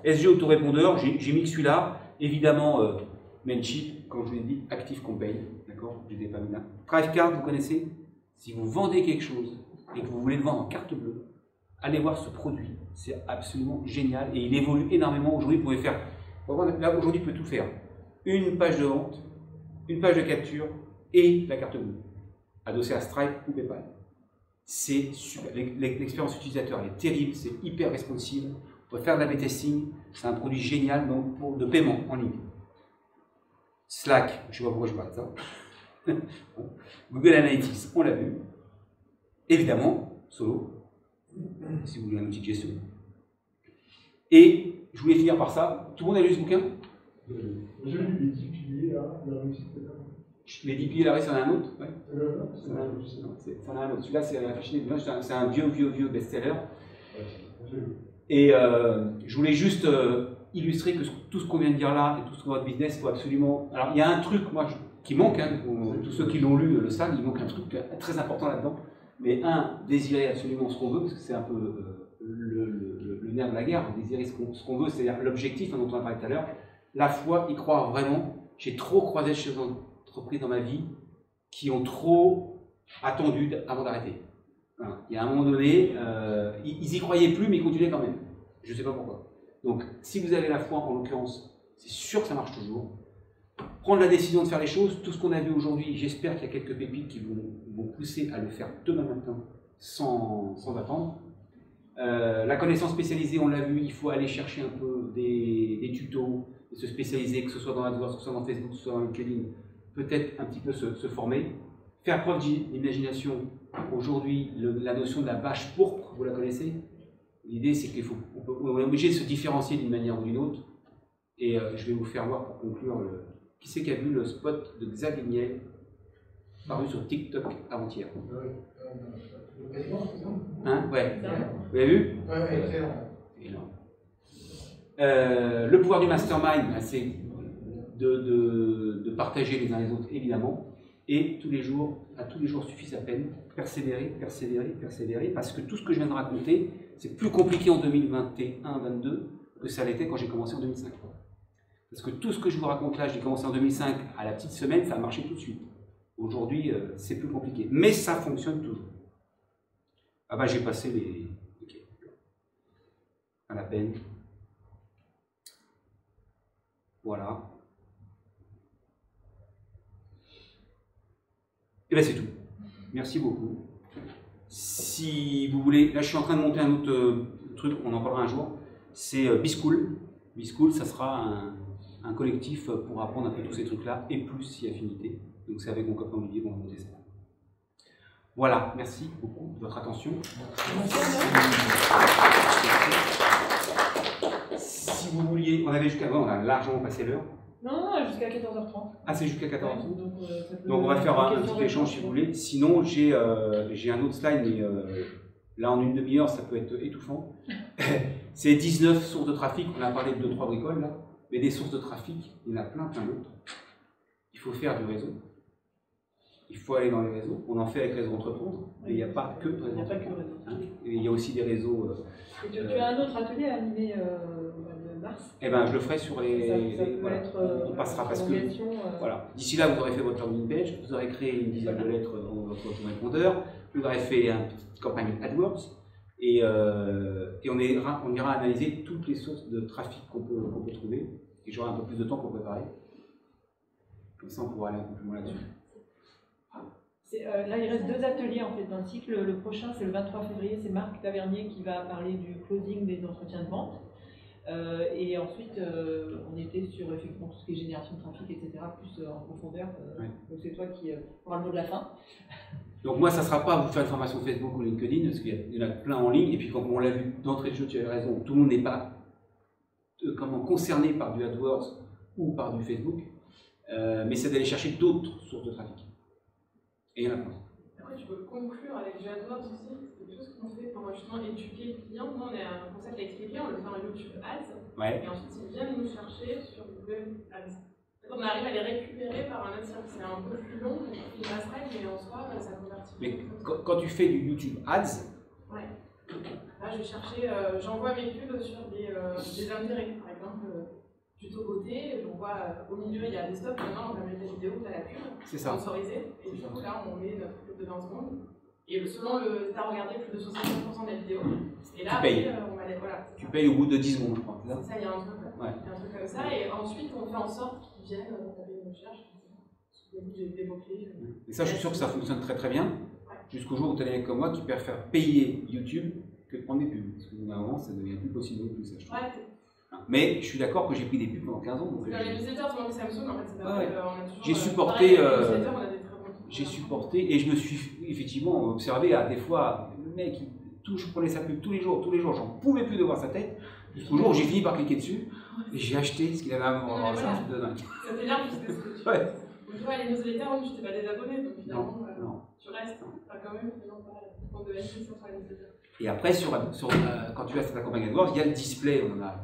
S1: SG autorépondeur, j'ai mis celui-là. Évidemment, Mailchimp, comme je vous l'ai dit, ActiveCampaign, d'accord, je ne l'ai pas mis là. Thrivecart, vous connaissez? Si vous vendez quelque chose et que vous voulez le vendre en carte bleue, allez voir ce produit, c'est absolument génial et il évolue énormément. Aujourd'hui, vous pouvez faire, là aujourd'hui, vous pouvez tout faire. Une page de vente, une page de capture et la carte bleue, adossée à Stripe ou PayPal. C'est super, l'expérience utilisateur elle est terrible, c'est hyper responsive, on peut faire de la B-testing, c'est un produit génial donc, de paiement en ligne. Slack, je ne sais pas pourquoi je parle de ça. Google Analytics, on l'a vu. Évidemment, Solo, si vous voulez un outil de gestion. Et je voulais finir par ça. Tout le monde a lu ce bouquin?
S7: J'ai lu les 10 piliers, là, la réussite.
S1: Les 10 piliers, la réussite, c'en a un autre? Ouais. C'en a un autre. Celui-là, c'est un vieux best-seller. Et je voulais juste illustrer que tout ce qu'on vient de dire là et tout ce qu'on voit de business, il faut absolument... Alors, il y a un truc, moi, qui manque, hein, tous ceux qui l'ont lu le savent, il manque un truc très important là-dedans. Mais désirer absolument ce qu'on veut, parce que c'est un peu le nerf de la guerre, désirer ce qu'on veut, c'est-à-dire l'objectif dont on a parlé tout à l'heure. La foi, y croire vraiment. J'ai trop croisé chez les entreprises dans ma vie qui ont trop attendu avant d'arrêter. Voilà. Il y a un moment donné, ils y croyaient plus, mais ils continuaient quand même. Je ne sais pas pourquoi. Donc, si vous avez la foi, en l'occurrence, c'est sûr que ça marche toujours. Prendre la décision de faire les choses, tout ce qu'on a vu aujourd'hui, j'espère qu'il y a quelques pépites qui vont pousser à le faire demain matin, sans attendre. La connaissance spécialisée, on l'a vu, il faut aller chercher un peu des tutos, et se spécialiser, que ce soit dans AdWords, que ce soit dans Facebook, que ce soit dans LinkedIn, peut-être un petit peu se former. Faire preuve d'imagination. Aujourd'hui, la notion de la vache pourpre, vous la connaissez? L'idée, c'est qu'on est obligé de se différencier d'une manière ou d'une autre. Et je vais vous faire voir pour conclure, qui c'est qui a vu le spot de Xavier Niel paru sur TikTok avant-hier? Hein? Ouais. Vous l'avez vu?
S6: Ouais, excellent.
S1: Le pouvoir du mastermind, c'est de partager les uns les autres, évidemment. Et tous les jours suffit sa peine. Persévérer, persévérer, persévérer. Parce que tout ce que je viens de raconter, c'est plus compliqué en 2021-22 que ça l'était quand j'ai commencé en 2005. Parce que tout ce que je vous raconte là, j'ai commencé en 2005, à la petite semaine, ça a marché tout de suite. Aujourd'hui, c'est plus compliqué. Mais ça fonctionne toujours. Ah bah j'ai passé les... Ok. À la peine. Voilà. Et bien c'est tout. Merci beaucoup. Si vous voulez, là je suis en train de monter un autre truc, on en parlera un jour. C'est B-School. B-School, ça sera un collectif pour apprendre un peu tous ces trucs-là, et plus si affinité. Donc c'est avec mon copain Olivier qu'on va monter ça. Voilà, merci beaucoup de votre attention. Si vous vouliez, on avait jusqu'à... on a largement passé l'heure.
S2: Non, jusqu'à 14h30.
S1: Ah, c'est jusqu'à 14h30.
S2: Ouais,
S1: donc on va faire un petit échange si vous voulez. Sinon, j'ai un autre slide, mais là en une demi-heure, ça peut être étouffant. C'est 19 sources de trafic. On a parlé de 2-3 bricoles là, mais des sources de trafic, il y en a plein d'autres. Il faut faire du réseau. Il faut aller dans les réseaux. On en fait avec Réseau Entreprendre, mais il n'y a pas que Réseau Entreprendre. Hein, il y a aussi des réseaux.
S2: Et tu as un autre atelier à animer au mois de mars.
S1: Eh ben, je le ferai sur les.
S2: Voilà.
S1: On passera parce que. Voilà. D'ici là, vous aurez fait votre landing page, vous aurez créé une dizaine de lettres dans votre autorépondeur, vous aurez fait une petite campagne AdWords, et on ira analyser toutes les sources de trafic qu'on peut trouver. Et j'aurai un peu plus de temps pour préparer. Comme ça, on pourra aller un peu plus loin là-dessus.
S2: Là, il reste 2 ateliers en fait d'un cycle. Le prochain, c'est le 23 février, c'est Marc Tavernier qui va parler du closing des entretiens de vente. Et ensuite, on était sur effectivement tout ce qui est génération de trafic, etc., plus en profondeur. Donc c'est toi qui auras le mot de la fin.
S1: Donc moi, ça ne sera pas vous faire une formation Facebook ou LinkedIn, parce qu'il y en a plein en ligne. Et puis comme on l'a vu d'entrée de jeu, tu avais raison, tout le monde n'est pas concerné par du AdWords ou par du Facebook. Mais c'est d'aller chercher d'autres sources de trafic. Et il y en a plein.
S4: Après, tu peux conclure avec du AdWords aussi. C'est quelque chose qu'on fait pour justement éduquer le client. Nous, on a un concept à expliquer, on le fait en YouTube Ads.
S1: Ouais.
S4: Et ensuite, ils viennent nous chercher sur Google Ads. On arrive à les récupérer par un autre service. C'est un peu plus long, une passerelle, mais en soi, ça convertit.
S1: Mais quand tu fais du YouTube Ads,
S4: ouais. Là, je vais chercher, j'envoie mes pubs sur des intérêts. Par exemple, tuto beauté, on voit au milieu il y a des stops, maintenant on va mettre la vidéo, tu as la pub, sponsorisée, et du coup là on met notre pub de 20 secondes, et selon le, tu as regardé plus de 65% de la vidéo, et là après, on va aller, voilà.
S1: Tu payes au bout de 10 secondes, je crois.
S4: C'est ça, il y a un truc, il y a un truc comme ça, et ensuite on fait en sorte qu'ils viennent taper une recherche, des mots-clés.
S1: Et ça, je suis sûr que ça fonctionne très très bien, jusqu'au jour où tu es avec comme moi qui préfère payer YouTube que de prendre des pubs, parce que normalement ça devient plus possible non plus, ça je trouve. Mais je suis d'accord que j'ai pris des pubs pendant 15 ans. Donc
S4: dans les newsletters, tout le monde Samsung, en fait, c'est pas
S1: j'ai supporté et je me suis effectivement observé à des fois, le mec, je prenais sa pub tous les jours, j'en pouvais plus de voir sa tête. Jusqu'au jour où j'ai fini par cliquer dessus et j'ai acheté ce qu'il avait à me vendre. C'est un truc de dingue.
S4: Ça t'énerve parce que tu vois, les newsletters, tu t'es pas désabonné, donc finalement, tu restes. Quand même, on devait acheter sur les newsletters.
S1: Et après, quand tu as cette campagne AdWords, il y a le display, on en a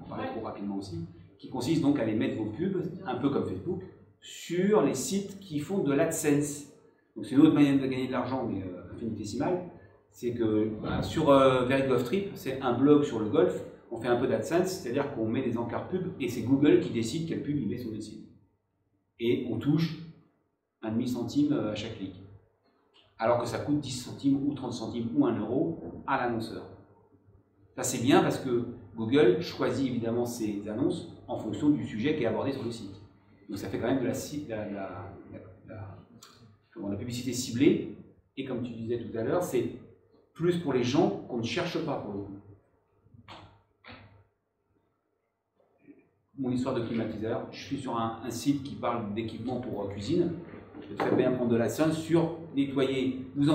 S1: parlé trop rapidement aussi, qui consiste donc à aller mettre vos pubs, un peu comme Facebook, sur les sites qui font de l'AdSense. Donc c'est une autre manière de gagner de l'argent, mais infinitésimale. C'est que sur Very Golf Trip, c'est un blog sur le golf, on fait un peu d'AdSense, c'est-à-dire qu'on met des encarts pubs, et c'est Google qui décide quelle pub il met sur le site. Et on touche un demi-centime à chaque clic. Alors que ça coûte 10 centimes ou 30 centimes ou 1 euro à l'annonceur. Ça c'est bien parce que Google choisit évidemment ses annonces en fonction du sujet qui est abordé sur le site. Donc ça fait quand même de la publicité ciblée. Et comme tu disais tout à l'heure, c'est plus pour les gens qu'on ne cherche pas pour le coup. Mon histoire de climatiseur, je suis sur un site qui parle d'équipement pour cuisine. Je peux très bien prendre de l'essence sur nettoyer. Vous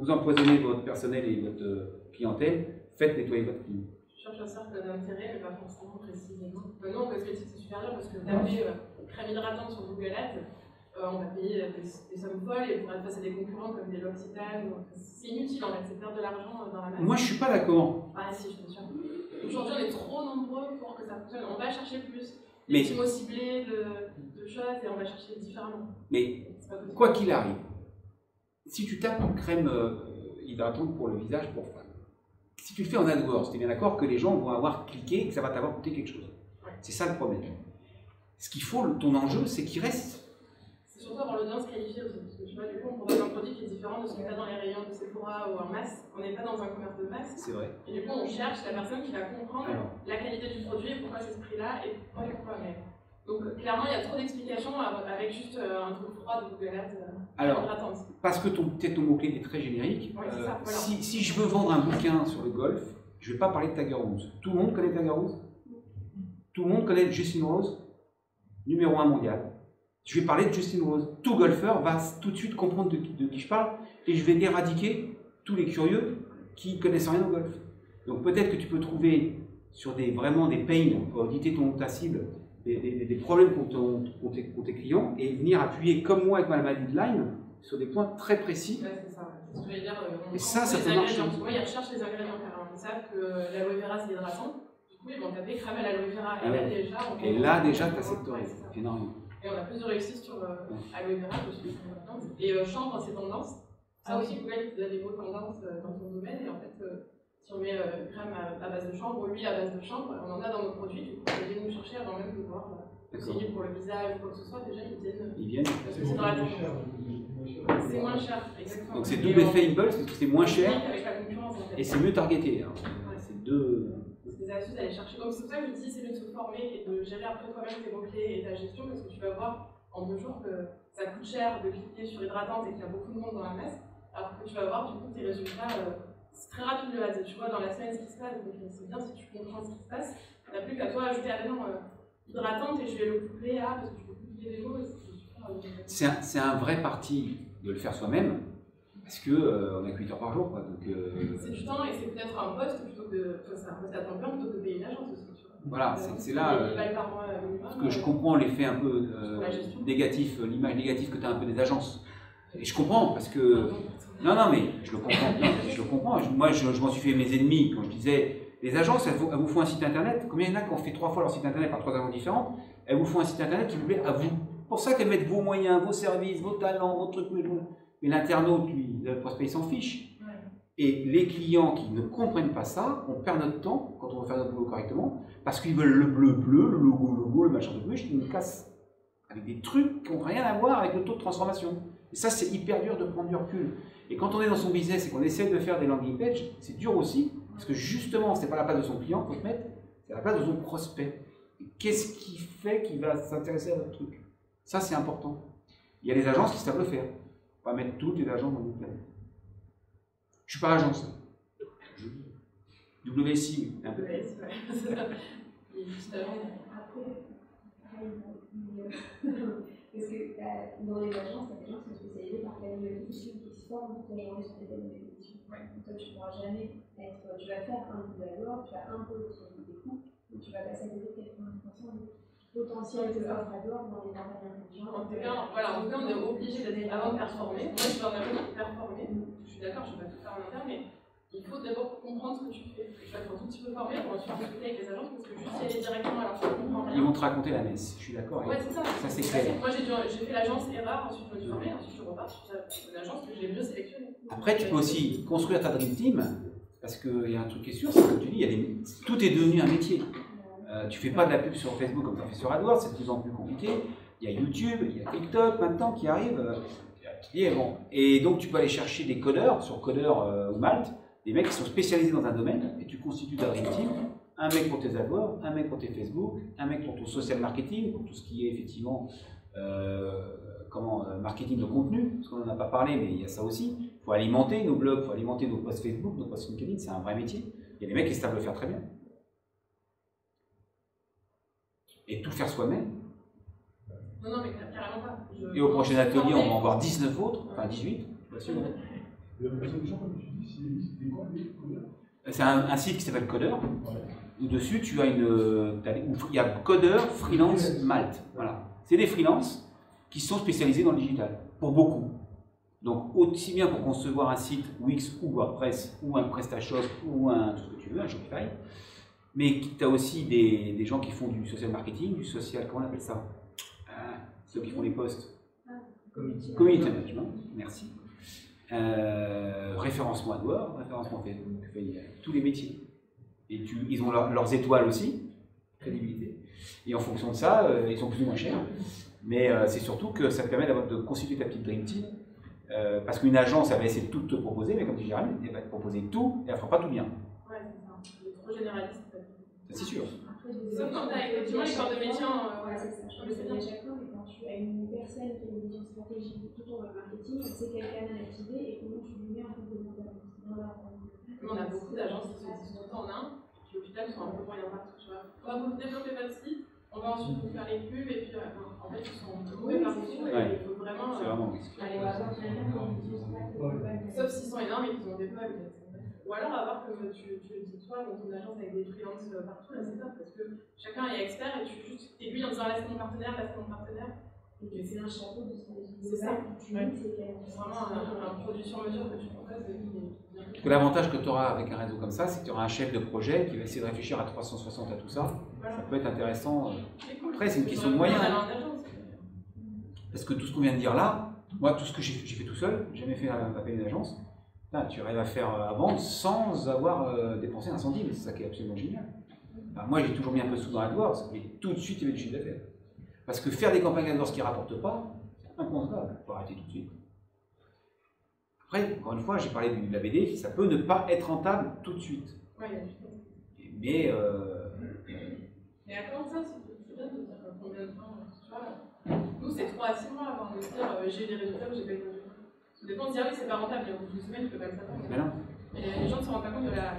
S1: empoisonnez votre personnel et votre clientèle, faites nettoyer votre clim.
S4: Je cherche un cercle d'intérêt, mais pas forcément précisément. Non, cosmétique, c'est super bien parce que taper crème hydratante sur Google Ads, on va payer des sommes folles et pour être face à des concurrents comme des L'Occitane, c'est inutile en fait, c'est perdre de l'argent dans la masse.
S1: Moi, je suis pas d'accord.
S4: Ah si, je te sûr. Aujourd'hui, on est trop nombreux pour que ça fonctionne. On va chercher plus.
S1: Mais,
S4: des petits mots ciblés de choses et on va chercher différemment.
S1: Mais quoi qu'il arrive, si tu tapes une crème hydratante pour le visage pour femmes, si tu le fais en AdWords, tu es bien d'accord que les gens vont avoir cliqué et que ça va t'avoir coûté quelque chose. Ouais. C'est ça le problème. Ce qu'il faut, ton enjeu, c'est qu'il reste.
S4: C'est surtout avoir l'audience qualifiée aussi. Parce que tu vois, du coup, on propose un produit qui est différent de ce qu'on a dans les rayons de Sephora ou en masse. On n'est pas dans un commerce de masse.
S1: C'est vrai.
S4: Et du coup, on cherche la personne qui va comprendre la qualité du produit, pourquoi c'est ce prix-là et pourquoi mais. Donc clairement, il y a trop d'explications avec juste un truc froid de Google Ads.
S1: Alors, parce que peut-être ton mot-clé est très générique. Ouais, ça, voilà. Si je veux vendre un bouquin sur le golf, je ne vais pas parler de Tiger Woods. Tout le monde connaît Tiger Woods. Tout le monde connaît Justin Rose, numéro 1 mondial. Je vais parler de Justin Rose. Tout golfeur va tout de suite comprendre de qui je parle et je vais éradiquer tous les curieux qui ne connaissent rien au golf. Donc peut-être que tu peux trouver sur vraiment des pains pour auditer ta cible, des problèmes pour tes clients et venir appuyer, comme moi avec ma maladie de Lyme, sur des points très précis.
S4: Ouais, c'est ça. C'est ce que je veux dire.
S1: Et ça peut marcher.
S4: Moi, ils recherchent les ingrédients carrément. Ils savent que l'aloe vera c'est hydratant. Du coup, ils vont taper crème à l'aloe vera. Et là déjà,
S1: tu as sectoré. C'est énorme.
S4: Et on a plus de réussite sur aloe vera que sur les et chanvre, c'est tendance. Ça aussi, Google, il a des grosses tendances dans son domaine. Et en fait, si on met crème à base de chanvre, huile à base de chanvre, on en a dans nos produits. Du coup, ils viennent nous chercher avant même de voir c'est libre pour le visage ou quoi que ce soit. Déjà, ils viennent. Parce que c'est dans la tendance. C'est moins cher, exactement.
S1: Donc c'est double effet impulse parce que c'est moins cher.
S4: Avec la concurrence, en fait.
S1: Et c'est mieux targeté. Hein.
S4: Ouais.
S1: C'est deux.
S4: C'est des astuces à aller chercher. Donc c'est pour ça que je dis c'est mieux de se former et de gérer après toi-même tes mots-clés et ta gestion parce que tu vas voir en 2 jours que ça coûte cher de cliquer sur hydratante et qu'il y a beaucoup de monde dans la masse. Alors que tu vas voir du coup tes résultats, c'est très rapide de base. Tu vois dans la semaine ce qui se passe, donc c'est bien si tu comprends ce qui se passe. Tu n'as plus qu'à toi ajouter à non hydratante et je vais le coupler à parce que tu peux coupler des mots.
S1: C'est un vrai parti de le faire soi-même. Parce qu'on a que 8 heures par jour.
S4: C'est du temps et c'est peut-être un poste plutôt que c'est un poste à temps plein plutôt que de payer une agence aussi. Tu vois.
S1: Voilà, c'est là parce que je comprends l'effet un peu négatif, l'image négative que tu as un peu des agences. Et je comprends parce que. Non, mais je le comprends. Non, je le comprends. Moi, je m'en suis fait mes ennemis quand je disais les agences, elles vous font un site internet. Combien il y en a qui ont fait 3 fois leur site internet par 3 agences différentes? Elles vous font un site internet qui vous plaît à vous. C'est pour ça qu'elles mettent vos moyens, vos services, vos talents, vos trucs. Mais l'internaute, lui, le prospect, il s'en fiche. Ouais. Et les clients qui ne comprennent pas ça, on perd notre temps quand on veut faire notre boulot correctement, parce qu'ils veulent le bleu, le logo, le machin de bleu, ils nous cassent avec des trucs qui n'ont rien à voir avec le taux de transformation. Et ça, c'est hyper dur de prendre du recul. Et quand on est dans son business et qu'on essaie de faire des landing pages, c'est dur aussi, parce que justement, ce n'est pas la place de son client qu'il faut se mettre, c'est la place de son prospect. Qu'est-ce qui fait qu'il va s'intéresser à votre truc? Ça, c'est important. Il y a des agences qui savent le faire. Pas mettre toutes les agences dans une planète. Je suis pas agence. WSI, un peu.
S5: Parce que dans les agences, il y a des gens qui sont spécialisés par catégorie qui se forment pour changer sur des thèmes d'acquisition. Donc toi, tu ne pourras jamais être. Tu vas faire un peu d'abord, tu vas un peu optimiser tes coûts, mais tu vas passer à côté de 90% du potentiel de l'offre AdWords dans les campagnes intelligentes.
S4: En tout cas, on est obligé d'être avant de performer. Moi, je suis en avant de performer. Je suis d'accord, je ne vais pas tout faire en interne, mais il faut d'abord comprendre ce que tu fais. Tu vas être un tout petit peu formé pour ensuite discuter avec les agences, parce que juste y aller directement, alors tu comprends rien.
S1: Ils vont te raconter la messe, je suis d'accord.
S4: Ouais, c'est ça.
S1: Ça, c'est clair.
S4: Moi, j'ai fait l'agence erreur, ensuite je me suis formé, ensuite je repars sur une agence que j'ai mieux sélectionnée.
S1: Après, tu peux aussi construire ta Dream Team, parce qu'il y a un truc qui est sûr, c'est comme tu dis, tout est devenu un métier. Tu fais pas de la pub sur Facebook comme tu fais sur AdWords, c'est de plus en plus compliqué. Il y a YouTube, il y a TikTok maintenant qui arrive. Et donc tu peux aller chercher des codeurs sur Codeur ou Malte, des mecs qui sont spécialisés dans un domaine, et tu constitues ta Dream Team Un mec pour tes AdWords, un mec pour tes Facebook, un mec pour ton social marketing, pour tout ce qui est effectivement marketing de contenu, parce qu'on n'en a pas parlé, mais il y a ça aussi. Il faut alimenter nos blogs, il faut alimenter nos posts Facebook, nos posts LinkedIn, c'est un vrai métier. Il y a des mecs qui savent le faire très bien. Et tout faire soi-même.
S4: Non, mais carrément pas.
S1: Et au prochain atelier, on va en voir 19 autres, enfin 18. C'est un site qui s'appelle Codeur. Où dessus, tu as il y a Codeur Freelance Malte. Voilà. C'est des freelances qui sont spécialisés dans le digital, pour beaucoup. Donc, aussi bien pour concevoir un site Wix ou WordPress, ou un PrestaShop, ou tout ce que tu veux, un Shopify, mais tu as aussi des gens qui font du social marketing, du social, comment on appelle ça, ceux qui font les posts. Community management, merci. Référencement AdWords, référencement Facebook, tous les métiers. Et ils ont leurs étoiles aussi, crédibilité. Et en fonction de ça, ils sont plus ou moins chers. Mais c'est surtout que ça te permet de constituer ta petite Dream Team. Parce qu'une agence, elle va essayer de tout te proposer, mais comme dit Jérémy, elle va te proposer tout et elle ne fera pas tout bien.
S4: Ouais, c'est ça. C'est trop généraliste.
S1: C'est sûr.
S4: Sauf quand tu as effectivement les corps de métier.
S5: Ouais, c'est ça. Je le à chaque fois, mais quand tu as une personne qui a une vision stratégique tout en marketing, elle sait quel canal activer et comment tu lui mets en complémentaire.
S4: On a beaucoup d'agences qui se disent tout le temps en un, qui au final sont un peu moyens partout. Tu vois. On va vous développer votre site, on va ensuite vous faire les pubs, et puis en fait, ils sont mauvais partout. Il faut vraiment aller voir. Sauf s'ils sont énormes et qu'ils ont des bugs. Ou alors avoir, comme tu le dis toi, dans ton agence avec des freelances partout, là c'est top, parce que chacun est expert et tu juste aiguilles en disant laisse mon partenaire.
S5: Et c'est un chapeau de stratégie.
S4: C'est ça.
S5: C'est
S4: vraiment un produit sur mesure que tu proposes.
S1: L'avantage que tu auras avec un réseau comme ça, c'est que tu auras un chef de projet qui va essayer de réfléchir à 360 à tout ça. Voilà. Ça peut être intéressant. Après, c'est une question de moyens. Parce que tout ce qu'on vient de dire là, moi, tout ce que j'ai fait tout seul, j'ai jamais fait appel à une agence. Là, tu arrives à faire à vendre sans avoir dépensé un centime, c'est ça qui est absolument génial. Alors, moi, j'ai toujours mis un peu de sous dans AdWords, mais tout de suite, il y avait du chiffre d'affaires. Parce que faire des campagnes AdWords qui ne rapportent pas, c'est inconcevable, il faut arrêter tout de suite. Après, encore une fois, j'ai parlé de la BD, ça peut ne pas être rentable tout de suite.
S4: Oui, il y a du temps.
S1: Mais.
S4: Mais à quand ça, c'est bien de dire combien de temps, tu vois. Nous, c'est 3 à 6 mois avant de se dire j'ai eu des résultats ou j'ai pas eu de résultats. Des fois, on se dit, ah oui, c'est pas rentable, il y a une semaine, tu peux pas le savoir.
S1: Mais non.
S4: Et les gens ne se rendent pas compte de la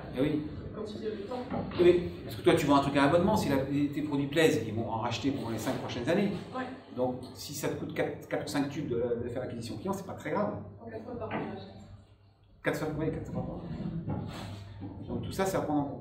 S4: quantité de temps.
S1: Oui, parce que toi, tu vends un truc à abonnement, si tes produits plaisent, ils vont en racheter pour les 5 prochaines années. Ouais. Donc, si ça te coûte 4 ou 5 tubes de faire l'acquisition client, c'est pas très grave.
S4: 4 fois par an,
S1: 4 fois par an. Donc, tout ça, c'est à prendre en compte.